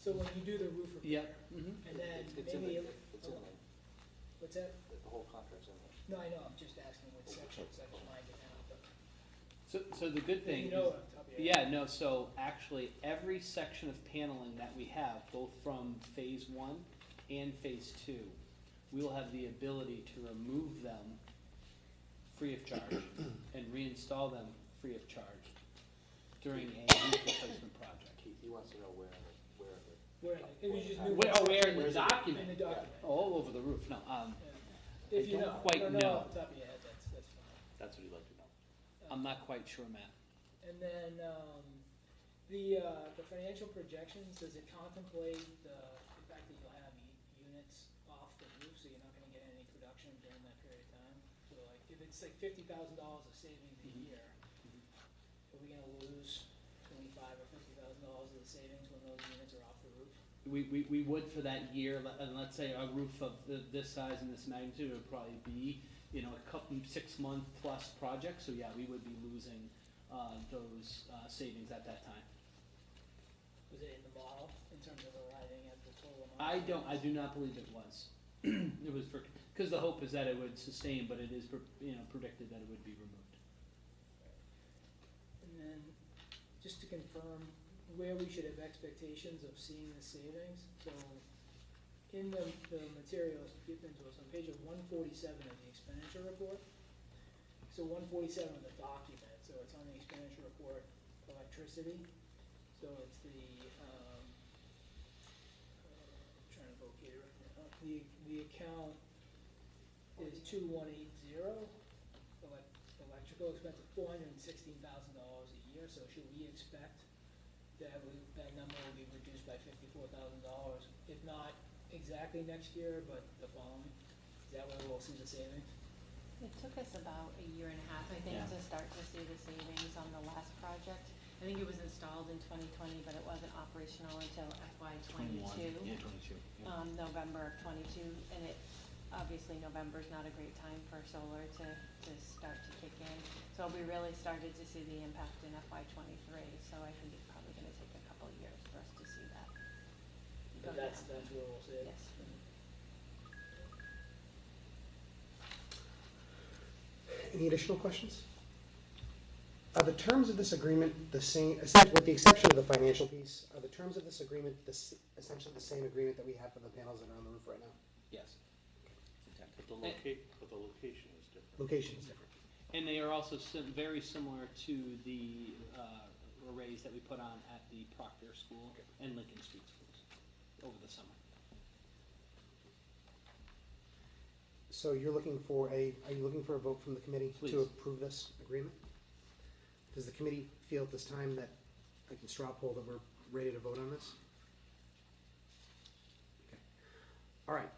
So when you do the roof repair, and then It's in maybe, it's in there. what's that? The whole contract's in there. No, I know, I'm just asking what section, so I can find it now, but. So the good thing You know is, off the top of your head. yeah, no, so actually, every section of paneling that we have, both from phase 1 and phase 2, we will have the ability to remove them free of charge and reinstall them free of charge during a roof replacement project. He wants to know where Where, it was just new. Where in the Where's it? document? In the document. All over the roof, no, If I you don't know, quite if you know. off the top of your head, that's fine. That's what he'd like to know. I'm not quite sure, Matt. And then, the financial projections, does it contemplate the fact that you'll have units off the roof, so you're not gonna get any production during that period of time? So like, if it's like $50,000 of savings a year, are we gonna lose $25,000 or $50,000 of the savings when those units are off the roof? We would for that year, and let's say a roof of this size and this magnitude would probably be, a couple, 6-month plus project, so yeah, we would be losing, those, savings at that time. Was it in the model in terms of arriving at the total amount? I do not believe it was. It was because the hope is that it would sustain, but it is, predicted that it would be removed. And then, just to confirm, where we should have expectations of seeing the savings, so in the materials given to us on page 147 of the expenditure report, so 147 of the document, so it's on the expenditure report, electricity, so it's the, I'm trying to locate it right now, the account is 2180, electrical expense of $416,000 a year, so should we expect that number will be reduced by $54,000, if not exactly next year, but the following? Is that where we'll see the savings? It took us about a year and a half, I think, to start to see the savings on the last project. I think it was installed in 2020, but it wasn't operational until FY '22. Yeah, 22. Yeah. November of '22, and obviously November's not a great time for solar to start to kick in. So we really started to see the impact in FY '23, so I think it's probably gonna take a couple of years for us to see that. But that's where we'll see it? Yes. Any additional questions? Are the terms of this agreement the same, essentially, with the exception of the financial piece, are the terms of this agreement essentially the same agreement that we have for the panels that are on the roof right now? Yes. But the location is different. Location is different. And they are also very similar to the arrays that we put on at the Proctor School and Lincoln Street schools over the summer. So are you looking for a vote from the committee Please. to approve this agreement? Does the committee feel at this time that I can straw poll that we're ready to vote on this? Okay. All right.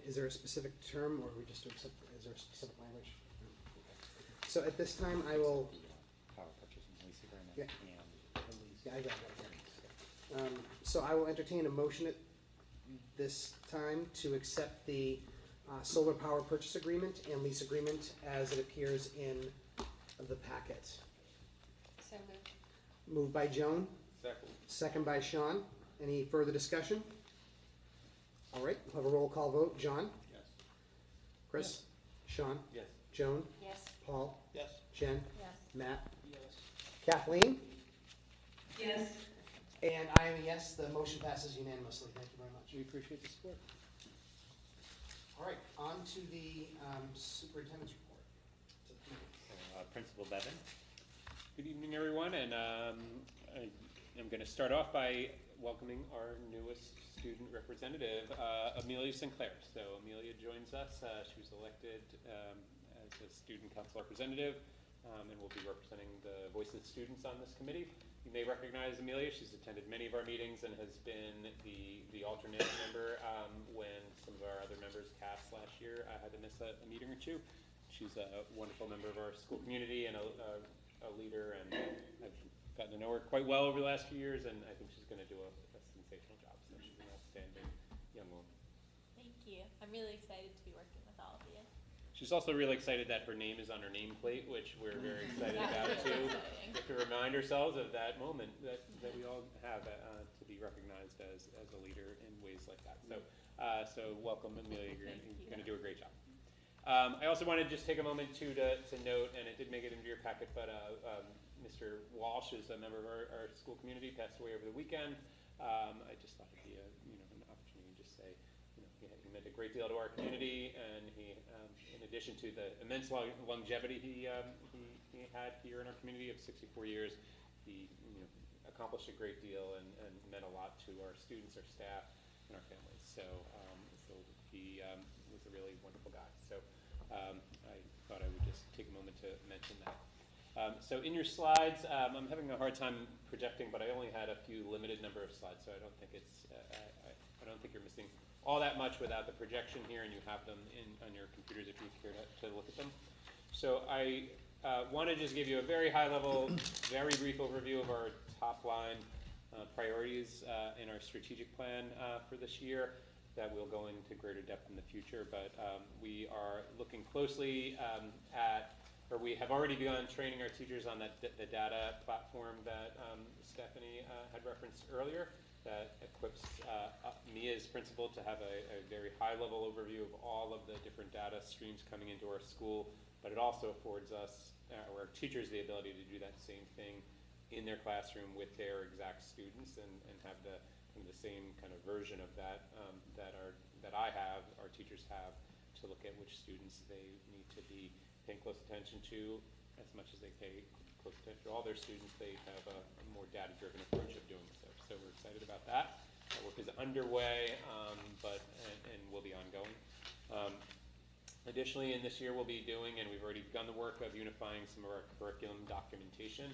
Is there a specific term, or we just accept, is there a specific language? No. Okay. So at this time, I will. Power purchase and lease agreement Yeah. and the lease. Yeah, I got it. So I will entertain a motion at this time to accept the solar power purchase agreement and lease agreement as it appears in the packet. So moved. Moved by Joan, Second. second by Sean. Any further discussion? All right, we'll have a roll call vote. John? Yes. Chris? Sean? Yes. Joan? Yes. Paul? Yes. Jen? Yes. Matt? Yes. Kathleen? Yes. And I am a yes. The motion passes unanimously. Thank you very much. We appreciate the support. All right, on to the superintendent's report. To the committee. So, Principal Bevan. Good evening, everyone, and I am going to start off by welcoming our newest student representative, Amelia Sinclair. So Amelia joins us. She was elected as a student council representative and will be representing the voice of the students on this committee. you may recognize Amelia. She's attended many of our meetings and has been the alternate member when some of our other members, Cass, last year had to miss a meeting or two. She's a wonderful member of our school community and a leader, and I've gotten to know her quite well over the last few years, and I think she's going to do a sensational job. So she's an outstanding young woman. Thank you. I'm really excited to be working with all of you. She's also really excited that her name is on her nameplate, which we're very excited about too. We have to remind ourselves of that moment that we all have to be recognized as a leader in ways like that. So welcome, Amelia. You're going to do a great job. I also wanted to just take a moment to note, and it did make it into your packet, but Mr. Walsh is a member of our school community, passed away over the weekend. I just thought it'd be an opportunity to just say, he meant a great deal to our community, and he, in addition to the immense longevity he had here in our community of 64 years, he accomplished a great deal and meant a lot to our students, our staff, and our families. So he was a really wonderful guy. So I thought I would just take a moment to mention that. So in your slides, I'm having a hard time projecting, but I only had a few limited number of slides, so I don't think I don't think you're missing all that much without the projection here, and you have them on your computers if you care to look at them. So I want to just give you a very high-level, very brief overview of our top-line priorities in our strategic plan for this year that we'll go into greater depth in the future. But we are looking closely or we have already begun training our teachers on the data platform that Stephanie had referenced earlier, that equips me as principal to have a very high-level overview of all of the different data streams coming into our school, but it also affords us, or our teachers, the ability to do that same thing in their classroom with their exact students and have the same kind of version of that that I have, our teachers have, to look at which students they need to be paying close attention to. As much as they pay close attention to all their students, they have a more data-driven approach of doing so. So we're excited about that. That work is underway, and will be ongoing. Additionally, in this year we'll be doing, and we've already begun the work of unifying some of our curriculum documentation.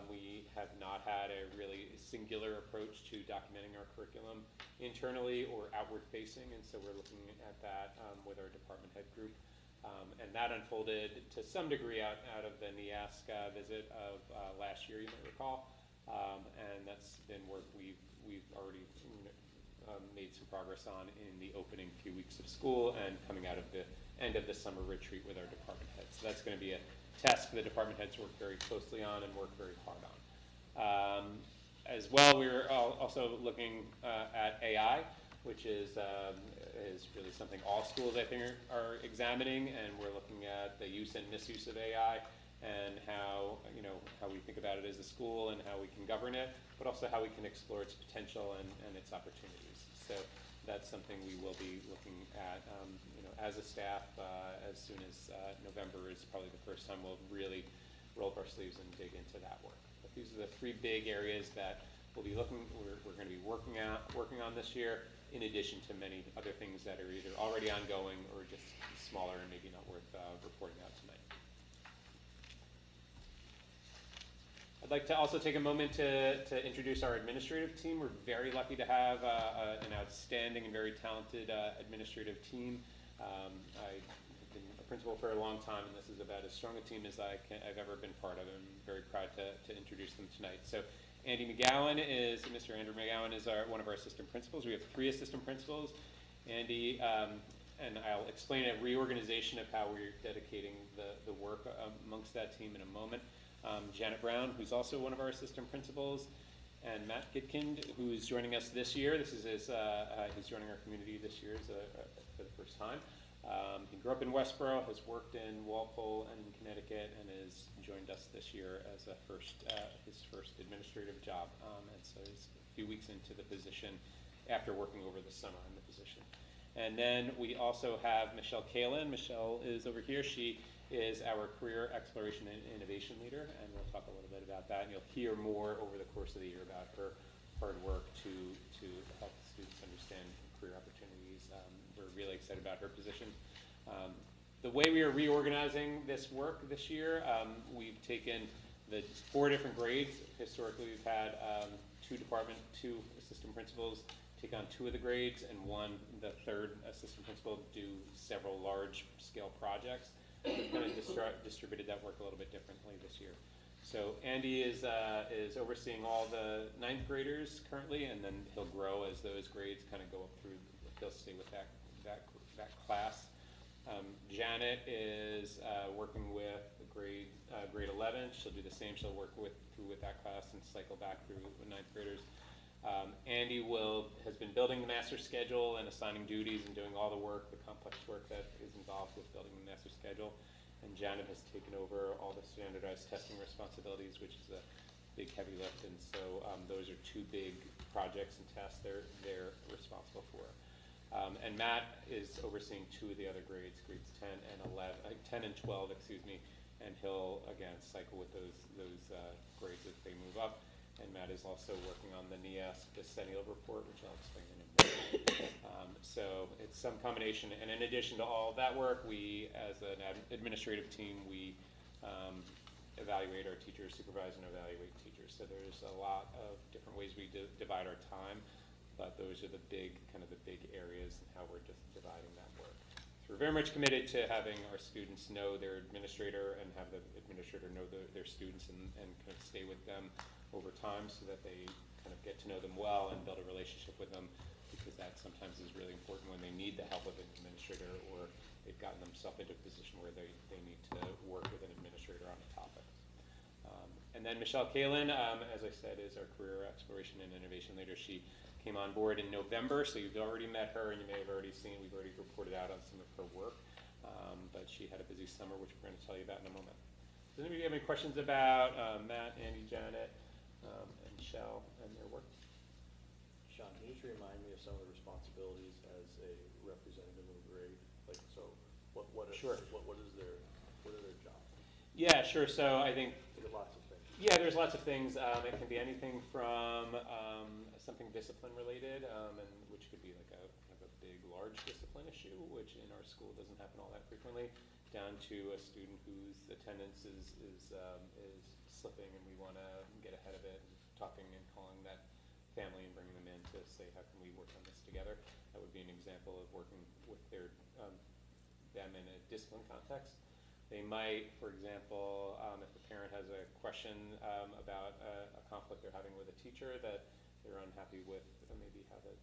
We have not had a really singular approach to documenting our curriculum internally or outward-facing, and so we're looking at that with our department head group. And that unfolded to some degree out of the NEASC visit of last year, you might recall. And that's been work we've already made some progress on in the opening few weeks of school and coming out of the end of the summer retreat with our department heads. So that's going to be a task the department heads work very closely on and work very hard on. As well, we're also looking at AI, which is really something all schools, I think, are examining, and we're looking at the use and misuse of AI and how we think about it as a school and how we can govern it, but also how we can explore its potential and its opportunities. So that's something we will be looking at, as a staff, as soon as November is probably the first time we'll really roll up our sleeves and dig into that work. But these are the three big areas that we're going to be working on this year, in addition to many other things that are either already ongoing or just smaller and maybe not worth reporting out tonight. I'd like to also take a moment to introduce our administrative team. We're very lucky to have an outstanding and very talented administrative team. I've been a principal for a long time, and this is about as strong a team as I've ever been part of. I'm very proud to introduce them tonight. So Mr. Andrew McGowan is one of our assistant principals. We have 3 assistant principals. Andy, and I'll explain a reorganization of how we're dedicating the work amongst that team in a moment. Janet Brown, who's also one of our assistant principals, and Matt Gitkind, who's joining us this year. This is he's joining our community this year for the first time. He grew up in Westboro, has worked in Walpole and in Connecticut, and has joined us this year as his first administrative job. And so he's a few weeks into the position after working over the summer in the position. And then we also have Michelle Kalin. Michelle is over here. She is our career exploration and innovation leader, and we'll talk a little bit about that. And you'll hear more over the course of the year about her hard work to help students understand career opportunities. We're really excited about her position. The way we are reorganizing this work this year, we've taken the 4 different grades. Historically, we've had 2 assistant principals take on 2 of the grades, and the third assistant principal do several large-scale projects. We've kind of distributed that work a little bit differently this year. So Andy is overseeing all the 9th graders currently, and then he'll grow as those grades kind of go up through. He'll stay with that class. Janet is working with grade 11. She'll do the same. She'll work through with that class and cycle back through the 9th graders. Andy has been building the master schedule and assigning duties and doing all the work, the complex work that is involved with building the master schedule. And Janet has taken over all the standardized testing responsibilities, which is a big heavy lift. And so those are 2 big projects and tests they're responsible for. And Matt is overseeing 2 of the other grades 10 and 12, excuse me. And he'll again cycle with those grades as they move up. And Matt is also working on the NEASC decennial report, which I'll explain in a minute. So it's some combination. And in addition to all of that work, we, as an administrative team, we evaluate our teachers, supervise and evaluate teachers. So there's a lot of different ways we divide our time, but those are the big areas and how we're just dividing that work. So we're very much committed to having our students know their administrator and have the administrator know their students and kind of stay with them over time so that they kind of get to know them well and build a relationship with them, because that sometimes is really important when they need the help of an administrator or they've gotten themselves into a position where they need to work with an administrator on a topic. And then Michelle Kalin, as I said, is our career exploration and innovation leader. She came on board in November, so you've already met her and you may have already seen, we've already reported out on some of her work, but she had a busy summer, which we're going to tell you about in a moment. Does anybody have any questions about Matt, Andy, Janet, and Michelle and their work? Sean, can you just remind me of some of the responsibilities as a representative of a grade? Like, so what are their jobs? Yeah, sure. So I think There's lots of things. Yeah, there's lots of things. It can be anything from something discipline related, and which could be like a big, large discipline issue, which in our school doesn't happen all that frequently, down to a student whose attendance is slipping, and we want to get ahead of it, and talking and calling that family and bringing them in to say, how can we work on this together? That would be an example of working with them in a discipline context. They might, for example, if the parent has a question about a conflict they're having with a teacher that they're unhappy with, maybe how if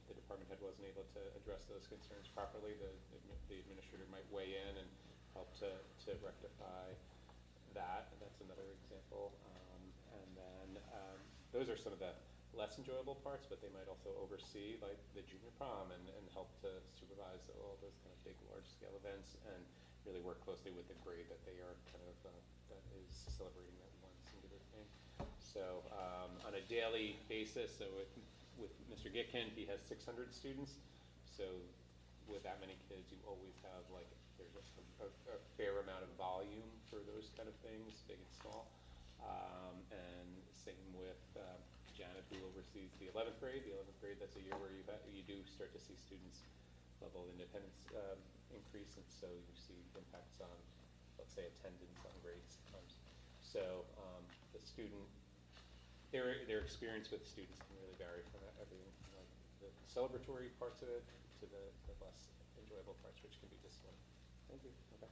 the department head wasn't able to address those concerns properly, the administrator might weigh in and help to rectify that. That's another example. And then those are some of the less enjoyable parts, but they might also oversee like the junior prom and help to supervise all those kind of big, large-scale events and really work closely with the grade that they are kind of that is celebrating that one singular thing. So on a daily basis, so with Mr. Gitkin, he has 600 students. So with that many kids, you always have like there's a fair amount of volume for those kind of things, big and small. And same with Janet, who oversees the 11th grade. The 11th grade, that's a year where you do start to see students' level of independence increase, and so you see impacts on, let's say, attendance on grades. So the student, their experience with students can really vary from everything from like the celebratory parts of it to the less enjoyable parts, which can be discipline. Thank you. Okay.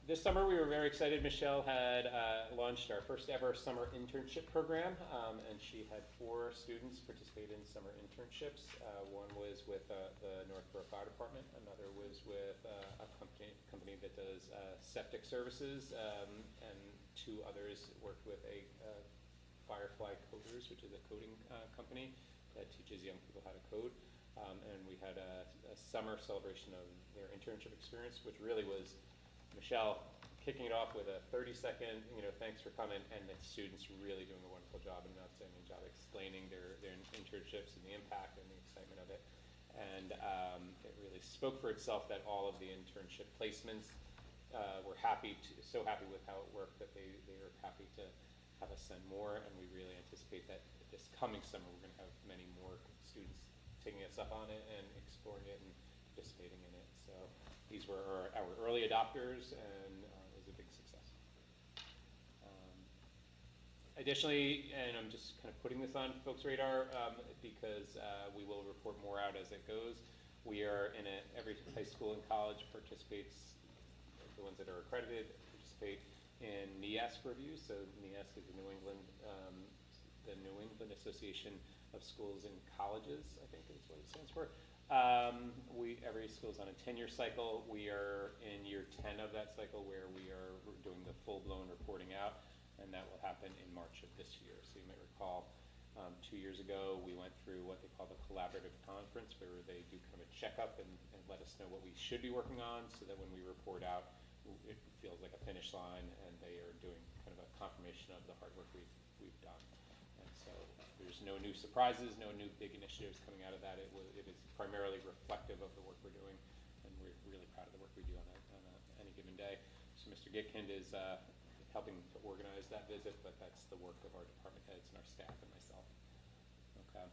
This summer we were very excited. Michelle had launched our first ever summer internship program, and she had 4 students participate in summer internships. One was with the Northborough Fire Department, another was with a company that does septic services, and 2 others worked with a Firefly Coders, which is a coding company that teaches young people how to code. And we had a summer celebration of their internship experience, which really was Michelle kicking it off with a 30-second, thanks for coming, and the students really doing a wonderful job, an outstanding job explaining their internships and the impact and the excitement of it. And it really spoke for itself that all of the internship placements were so happy with how it worked that they were happy to have us send more, and we really anticipate that this coming summer we're going to have many more students taking us up on it and exploring it and participating in it. So These were our early adopters, and it was a big success. Additionally, and I'm just kind of putting this on folks' radar because we will report more out as it goes. We are every high school and college participates, the ones that are accredited participate in NEASC reviews. So NEASC is the New England Association of Schools and Colleges, I think is what it stands for. Every school is on a 10-year cycle. We are in year 10 of that cycle where we are doing the full-blown reporting out, and that will happen in March of this year. So you might recall 2 years ago we went through what they call the collaborative conference, where they do kind of a checkup and let us know what we should be working on, so that when we report out, it feels like a finish line, and they are doing kind of a confirmation of the hard work we've done. And so there's no new surprises, no new big initiatives coming out of that. It is primarily reflective of the work we're doing, and we're really proud of the work we do on any given day. So Mr. Gitkind is helping to organize that visit, but that's the work of our department heads and our staff and myself. Okay.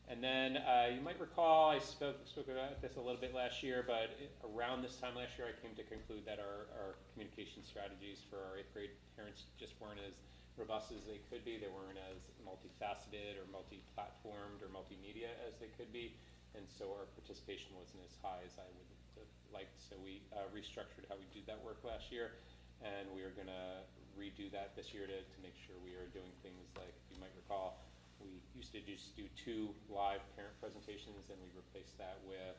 And then you might recall I spoke about this a little bit last year, but around this time last year I came to conclude that our communication strategies for our 8th grade parents just weren't as robust as they could be. They weren't as multifaceted or multi-platformed or multimedia as they could be, and so our participation wasn't as high as I would have liked. So we restructured how we did that work last year, and we are going to redo that this year to make sure we are doing things like, you might recall, we used to just do 2 live parent presentations, and we replaced that with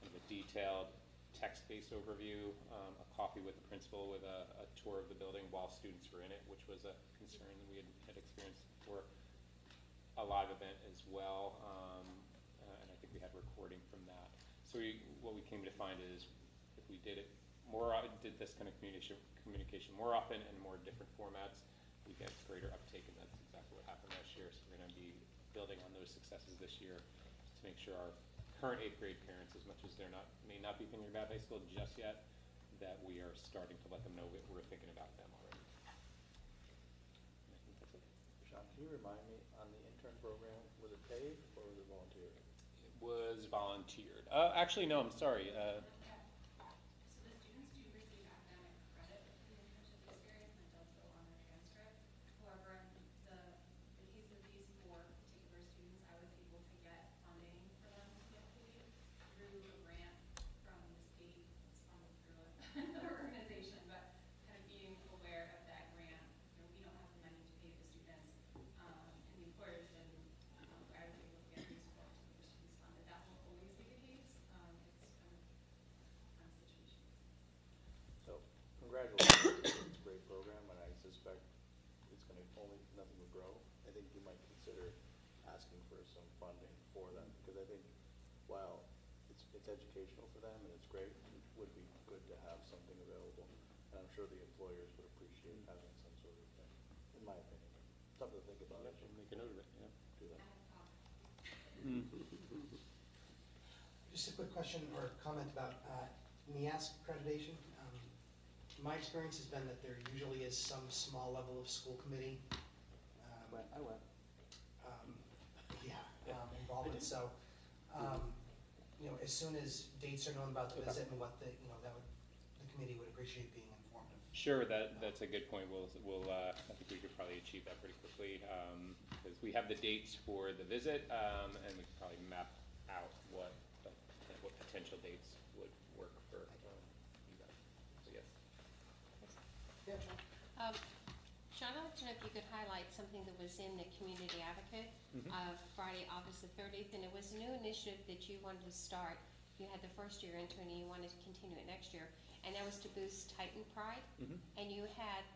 kind of a detailed text-based overview, a coffee with the principal with a tour of the building while students were in it, which was a concern that we had experienced for a live event as well, and I think we had recording from that. So what we came to find is if we did this kind of communication more often and more different formats, we get greater uptake, and that's exactly what happened last year. So we're going to be building on those successes this year to make sure our current 8th grade parents, as much as may not be thinking about high school just yet, that we are starting to let them know that we're thinking about them already. And I think that's it. Sean, can you remind me, on the intern program, was it paid or was it volunteer? It was volunteered. Actually, no, I'm sorry. Congratulations, it's a great program, and I suspect it's going to nothing will grow. I think you might consider asking for some funding for them, because I think while it's educational for them and it's great, it would be good to have something available. And I'm sure the employers would appreciate having some sort of thing, in my opinion. Something to think about. Make a note of it, yeah. Do that. Just a quick question or comment about NEASC accreditation. My experience has been that there usually is some small level of school committee. I went. Involved in it. So, as soon as dates are known about the visit and what the committee would appreciate being informed of. Sure, that's a good point. I think we could probably achieve that pretty quickly, because we have the dates for the visit, and we could probably map out what potential dates would work for you guys. So yes. John, I'd like to know if you could highlight something that was in the Community Advocate of Friday, August the 30th, and it was a new initiative that you wanted to start. You had the first year into it, and you wanted to continue it next year, and that was to boost Titan Pride. And you had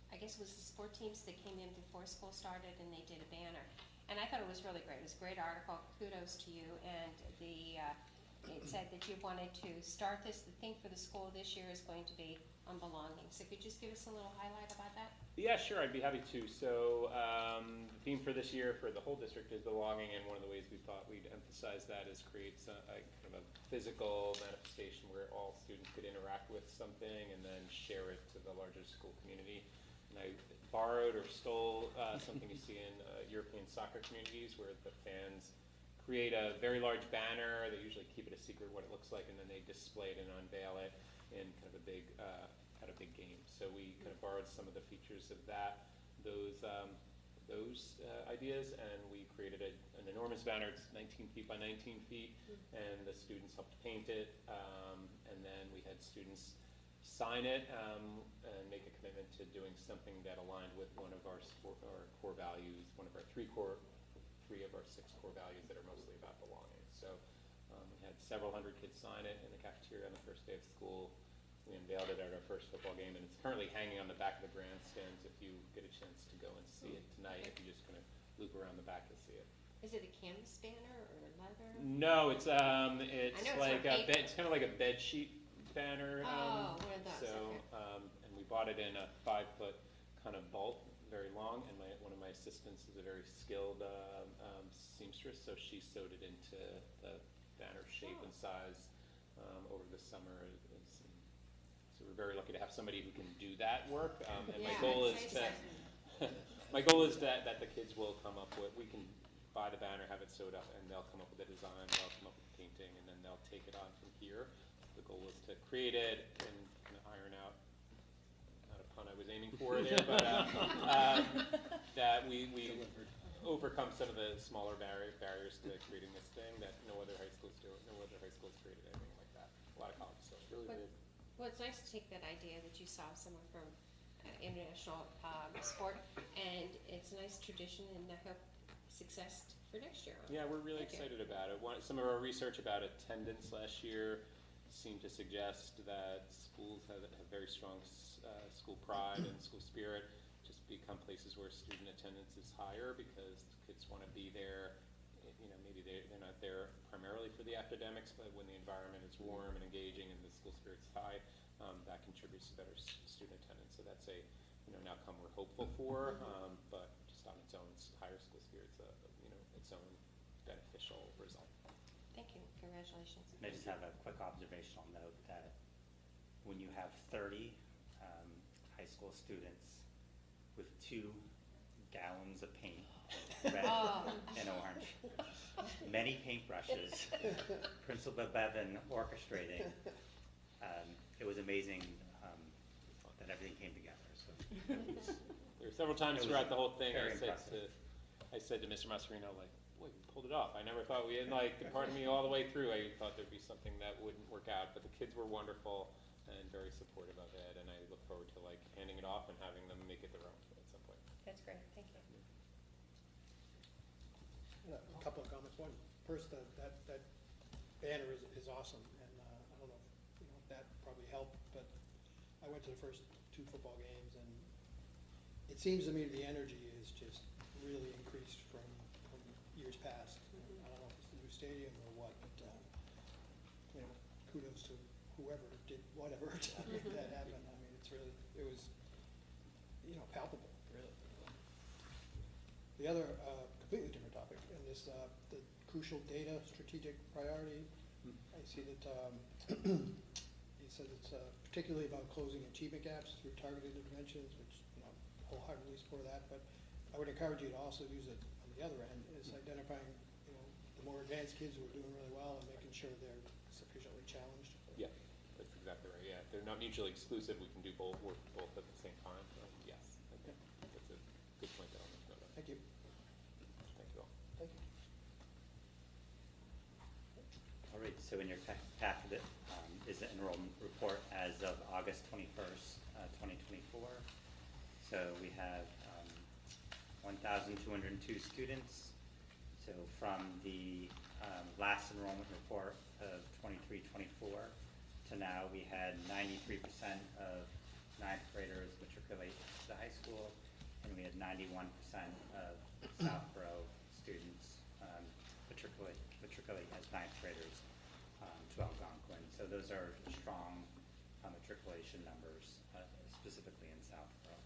I guess it was the sport teams that came in before school started, and they did a banner. And I thought it was really great. It was a great article. Kudos to you. And it said that you wanted to start this. The theme for the school this year is going to be on belonging. So could you just give us a little highlight about that? Yeah, sure. I'd be happy to. So the theme for this year for the whole district is belonging, and one of the ways we thought we'd emphasize that is create kind of a physical manifestation where all students could interact with something and then share it to the larger school community. And I borrowed or stole something you see in European soccer communities where the fans create a very large banner. They usually keep it a secret what it looks like, and then they display it and unveil it in kind of a big, at a big game. So we kind of borrowed some of the features of those ideas, and we created an enormous banner. It's 19 feet by 19 feet, and the students helped paint it, and then we had students sign it and make a commitment to doing something that aligned with one of our core values, one of our three of our 6 core values that are mostly about belonging. So we had several hundred kids sign it in the cafeteria on the first day of school. We unveiled it at our first football game, and it's currently hanging on the back of the grandstands. If you get a chance to go and see it tonight, if you just kind of loop around the back, you'll see it. Is it a canvas banner or leather? No, it's it's like from paper. it's kind of like a bed sheet banner. Oh, one of those, So, okay. and we bought it in a 5-foot kind of bolt, very long, and one of my assistants is a very skilled seamstress, so she sewed it into the banner shape and size over the summer. So we're very lucky to have somebody who can do that work. And my goal is that the kids will come up with, we can buy the banner, have it sewed up, and they'll come up with a design, they'll come up with a painting, and then they'll take it on from here. The goal is to create it and kind of iron out, not a pun I was aiming for there, but that we overcome some of the smaller barriers to creating this thing that no other high schools do. No other high schools created anything like that. A lot of colleges, so it's really weird. Well, it's nice to take that idea that you saw somewhere from international sport, and it's a nice tradition, and I hope success for next year. Yeah, we're really excited about it. Some of our research about attendance last year seemed to suggest that schools have very strong school pride and school spirit, just become places where student attendance is higher because kids want to be there. You know, maybe they're not there primarily for the academics, but when the environment is warm and engaging and the school spirit's high, that contributes to better student attendance. So that's an outcome we're hopeful for, but just on its own, higher school spirit's its own beneficial result. Thank you. Congratulations. I just have a quick observational note that when you have 30 high school students with 2 gallons of paint, red and orange, many paintbrushes, Principal Bevan orchestrating, it was amazing that everything came together. So there were several times throughout the whole thing I said to Mr. Mascherino, like, boy, we pulled it off. I never thought we had, like, pardon me, all the way through, I thought there'd be something that wouldn't work out, but the kids were wonderful and very supportive of it, and I look forward to, like, handing it off and having them make it their own at some point. That's great. Thank you. A couple of comments. One, first, that banner is awesome, and I don't know if that probably helped, but I went to the first 2 football games, and it seems to me the energy is just really increased from years past. I don't know if it's the new stadium or what, but kudos to whoever did whatever to make that happen. I mean, it was palpable, really. The other completely different topic, and this the crucial data strategic priority. I see that he said it's particularly about closing achievement gaps through targeted interventions, which wholeheartedly support that. But I would encourage you to also use it on the other end, is identifying the more advanced kids who are doing really well and making sure they're sufficiently challenged. Yeah, that's exactly right. Yeah, they're not mutually exclusive. We can do both, work both at the same time. Yes, okay. That's a good point that I'll make note of. Thank you. Thank you all. Thank you. all right, so in your packet is the enrollment report as of August 21st, 2024. So we have 1,202 students. So from the last enrollment report of 23-24 to now, we had 93% of 9th graders matriculate to the high school, and we had 91% of Southborough students matriculate as 9th graders to Algonquin. So those are strong matriculation numbers, specifically in Southborough.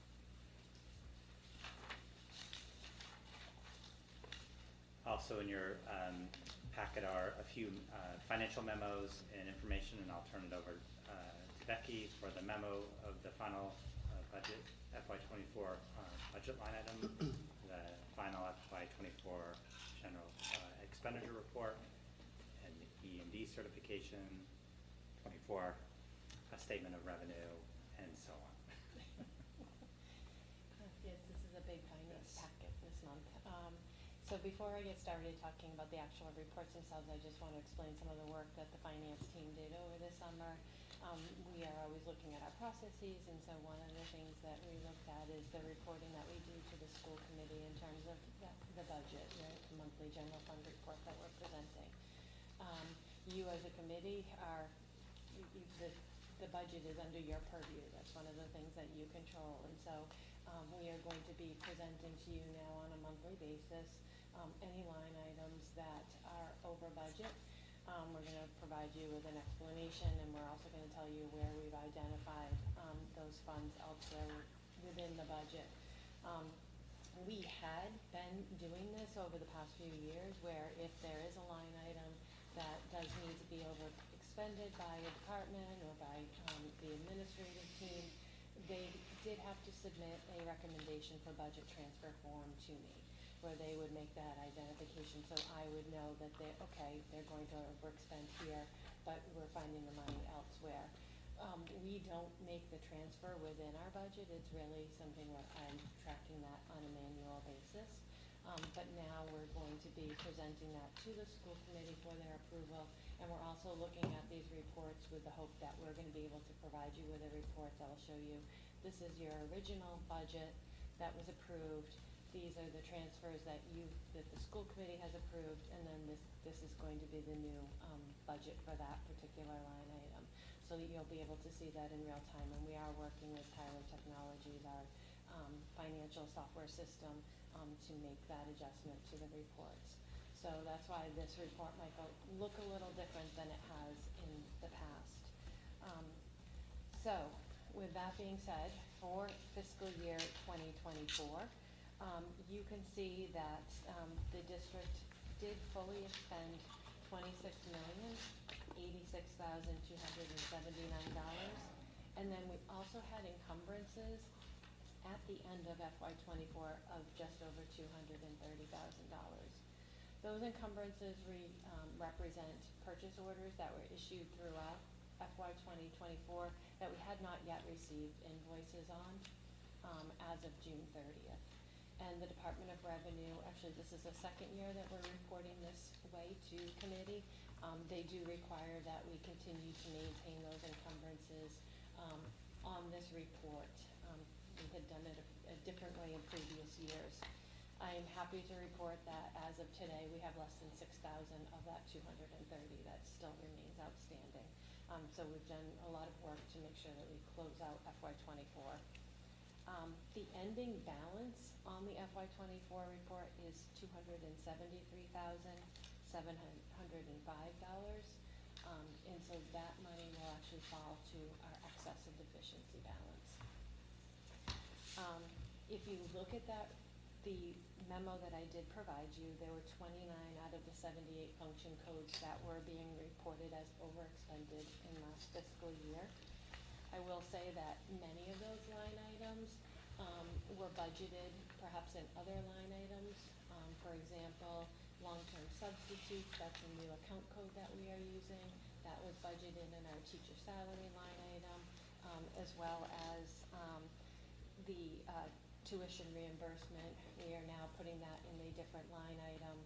Also in your packet are a few financial memos and information, and I'll turn it over to Becky for the memo of the final budget, FY24 budget line item, the final FY24 general expenditure report, an EMD certification, 24, a statement of revenue, and so on. Yes, this is a big finance packet this month. So before I get started talking about the actual reports themselves, I just want to explain some of the work that the finance team did over the summer. We are always looking at our processes, and so one of the things that we looked at is the reporting that we do to the school committee in terms of the budget, right, the monthly general fund report that we're presenting. You as a committee are, the budget is under your purview. That's one of the things that you control, and so we are going to be presenting to you now on a monthly basis any line items that are over budget. We're going to provide you with an explanation, and we're also going to tell you where we've identified those funds elsewhere within the budget. We had been doing this over the past few years, where if there is a line item that does need to be over expended by a department or by the administrative team, they did have to submit a recommendation for budget transfer form to me, where they would make that identification, so I would know that they're going to overexpend here, but we're finding the money elsewhere. We don't make the transfer within our budget. It's really something where I'm tracking that on a manual basis. But now we're going to be presenting that to the school committee for their approval, and we're also looking at these reports with the hope that we're going to be able to provide you with a report that will show you this is your original budget that was approved. These are the transfers that the school committee has approved, and then this is going to be the new budget for that particular line item, so that you'll be able to see that in real time. And we are working with Tyler Technologies, our financial software system, to make that adjustment to the reports. So that's why this report might look a little different than it has in the past. So with that being said, for fiscal year 2024, you can see that the district did fully expend $26,086,279, and then we also had encumbrances at the end of FY24 of just over $230,000. Those encumbrances represent purchase orders that were issued throughout FY 2024 that we had not yet received invoices on as of June 30th. And the Department of Revenue, actually this is the second year that we're reporting this way to committee. They do require that we continue to maintain those encumbrances on this report. We had done it a different way in previous years. I am happy to report that as of today, we have less than 6,000 of that 230 that still remains outstanding. So we've done a lot of work to make sure that we close out FY24. The ending balance on the FY24 report is $273,705, and so that money will actually fall to our excess and deficiency balance. If you look at that, the memo that I did provide you, there were 29 out of the 78 function codes that were being reported as overexpended in last fiscal year. I will say that many of those line items were budgeted perhaps in other line items. For example, long-term substitutes, that's a new account code that we are using. That was budgeted in our teacher salary line item, as well as the tuition reimbursement. We are now putting that in a different line item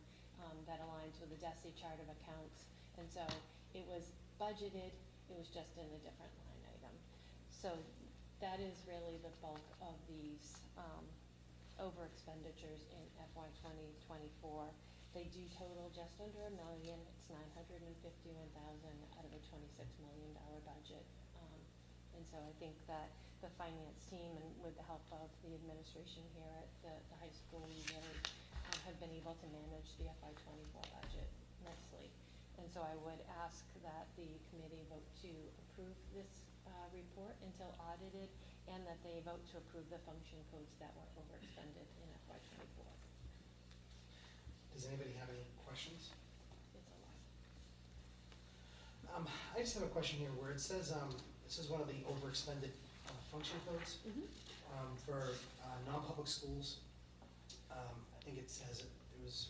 that aligns with the DESI chart of accounts. And so it was budgeted, it was just in a different line item. So that is really the bulk of these over expenditures in FY 2024. They do total just under $1 million. It's $951,000 out of a $26 million budget. And so I think that the finance team, and with the help of the administration here at the high school, we really have been able to manage the FY 24 budget nicely. And so I would ask that the committee vote to approve this report until audited, and that they vote to approve the function codes that were overexpended in FY 24. Does anybody have any questions? It's a lot. I just have a question here where it says, this is one of the overexpended function codes for non-public schools. I think it says it was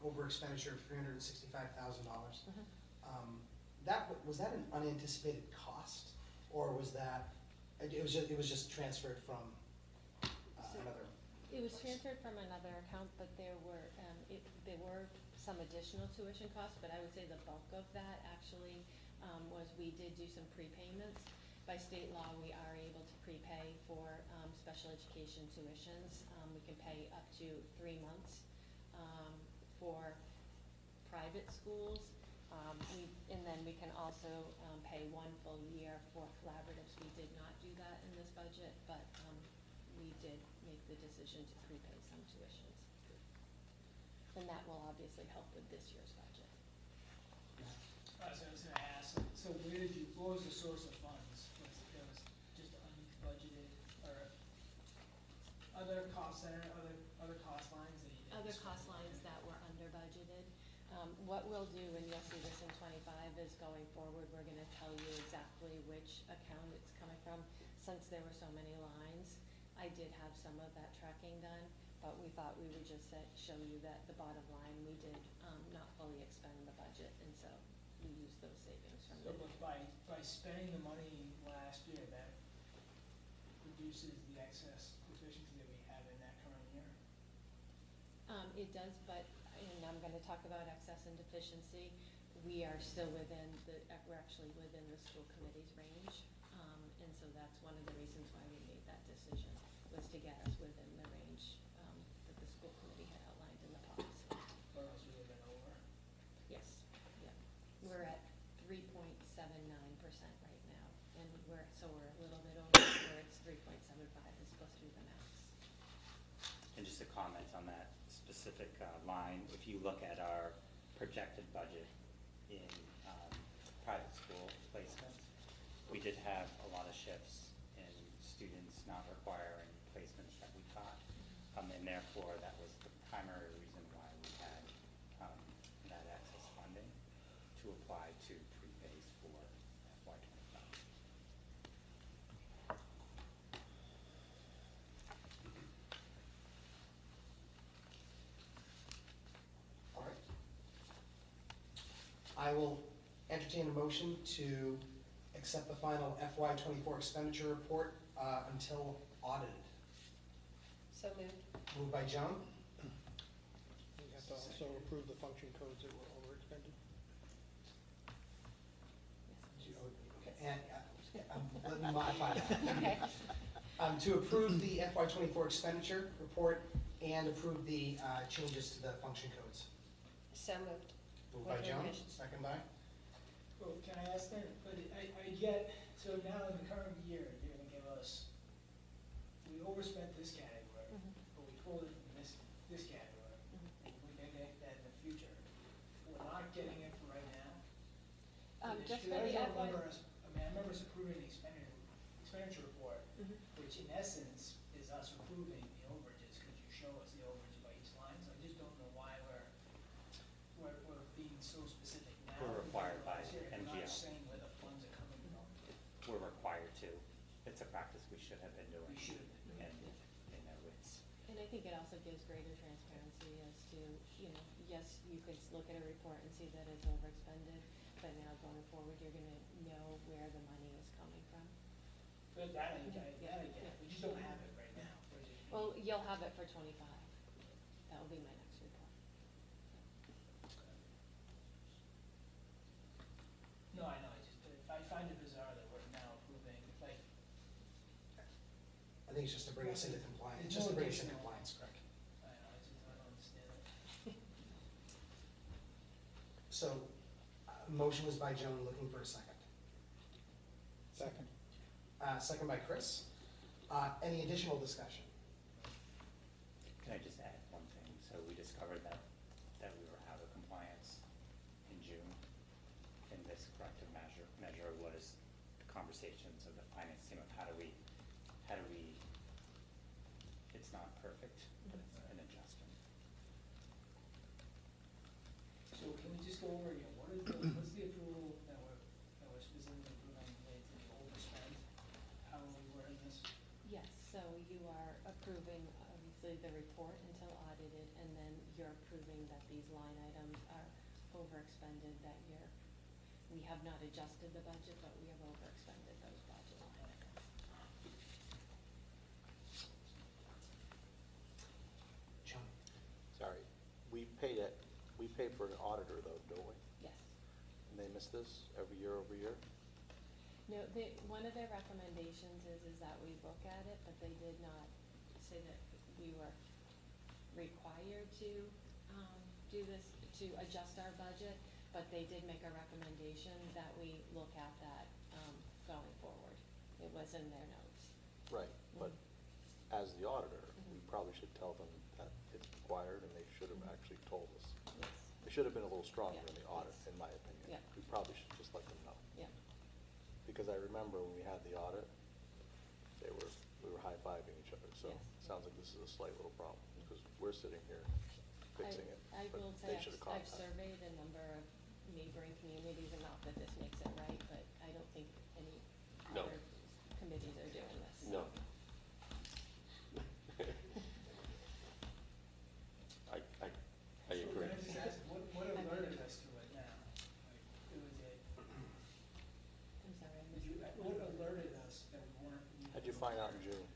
over expenditure of $365,000. Mhm. Was that an unanticipated cost, or was that, it was just transferred from another? It was transferred from another account, but there were some additional tuition costs, but I would say the bulk of that actually was we did do some prepayments. By state law, we are able to prepay for special education tuitions. We can pay up to 3 months for private schools. And then we can also pay 1 full year for collaboratives. We did not do that in this budget, but we did make the decision to prepay some tuitions. And that will obviously help with this year's budget. So I was gonna ask, so what was the source of funds? Was just unbudgeted, or other cost center, other cost lines that you didn't? Other cost lines that were under budgeted. What we'll do, and you'll see this in 25, is going forward, we're gonna tell you exactly which account it's coming from. Since there were so many lines, I did have some of that tracking done, but we thought we would just show you that the bottom line, we did not fully expend the budget, and so we used those savings from So, the. but by spending the money last year, that reduces the excess deficiency that we have in that current year? It does, but, and I'm gonna talk about excess and deficiency, we are still within we're actually within the school committee's range. And so that's one of the reasons why we made that decision, was to get us within the range, that the school committee had outlined in the policy. Or else we would have been over? Yes, yeah. We're at 3.79% right now, and we're a little bit over, where it's 3.75 is supposed to be the max. And just a comment on that specific line, if you look at our projected budget in private school placements, we did have a lot of shifts in students not requiring placements that we taught. And therefore, that was the primary reason why we had that excess funding to apply to prepays for FY25. All right. I will entertain a motion to accept the final FY24 expenditure report until audited. So moved. Moved by Joan, We have to also approve the function codes that were overexpended. okay, and let me modify that. Okay. To approve the FY24 expenditure report and approve the changes to the function codes. So moved. Moved by With Joan, revisions. second by? Well, can I ask then, but I get, so now in the current year, you're gonna give us, we overspent this category, but we pulled it from this category. We may get that in the future. We're not getting it for right now. Just Because for the I don't FY. remember us, I remember us approving the expenditure report, which in essence is us approving the overages, because you show us the overage by each line, so I just don't know why we're being so specific now. We're required by Last year, MGL. We're not saying where the funds are coming from. We're required to. It's a practice we should have been doing. We should have been doing. And, you know, it's, And I think it also gives greater transparency as to, yes, you could look at a report and see that it's overexpended, but now going forward, you're gonna know where the money is coming from. But that I get, we just don't have it right now. Well, you'll have it for 25. That will be my next report. No, I know, I find it bizarre that we're now approving, like. I think it's just to bring us into compliance, it's just to bring us into compliance, correct? I know, I don't understand it. So, motion was by Joan, looking for a second. Second. Second by Chris. Any additional discussion? can I just add one thing? So we discovered that we were out of compliance in June. And this corrective measure was the conversations of the finance team of how do we, it's not perfect, but it's an adjustment. So can we just go over again, what's the approval that we're specifically approving related to the overspend? How are we wording this? Yes, so you are approving, obviously, the report until audited, and then you're approving that these line items are overexpended, that we have not adjusted the budget, but we have overexpended those budget line items. John? Sorry, we paid for an auditor though, don't we? Yes. And they miss this every year over year? No, one of their recommendations is that we look at it, but they did not say that we were required to do this, to adjust our budget, but they did make a recommendation that we look at that going forward. It was in their notes. Right, but as the auditor, we probably should tell them that it's required, and they should have actually told us. Yes. They should have been a little stronger in the audit, in my opinion. Yeah. We probably should just let them know. Yeah. Because I remember when we had the audit, we were high-fiving each other, so Yes. it sounds like this is a slight little problem, because we're sitting here fixing it, I but will they say should have I've caught that. surveyed a number of neighboring communities, and not that this makes it right, but I don't think any No. other committees are doing this. No. I agree. Can I just ask, what alerted us to it now? Like, it was I'm sorry, I missed what alerted us that we weren't? How'd you find out in June?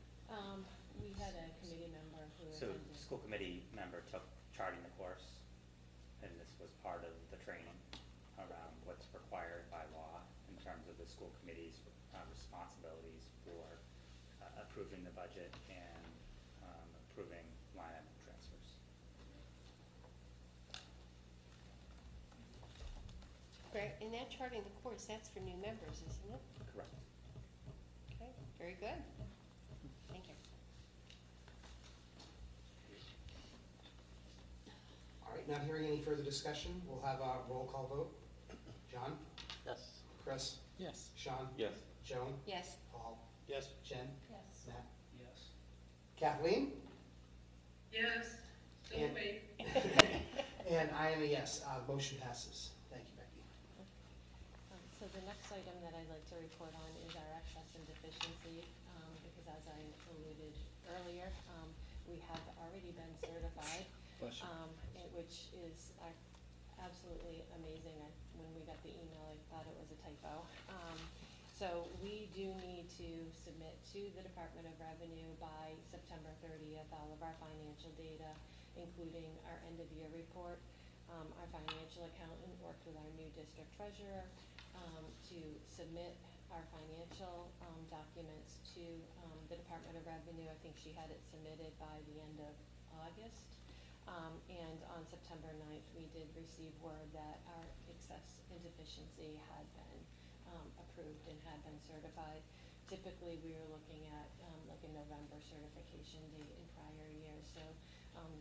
We had a committee member who So, attended. school committee member took charting the course, and this was part of the training around what's required by law in terms of the school committee's responsibilities for approving the budget and approving line item transfers. Great, and that charting the course, that's for new members, isn't it? Correct. Okay, very good. Thank you. All right, not hearing any further discussion, we'll have a roll call vote. John? Yes. Chris? Yes. Sean? Yes. Joan? Yes. Paul? Yes. Jen? Yes. Matt? Yes. Kathleen? Yes, still And- wait. And I am a yes, motion passes. Thank you, Becky. So the next item that I'd like to report on is our excess and deficiency, because as I alluded earlier, we have already been certified, which is absolutely amazing. When we got the email, I thought it was a typo. So we do need to submit to the Department of Revenue by September 30th all of our financial data, including our end-of-year report. Our financial accountant worked with our new district treasurer to submit our financial documents to the Department of Revenue. I think she had it submitted by the end of August. And on September 9th, we did receive word that our excess and deficiency had been approved and had been certified. Typically, we were looking at like a November certification date in prior years. So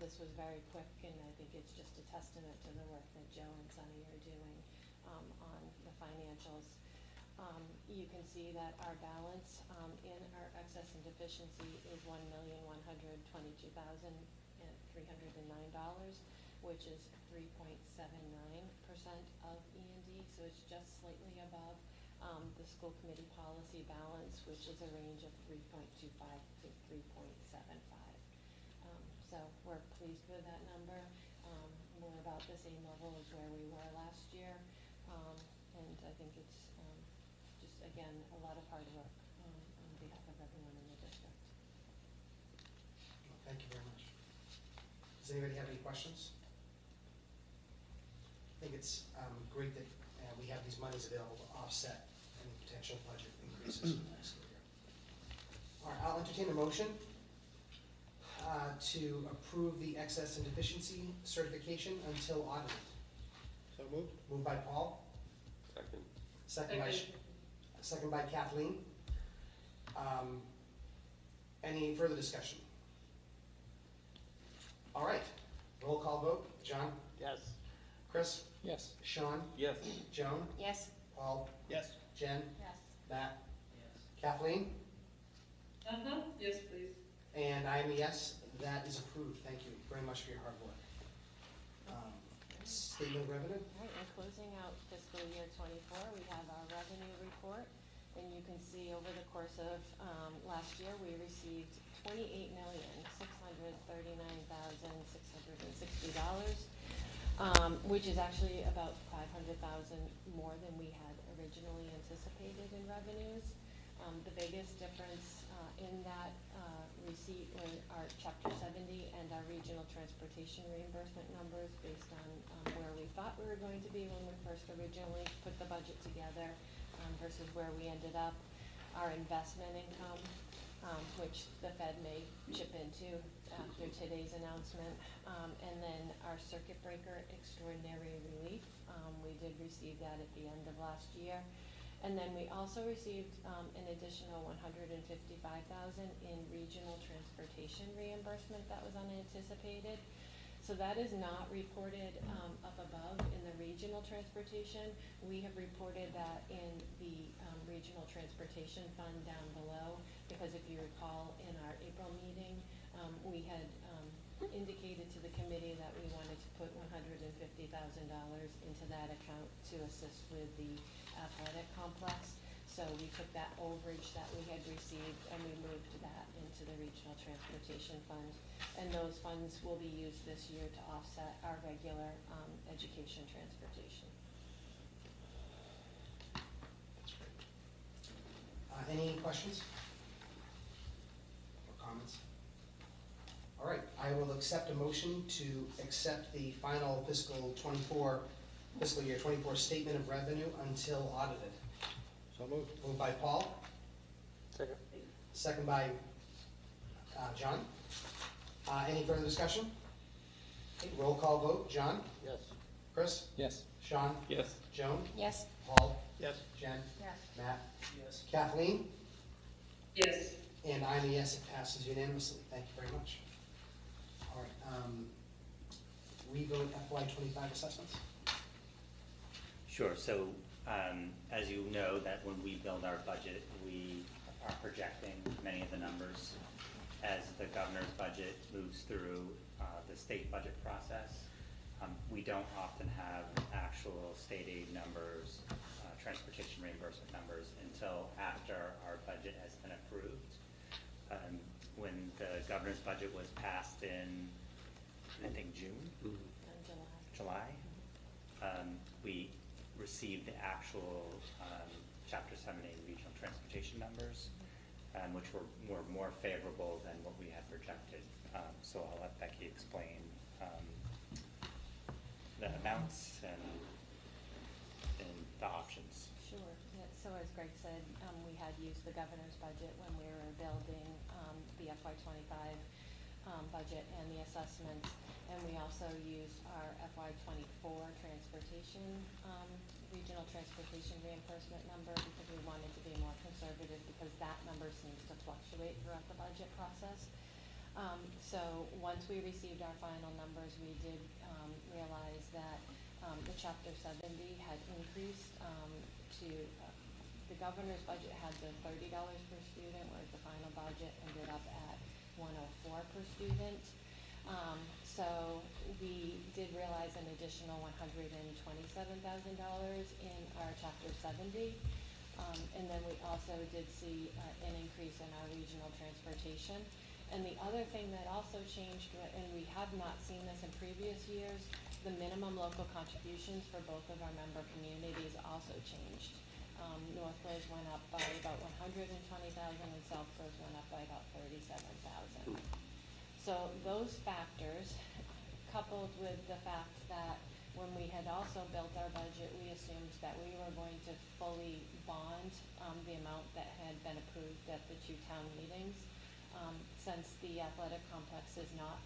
this was very quick, and I think it's just a testament to the work that Joe and Sunny are doing on the financials. You can see that our balance in our excess and deficiency is $1,122,309, which is 3.79% of E&D, so it's just slightly above the school committee policy balance, which is a range of 3.25 to 3.75. So we're pleased with that number. We're about the same level as where we were last year, and I think it's just, again, a lot of hard work on behalf of everyone in the district. Well, thank you very much. Does anybody have any questions? I think it's great that we have these monies available to offset any potential budget increases for the next school year. All right, I'll entertain a motion to approve the excess and deficiency certification until audited. So moved. Moved by Paul, Second. second by Kathleen. Any further discussion? All right, roll call vote. John? Yes. Chris? Yes. Sean? Yes. Joan? Yes. Paul? Yes. Jen? Yes. Matt? Yes. Kathleen? Yes, please. And I am a yes. That is approved. Thank you very much for your hard work. Statement of revenue? All right, and closing out fiscal year '24, we have our revenue report, and you can see over the course of last year, we received $28,639,660, which is actually about $500,000 more than we had originally anticipated in revenues. The biggest difference in that receipt were our Chapter 70 and our regional transportation reimbursement numbers based on where we thought we were going to be when we first originally put the budget together versus where we ended up. Our investment income, which the Fed may chip into after today's announcement, and then our circuit breaker extraordinary relief. We did receive that at the end of last year. And then we also received an additional $155,000 in regional transportation reimbursement that was unanticipated. So that is not reported up above in the regional transportation. We have reported that in the regional transportation fund down below, because if you recall in our April meeting, we had indicated to the committee that we wanted to put $150,000 into that account to assist with the athletic complex. So we took that overage that we had received and we moved that into the regional transportation fund. And those funds will be used this year to offset our regular education transportation. Any questions or comments? All right, I will accept a motion to accept the final fiscal year 24 statement of revenue until audited. So moved. Moved by Paul. Second. Second by John. Any further discussion? Okay, roll call vote. John? Yes. Chris? Yes. Sean? Yes. Joan? Yes. Paul? Yes. Jen? Yes. Matt? Yes. Kathleen? Yes. And I'm a yes, it passes unanimously. Thank you very much. All right, revote FY25 assessments? Sure, so as you know, that when we build our budget, we are projecting many of the numbers. As the governor's budget moves through the state budget process, we don't often have actual state aid numbers, transportation reimbursement numbers until after our budget has been approved. When the governor's budget was passed in, I think, June? July. We received the actual Chapter 70 regional transportation numbers, which were more favorable than what we had projected. So I'll let Becky explain the amounts and the options. Sure. Yeah, so as Greg said, we had used the governor's budget when we were building the FY25 budget and the assessments, and we also used our FY24 transportation, regional transportation reimbursement number because we wanted to be more conservative because that number seems to fluctuate throughout the budget process. So once we received our final numbers, we did realize that the Chapter 70 had increased to, the governor's budget had the $30 per student, whereas the final budget ended up at $104 per student. So we did realize an additional $127,000 in our Chapter 70. And then we also did see an increase in our regional transportation. And the other thing that also changed, and we have not seen this in previous years, the minimum local contributions for both of our member communities also changed. Northborough went up by about $120,000 and Southborough went up by about $37,000. So those factors, coupled with the fact that when we had also built our budget, we assumed that we were going to fully bond the amount that had been approved at the two town meetings. Since the athletic complex is not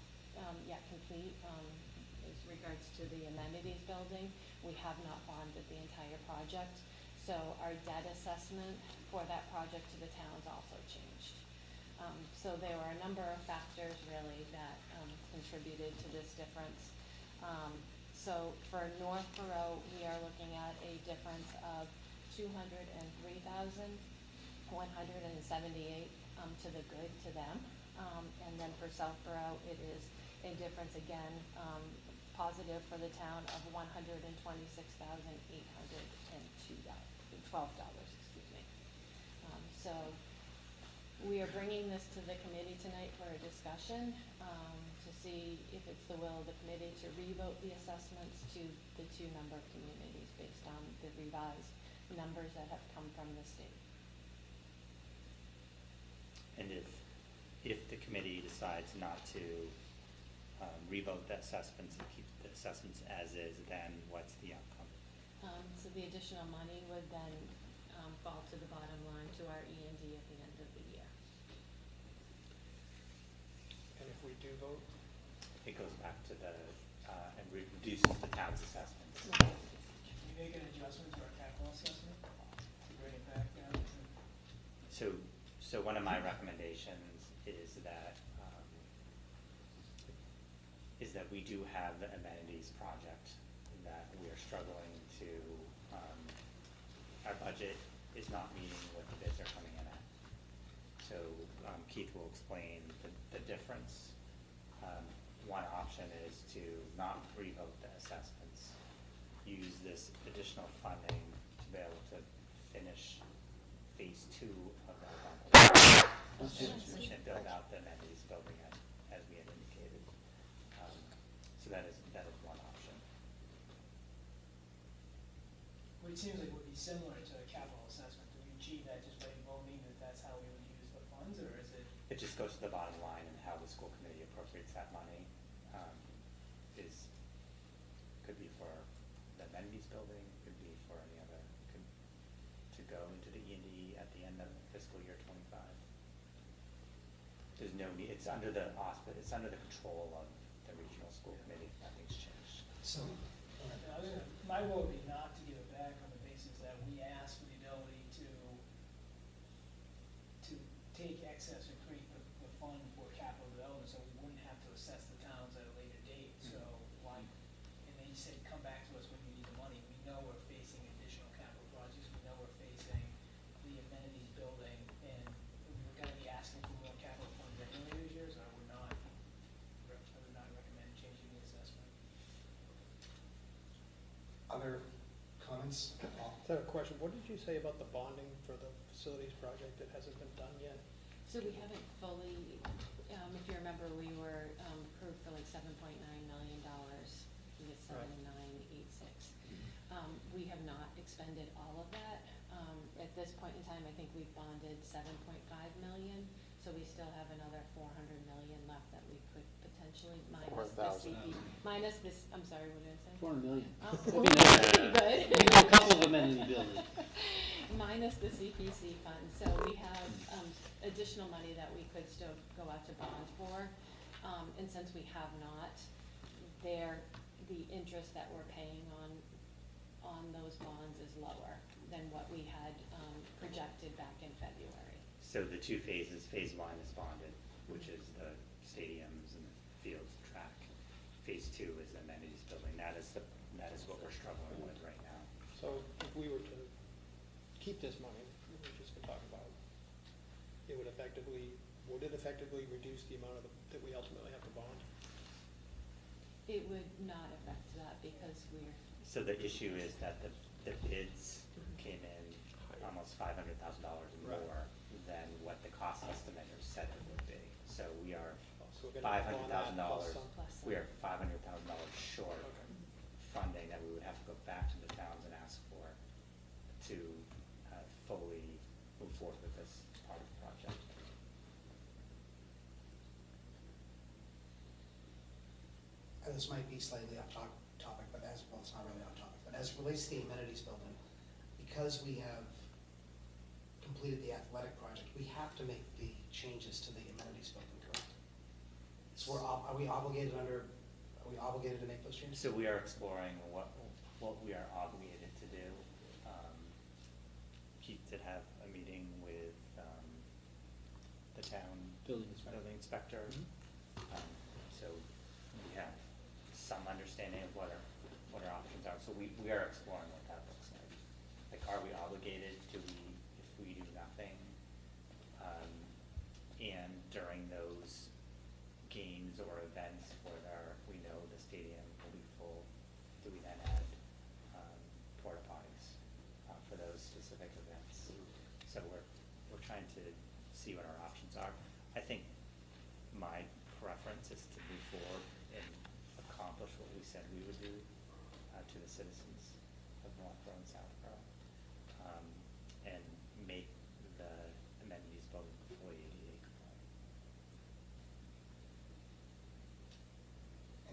yet complete as regards to the amenities building, we have not bonded the entire project. So our debt assessment for that project to the towns also changed. So there were a number of factors really that contributed to this difference. So for Northborough, we are looking at a difference of $203,178 to the good to them. And then for Southborough, it is a difference again, positive for the town of $126,812, excuse me. So We are bringing this to the committee tonight for a discussion, to see if it's the will of the committee to revote the assessments to the 2 number of communities based on the revised numbers that have come from the state. And if the committee decides not to revote the assessments and keep the assessments as is, then what's the outcome? So the additional money would then fall to the bottom line to our E&D at the end of the year. And if we do vote? It goes back to the, and reduces the town's assessments. Can you make an adjustment to our capital assessment to bring it back down to? So one of my recommendations is that we do have the amenities project that we are struggling to, our budget is not meeting what the bids are coming in at. So Keith will explain the difference. One option is to not revote the assessments, use this additional funding to be able to finish phase 2 of that project, and build out the amenities building as we had indicated. So that is one option. Which seems like would be similar to a capital assessment. Do we achieve that just by voting that that's how we would use the funds, or is it? It just goes to the bottom line, and how the school committee appropriates that money could be for the amenities building, could be for any other, to go into the E&D at the end of fiscal year 25. There's no need, it's under the control of the regional school committee. Nothing's changed. So, My vote would be not to give it back on the basis that we ask for the ability to take excess and create the fund for capital development, so we wouldn't have to assess the towns at a later date. So why, and they said, come back to us when you need the money. We know we're facing additional capital projects. We know we're facing the amenities building, and we're gonna be asking for more capital funds anyway these years, or we're not. I would not recommend changing the assessment. other comments? Paul? I have a question. What did you say about the bonding for the facilities project that hasn't been done yet? So we haven't fully, if you remember, we were approved for like $7.9 million. We get 7,986. We have not expended all of that. At this point in time, I think we've bonded 7.5 million. So we still have another 400 million left that we could potentially minus the CP. Minus this, I'm sorry, what did I say? 400 million. Oh, That'd be nice. pretty good. We can do a couple of amenity buildings. Minus the CPC fund, so we have additional money that we could still go out to bond for. And since we have not, the interest that we're paying on those bonds is lower than what we had projected back in February. So the 2 phases, phase 1 is bonded, which is the stadiums and fields, track. Phase 2 is the amenities building. That is what we're struggling with right now. So if we were to keep this money, we just been talking about, would it effectively reduce the amount that we ultimately have to bond? It would not affect that because we're. So the issue is that the bids came in almost $500,000 more than what the cost estimator said it would be. So we are $500,000. We are $500,000 short funding that we would have to go back to the towns and ask for to fully move forward with this part of the project. And this might be slightly off topic, but it's not really off topic, but as it relates to the amenities building, because we have completed the athletic project, we have to make the changes to the amenities building, correct? So are we obligated to make those changes? So we are exploring what we are obligated to do. Keith did have a meeting with the town building inspector. So we have some understanding of what our options are. So we are exploring what that looks like. Like, are we obligated? If we do nothing? And during those games or events where we know the stadium will be full, do we then add porta potties for those specific events? So we're trying to see what our options are. I think my preference is to move forward and accomplish what we said we would do to the citizens of Northborough and Southborough, and make the amenities both fully ADA compliant.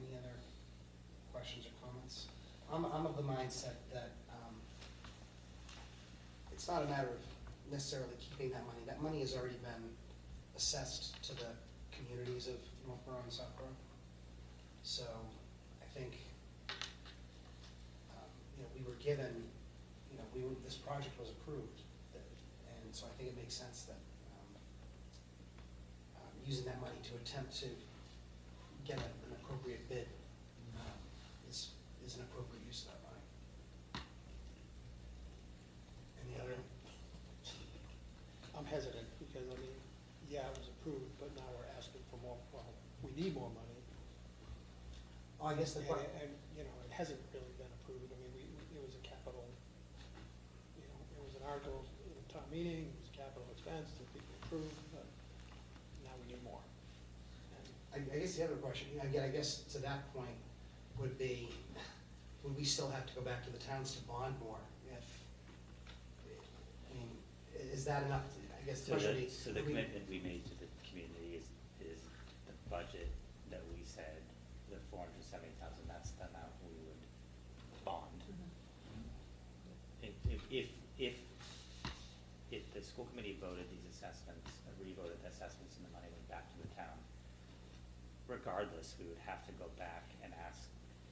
Any other questions or comments? I'm of the mindset that it's not a matter of necessarily keeping that money. That money has already been assessed to the communities of Northborough and Southborough. So I think, we were given, this project was approved. And so I think it makes sense that using that money to attempt to get an appropriate bid is an appropriate use of that money. Any other? I'm hesitant because, I mean, yeah, it was approved, but now we're asking for more, well, we need more money. Oh, I guess the part. And, it hasn't really been approved. I mean, it was a capital, it was an article in a town meeting, it was a capital expense that people approved, but now we need more. I guess the other question, again, I guess to that point would be, would we still have to go back to the towns to bond more? Is that enough? I guess the question is. So the commitment we made to the community is the budget that we said, the $470,000, that's the amount we would bond. If the school committee voted these assessments, re-voted the assessments and the money went back to the town, regardless, we would have to go back and ask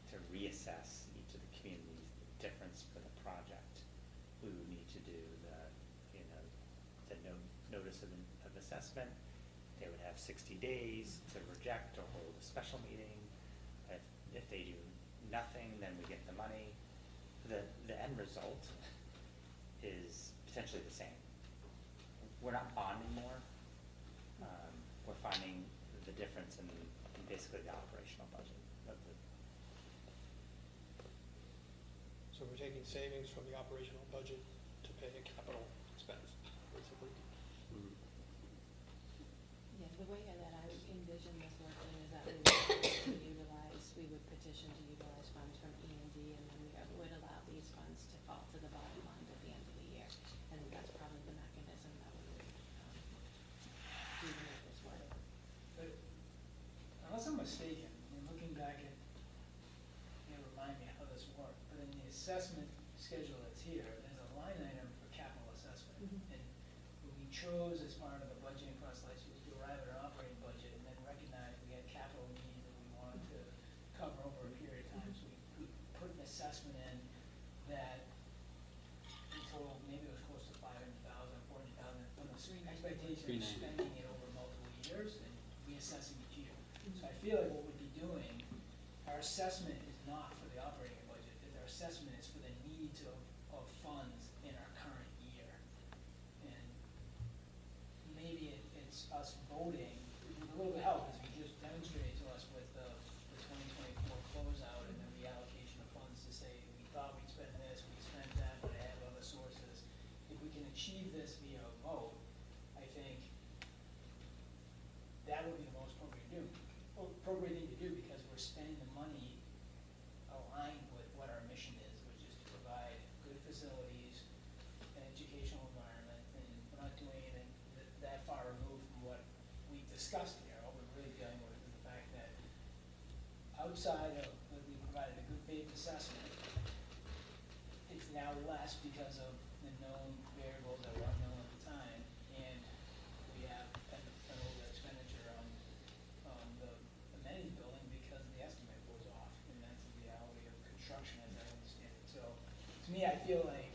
to reassess each of the communities, the difference for the project. We would need to do the notice of assessment. They would have 60 days to reject or hold a special meeting. If they do nothing, then we get the money. The end result is potentially the same. We're not bonding more. We're finding the difference in basically the operational budget. So we're taking savings from the operational budget to pay a capital expense, basically. Yeah, the way that I envision this working is that we would petition to utilize funds from E&D, and then we would allow these funds to fall to the bottom line at the end of the year. And that's probably the mechanism that we would do to make this work. But unless I'm mistaken, looking back at, remind me how this worked, but in the assessment schedule that's here, there's a line item for capital assessment. And when we chose as part of the budgeting process to arrive at our operating budget and then recognize we had capital needs that we wanted to cover over a period of time. So we put an assessment in that in total, maybe it was close to 500,000, 400,000, with the expectation of spending it over multiple years and reassessing each year. So I feel like what we'd be doing, our assessment is not for the operating budget, our assessment is for the needs of funds in our current year. And maybe it's us voting, with a little bit of help, as we just demonstrated to us with the 2024 closeout and the reallocation of funds to say, we thought we'd spend this, we spent that, but I have other sources. If we can achieve this via a vote, I think that would be the most appropriate thing to do, because we're spending the money aligned with what our mission is, which is to provide good facilities, an educational environment, and we're not doing anything that far removed from what we've discussed here. All we're really dealing with is the fact that outside of that we provided a good faith assessment, it's now less because of the known variables that were unknown at the time, and we have an over expenditure on the amenity building because the estimate was off, and that's the reality of construction as I understand it. So to me, I feel like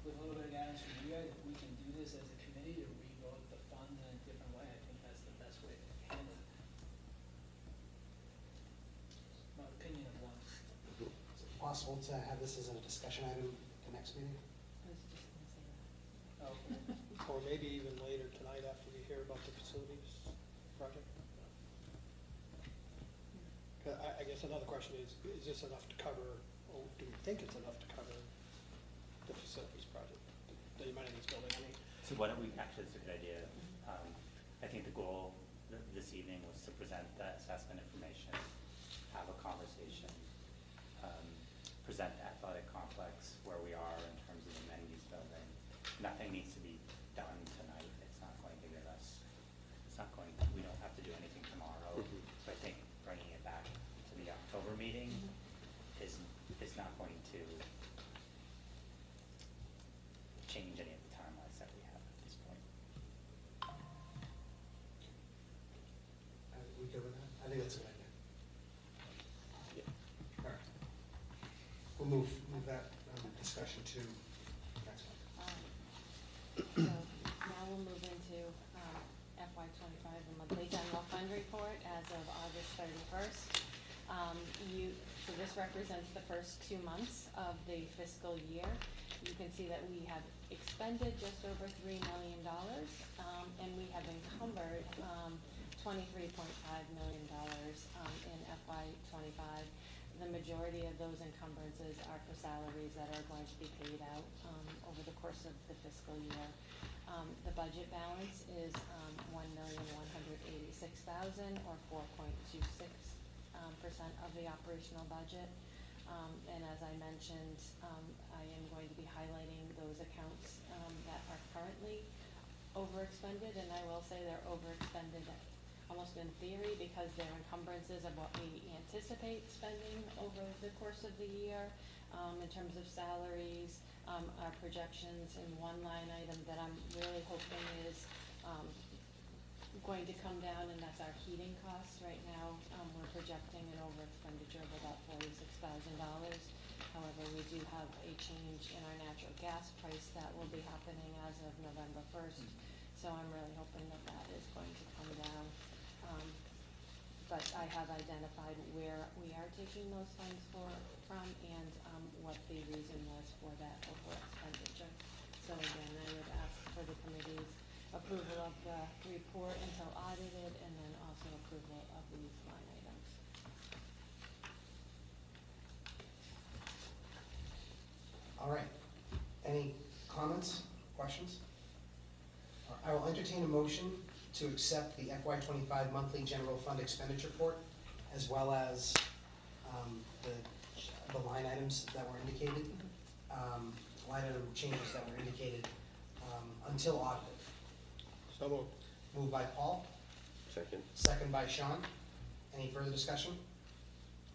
with a little bit of guidance from you guys, if we can do this as a committee to revote the funds in a different way, I think that's the best way to handle it. My opinion of one. Is it possible to have this as a discussion item at the next meeting? I was just gonna say that. Okay. Or maybe even later tonight after we hear about the facilities project. I guess another question is this enough to cover, or do we think it's enough to cover the facilities project, the amenities building? I mean, So why don't we, actually, it's a good idea. I think the goal this evening was to present the assessment information, have a conversation, present the athletic complex, where we are in terms of the amenities building. Nothing needs to be done tonight. It's not going to give us, we don't have to do anything tomorrow. So I think bringing it back to the October meeting is not going to change any of the timelines that we have at this point. We good with that? I think that's a good idea. All right. We'll move that discussion to next month. So now we'll move into FY '25, the monthly general fund report as of August 31st. So this represents the first 2 months of the fiscal year. You can see that we have expended just over $3 million, and we have encumbered $23.5 million in FY '25. The majority of those encumbrances are for salaries that are going to be paid out over the course of the fiscal year. The budget balance is $1,186,000, or 4.26% of the operational budget. And as I mentioned, I am going to be highlighting those accounts that are currently overexpended, and I will say they're overexpended almost in theory because they're encumbrances of what we anticipate spending over the course of the year. In terms of salaries, our projections in one line item that I'm really hoping is going to come down, and that's our heating costs. Right now, we're projecting an over expenditure of about $46,000. However, we do have a change in our natural gas price that will be happening as of November 1st. So I'm really hoping that that is going to come down. But I have identified where we are taking those funds from and what the reason was for that over expenditure. So again, I would ask for the committee's approval of the report until audited, and then also approval of these line items. All right. Any comments, questions? I will entertain a motion to accept the FY '25 monthly general fund expenditure report, as well as the line items that were indicated, line item changes that were indicated until audited. So moved. Moved by Paul. Second. Second by Sean. Any further discussion?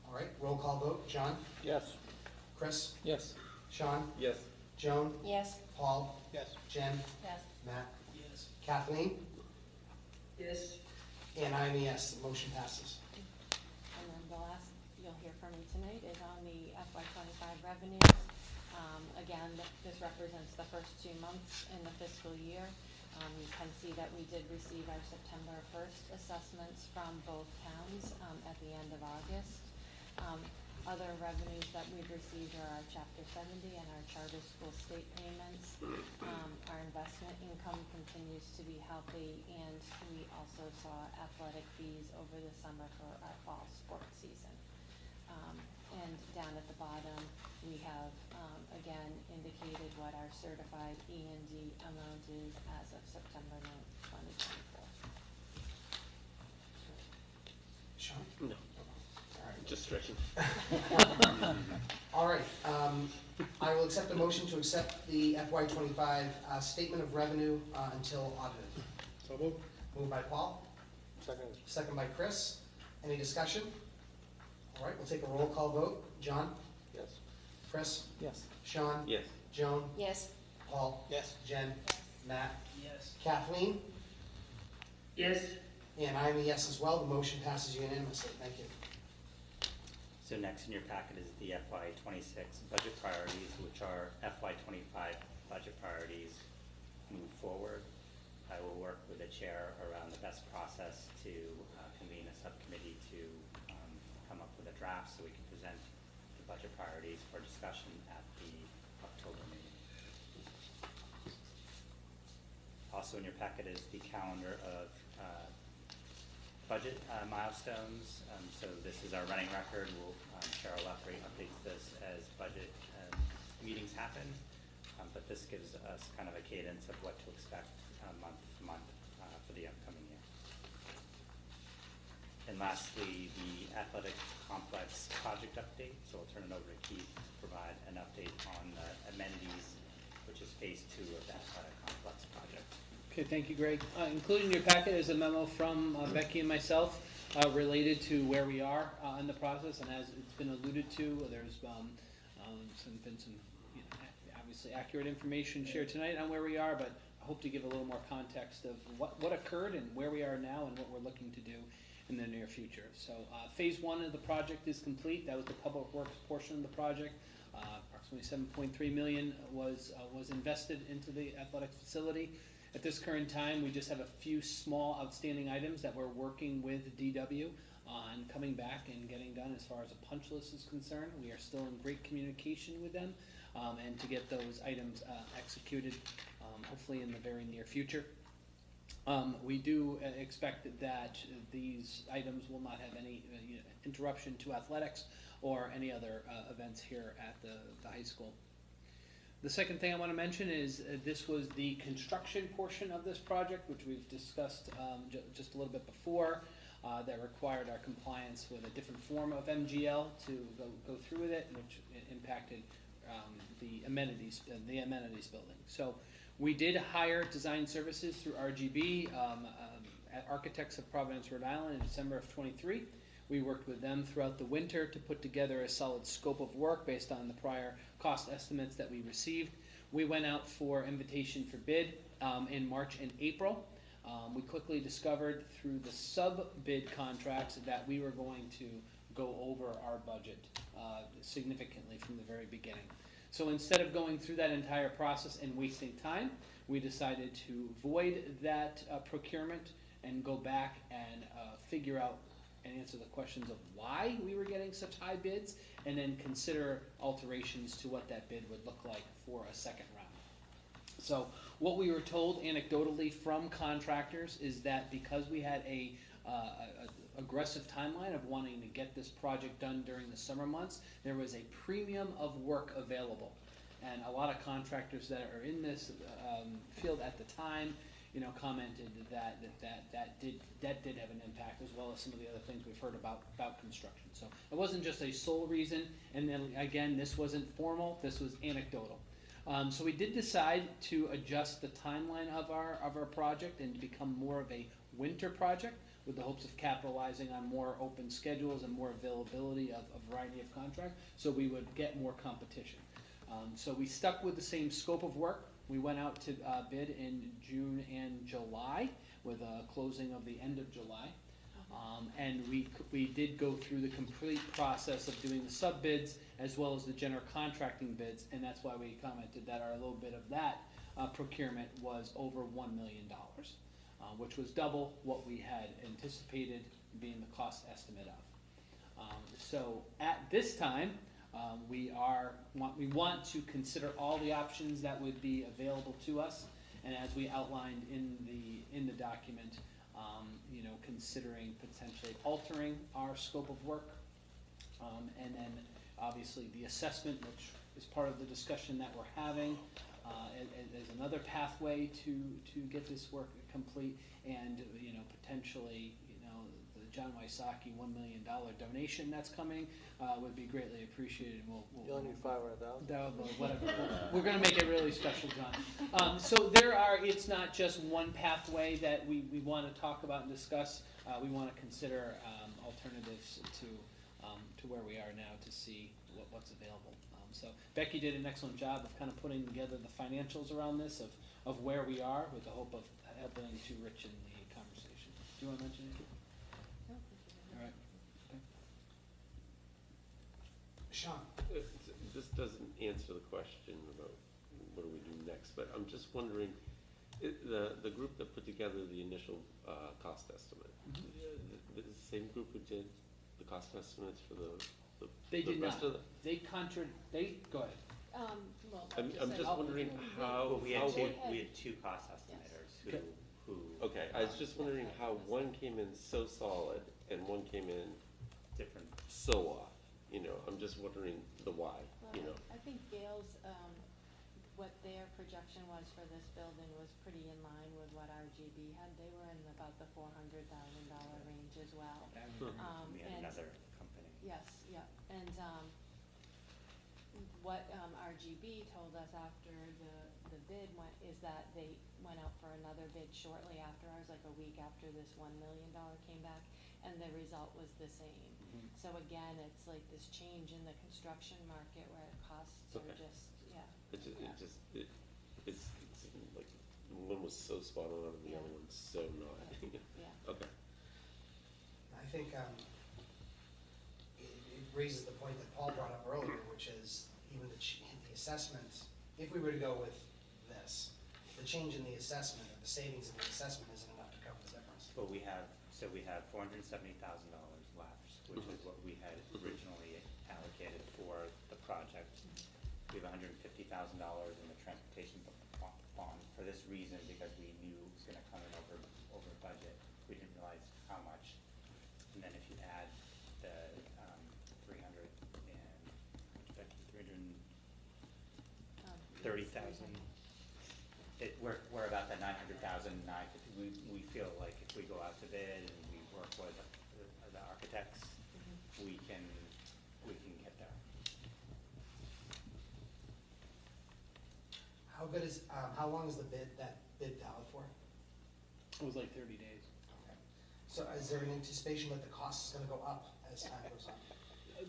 All right, roll call vote. John? Yes. Chris? Yes. Sean? Yes. Joan? Yes. Paul? Yes. Jen? Yes. Matt? Yes. Kathleen? Yes. And I'm a yes, the motion passes. And then the last you'll hear from me tonight is on the FY '25 revenues. Again, this represents the first 2 months in the fiscal year. You can see that we did receive our September 1st assessments from both towns at the end of August. Other revenues that we've received are our Chapter 70 and our charter school state payments. Our investment income continues to be healthy, and we also saw athletic fees over the summer for our fall sports season. And down at the bottom, we have, again, indicated what our certified E&D amount is as of September 9th, 2024. Sean? No. All right. Just stretching. All right, I will accept a motion to accept the FY '25 statement of revenue until audited. So moved. Moved by Paul. Second. Second by Chris. Any discussion? All right, we'll take a roll call vote. John? Yes. Chris? Yes. Sean? Yes. Joan? Yes. Paul? Yes. Jen? Matt? Yes. Kathleen? Yes. And I'm a yes as well. The motion passes unanimously. Thank you. So next in your packet is the FY '26 budget priorities, which are FY '25 budget priorities move forward. I will work with the chair around the best process to convene a subcommittee to come up with a draft so we can present the budget priorities for discussion at the October meeting. Also in your packet is the calendar of budget milestones. So this is our running record. Cheryl Leffrey updates this as budget meetings happen. But this gives us kind of a cadence of what to expect month to month for the upcoming year. And lastly, the athletic complex project update. So I'll turn it over to Keith to provide an update on the amenities, which is phase 2 of the athletic complex project. Okay, thank you, Greg. Included in your packet is a memo from Becky and myself related to where we are in the process, and as it's been alluded to, there's been some obviously accurate information shared tonight on where we are, but I hope to give a little more context of what occurred and where we are now and what we're looking to do in the near future. So phase 1 of the project is complete. That was the public works portion of the project. Approximately $7.3 million was invested into the athletic facility. At this current time, we just have a few small outstanding items that we're working with DW on coming back and getting done as far as a punch list is concerned. We are still in great communication with them and to get those items executed hopefully in the very near future. We do expect that these items will not have any interruption to athletics or any other events here at the high school. The second thing I want to mention is this was the construction portion of this project, which we've discussed just a little bit before, that required our compliance with a different form of MGL to go through with it, which impacted the amenities building. So we did hire design services through RGB, Architects of Providence, Rhode Island, in December of '23. We worked with them throughout the winter to put together a solid scope of work based on the prior cost estimates that we received. We went out for invitation for bid in March and April. We quickly discovered through the sub-bid contracts that we were going to go over our budget significantly from the very beginning. So instead of going through that entire process and wasting time, we decided to void that procurement and go back and figure out and answer the questions of why we were getting such high bids, and then consider alterations to what that bid would look like for a second round. So what we were told anecdotally from contractors is that because we had a aggressive timeline of wanting to get this project done during the summer months, there was a premium of work available. And a lot of contractors that are in this field at the time commented that did have an impact, as well as some of the other things we've heard about construction. So it wasn't just a sole reason, and then again, this wasn't formal, this was anecdotal. So we did decide to adjust the timeline of our project and to become more of a winter project, with the hopes of capitalizing on more open schedules and more availability of a variety of contracts, so we would get more competition. So we stuck with the same scope of work. We went out to bid in June and July, with a closing of the end of July. And we did go through the complete process of doing the sub-bids as well as the general contracting bids, and that's why we commented that a little bit of that procurement was over $1 million, which was double what we had anticipated being the cost estimate of. So at this time, we want to consider all the options that would be available to us, and as we outlined in the document, considering potentially altering our scope of work, and then obviously the assessment, which is part of the discussion that we're having, as another pathway to get this work complete, and potentially the John Wysocki $1 million donation that's coming would be greatly appreciated. You only need 500,000. Whatever. We're going to make it really special, John. So it's not just one pathway that we want to talk about and discuss. We want to consider alternatives to where we are now to see what's available. So Becky did an excellent job of kind of putting together the financials around this of where we are, with the hope of helping to richen the conversation. Do you want to mention anything? No. All right. Okay. Sean. This doesn't answer the question about what do we do next, but I'm just wondering, the group that put together the initial cost estimate, the same group who did the cost estimates for the They did not. rest of the? Go ahead. I'm just wondering how. We had two cost estimators who. Okay, I was just wondering how one came in so solid and one came in different, so off. I'm just wondering the why. Well, I think Gail's what their projection was for this building was pretty in line with what RGB had. They were in about the $400,000 range as well. We had And- another company. Yes, yeah, and, what, RGB told us after the bid went, is that they went out for another bid shortly after ours, like a week after this $1 million came back, and the result was the same. So again, it's like this change in the construction market where costs are Okay. just, yeah. It's like, one was so spot on and the other one's so not. Yeah. Okay. I think it raises the point that Paul brought up earlier, which is even the assessment, if we were to go with this, the change in the assessment, or the savings in the assessment isn't enough to cover the difference. But we have $470,000 left, which is what we had originally allocated for the project. We have $150,000 in the transportation bond for this reason, because we knew it was gonna come in over budget. We didn't realize how much. And then if you add the 330,000, we're about that 900,000, we feel like if we go out to bid and we work with the architects, we can get there. How good is, how long is that bid valid for? It was like 30 days. Okay. So is there an anticipation that the cost is gonna go up as time goes on?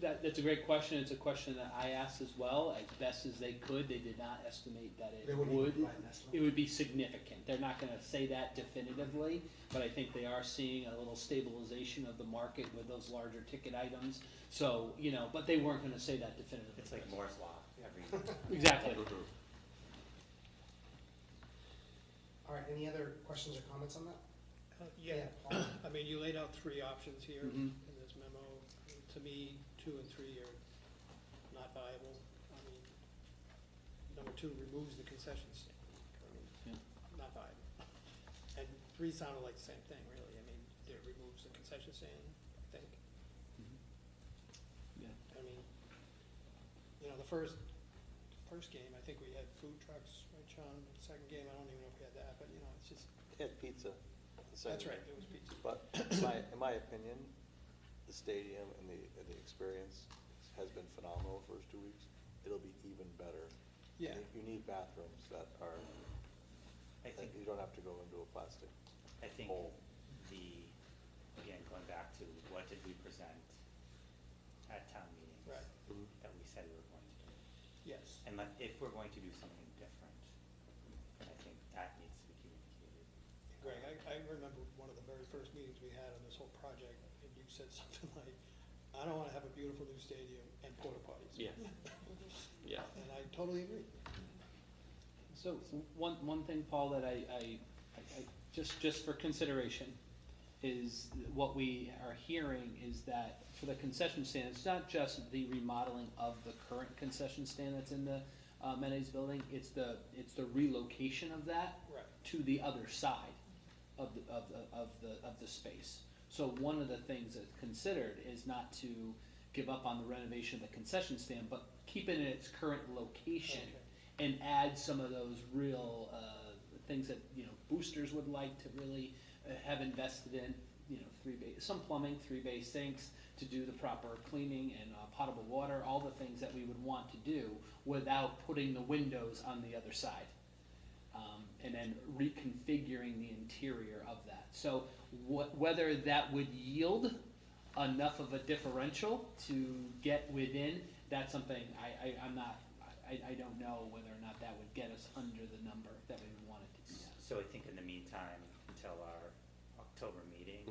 That's a great question. It's a question that I asked as well. As best as they could, they did not estimate that They it wouldn't would. provide an estimate? It would be significant. They're not gonna say that definitively, but I think they are seeing a little stabilization of the market with those larger ticket items. So, but they weren't gonna say that definitively. It's like Moore's Law every. Exactly. All right, any other questions or comments on that? Yeah, Paul? I mean, you laid out three options here Mhm. in this memo. To me, 2 and 3 are not viable. I mean, number 2 removes the concession stand. I mean, not viable. And 3 sounded like the same thing, really. I mean, it removes the concession stand, I think. Yeah. I mean, the first game, I think we had food trucks, right, Sean? The second game, I don't even know if we had that, but, it's just. They had pizza. That's right, it was pizza. But in my opinion, the stadium and the experience has been phenomenal the first 2 weeks. It'll be even better. Yeah. You need bathrooms that you don't have to go into a plastic I think bowl. Again, going back to what did we present at town meetings? Right. That we said we were going to do. Yes. And if we're going to do something different, then I think that needs to be communicated. Greg, I remember one of the very first meetings we had on this whole project, and you said something like, I don't wanna have a beautiful new stadium and porta potties. Yeah. Yeah. And I totally agree. So one thing, Paul, that I just for consideration is what we are hearing is that for the concession stand, it's not just the remodeling of the current concession stand that's in the amenities building, it's the relocation of that Right. to the other side of the space. So one of the things that's considered is not to give up on the renovation of the concession stand, but keep it in its current location and add some of those real things that boosters would like to really have invested in. Some plumbing, 3-bay sinks to do the proper cleaning and potable water, all the things that we would want to do without putting the windows on the other side. And then reconfiguring the interior of that. So whether that would yield enough of a differential to get within, that's something I don't know whether or not that would get us under the number that we wanted to be at. So I think in the meantime, until our October meeting,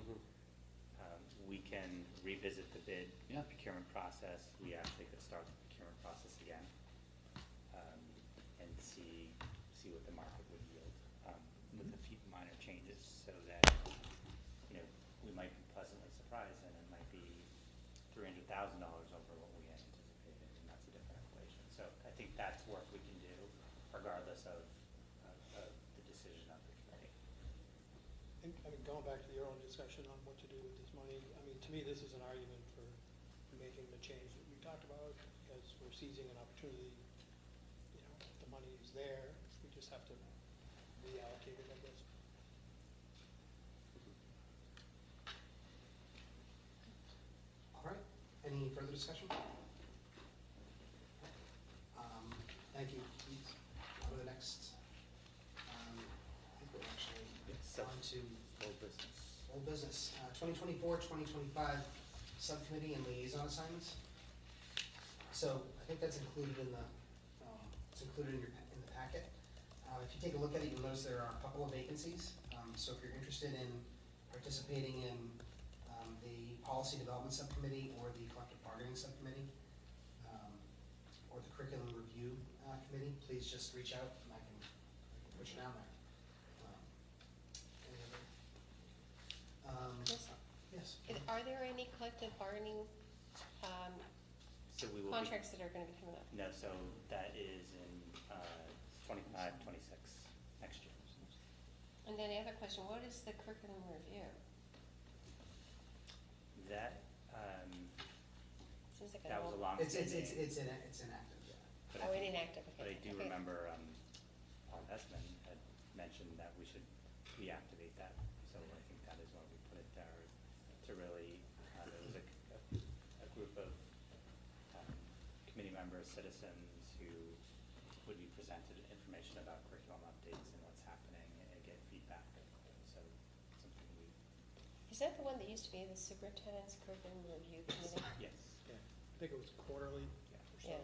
we can revisit the bid procurement process. We actually could start the procurement process again, and see what the market would yield, with a few minor changes, so that, we might be pleasantly surprised, and it might be $300,000 over what we anticipated, and that's a different equation. So I think that's work we can do regardless of the decision of the committee. And, going back to the earlier discussion on what to do with this money, to me, this is an argument for making the change that we talked about, because we're seizing an opportunity. The the money is there, we just have to reallocate it, I guess. All right, any further discussion? Thank you. Please, on to the next. I think we're actually on to old business. 2024-2025 subcommittee and liaison assignments. So I think that's included in the, it's included in the packet. If you take a look at it, you'll notice there are a couple of vacancies. So if you're interested in participating in the policy development subcommittee or the collective bargaining subcommittee, or the curriculum review committee, please just reach out and I can put you down there. Any other? Yes. Are there any collective bargaining So we will contracts that are going to be coming up? No, so that is in 25, 26 next year. And then the other question, what is the curriculum review? That, Seems like that was a long. It's inactive, yeah. But Oh, inactive, But I okay. do Okay. remember Paul Messman had mentioned that we should reactivate that. So I think that is why we put it there, to really, there was a group of committee members, citizens who would be presented information about curriculum updates and what's happening and get feedback. So something we, Is that the one that used to be the superintendent's curriculum review committee? yes. Yeah, I think it was quarterly or so. Yeah.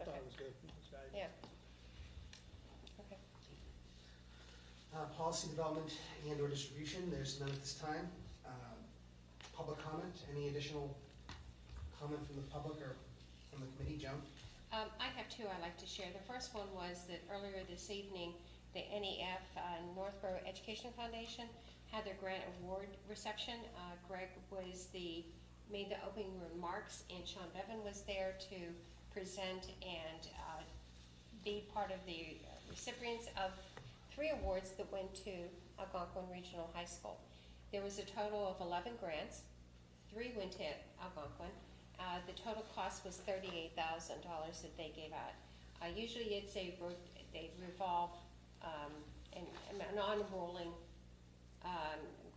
I thought Okay. it was good. It was valuable. Yeah. Okay. Policy development and or distribution, there's none at this time. Public comment, any additional comment from the public or from the committee? Joan? I have two I'd like to share. The first one was that earlier this evening, the NEF, Northborough Education Foundation, had their grant award reception. Greg made the opening remarks, and Sean Bevan was there to present and be part of the recipients of 3 awards that went to Algonquin Regional High School. There was a total of 11 grants. 3 went to Algonquin. The total cost was $38,000 that they gave out. Usually it's they revolve an non-rolling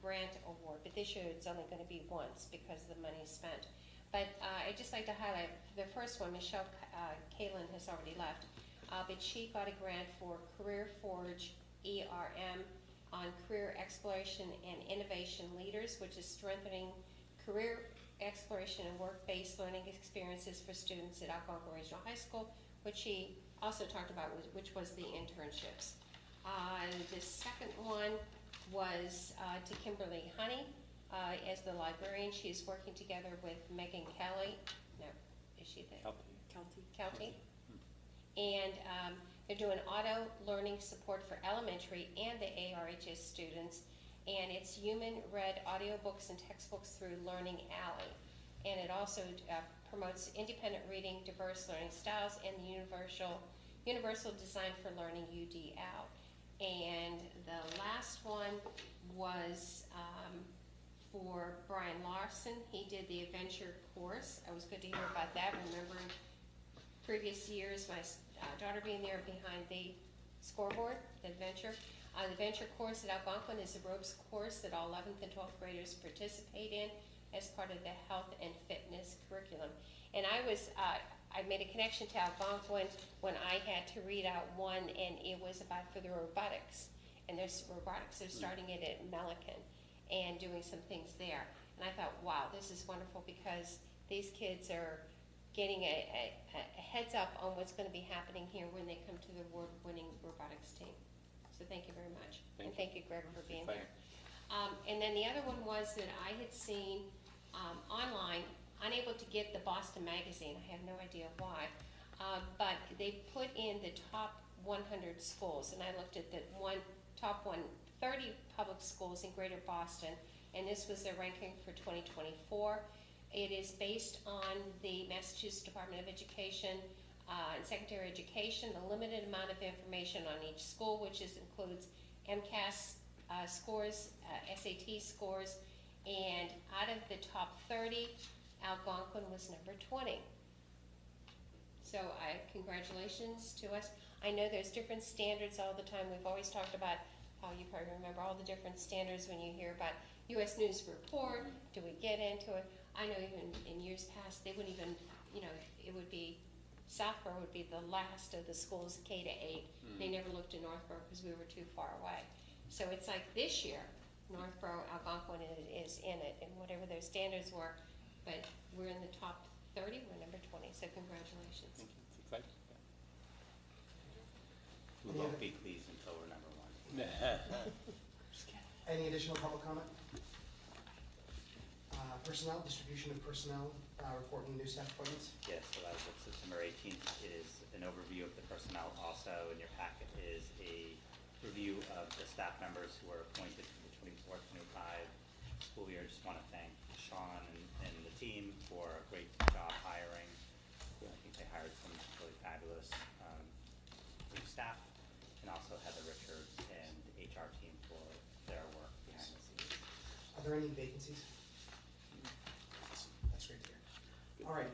grant award, but this year it's only going to be once because the money's spent. But I'd just like to highlight the first one. Michelle Kalin has already left, but she got a grant for Career Forge ERM on career exploration and innovation leaders, which is strengthening career exploration and work-based learning experiences for students at Algonquin Regional High School, which she also talked about, which was the internships. The second one was to Kimberly Honey as the librarian. She is working together with Megan Kelly. No, is she there? Kelty. And they're doing auto learning support for elementary and the ARHS students. And it's human-read audiobooks and textbooks through Learning Alley. And it also promotes independent reading, diverse learning styles, and the universal design for learning UDL. And the last one was for Brian Larson. He did the adventure course. It was good to hear about that, remembering previous years, my daughter being there behind the scoreboard, the adventure. The venture course at Algonquin is a ropes course that all 11th and 12th graders participate in as part of the health and fitness curriculum. And I made a connection to Algonquin when I had to read out one, and it was about for the robotics. And there's robotics, they're starting it at Melican and doing some things there. And I thought, wow, this is wonderful because these kids are getting a heads up on what's going to be happening here when they come to the award-winning robotics team. So thank you very much. And thank you, Greg, for being here. And then the other one was that I had seen online, unable to get the Boston Magazine. I have no idea why. But they put in the top 100 schools, and I looked at the top 130 public schools in Greater Boston, and this was their ranking for 2024. It is based on the Massachusetts Department of Education and Secondary Education, the limited amount of information on each school, which includes MCAS scores, SAT scores, and out of the top 30, Algonquin was number 20. So congratulations to us. I know there's different standards all the time. We've always talked about, Paul, you probably remember all the different standards when you hear about US News Report. Do we get into it? I know even in years past, they wouldn't even, you know, it would be, Southborough would be the last of the schools K to 8. They never looked at Northborough because we were too far away. So it's like this year, Northborough, Algonquin is in it, and whatever their standards were, but we're in the top 30, we're number 20, so congratulations. It's exciting. We won't be pleased until we're number 1. Any additional public comment? Personnel, distribution of personnel, reporting new staff appointments. Yes, so as of September 18th is an overview of the personnel. Also in your packet is a review of the staff members who were appointed for the 24-25 school year. Just want to thank Sean and the team for a great job hiring. I think they hired some really fabulous new staff, and also Heather Richards and the HR team for their work behind the scenes. Are there any vacancies? That's great to hear. All right.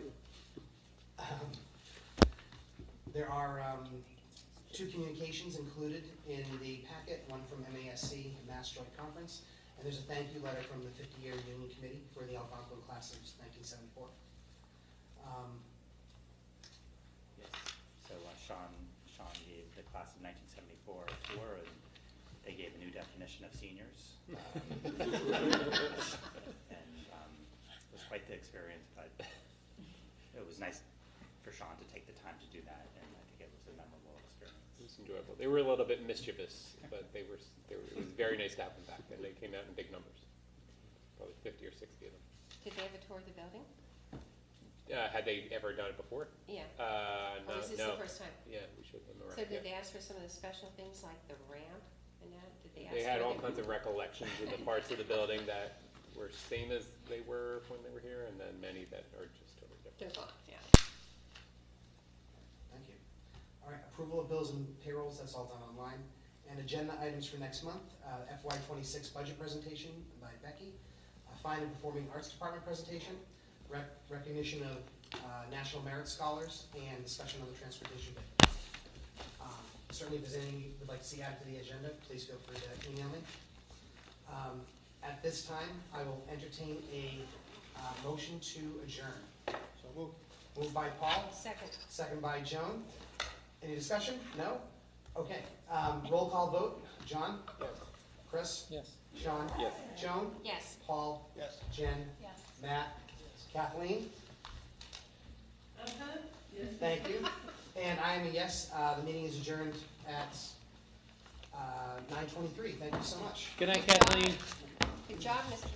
There are 2 communications included in the packet, one from MASC, Mass Joint Conference, and there's a thank you letter from the 50-year Union Committee for the Algonquin class of 1974. Yes, so Sean gave the class of 1974 a tour, and they gave a new definition of seniors. And it was quite the experience, but it was nice for Sean to take the time to do that, and I think it was a memorable experience. It was enjoyable. They were a little bit mischievous, but it was very nice to have them back, and they came out in big numbers, probably 50 or 60 of them. Did they ever tour the building? Had they ever done it before? Yeah. No, Or is this no. the first time? Yeah, we showed them around. So did yeah. they ask for some of the special things like the ramp and that? Did they ask? They had for all the- kinds of recollections of the parts of the building that were same as they were when they were here, and then many that are just totally different. They're gone, yeah. Thank you. All right, approval of bills and payrolls, that's all done online. And agenda items for next month, FY26 budget presentation by Becky, Fine and Performing Arts Department presentation, recognition of National Merit Scholars, and discussion on the transportation bid. Certainly if there's anything you would like to see added to the agenda, please feel free to email me. At this time, I will entertain a motion to adjourn. So moved. Moved by Paul. Second. Second by Joan. Any discussion? No? Okay. Roll call vote. John? Yes. Chris? Yes. Sean? Yes. Joan? Yes. Paul? Yes. Jen? Yes. Matt? Kathleen? Yes. Thank you. And I am a yes. The meeting is adjourned at 9:23. Thank you so much. Good night, Kathleen. Good job, Mr.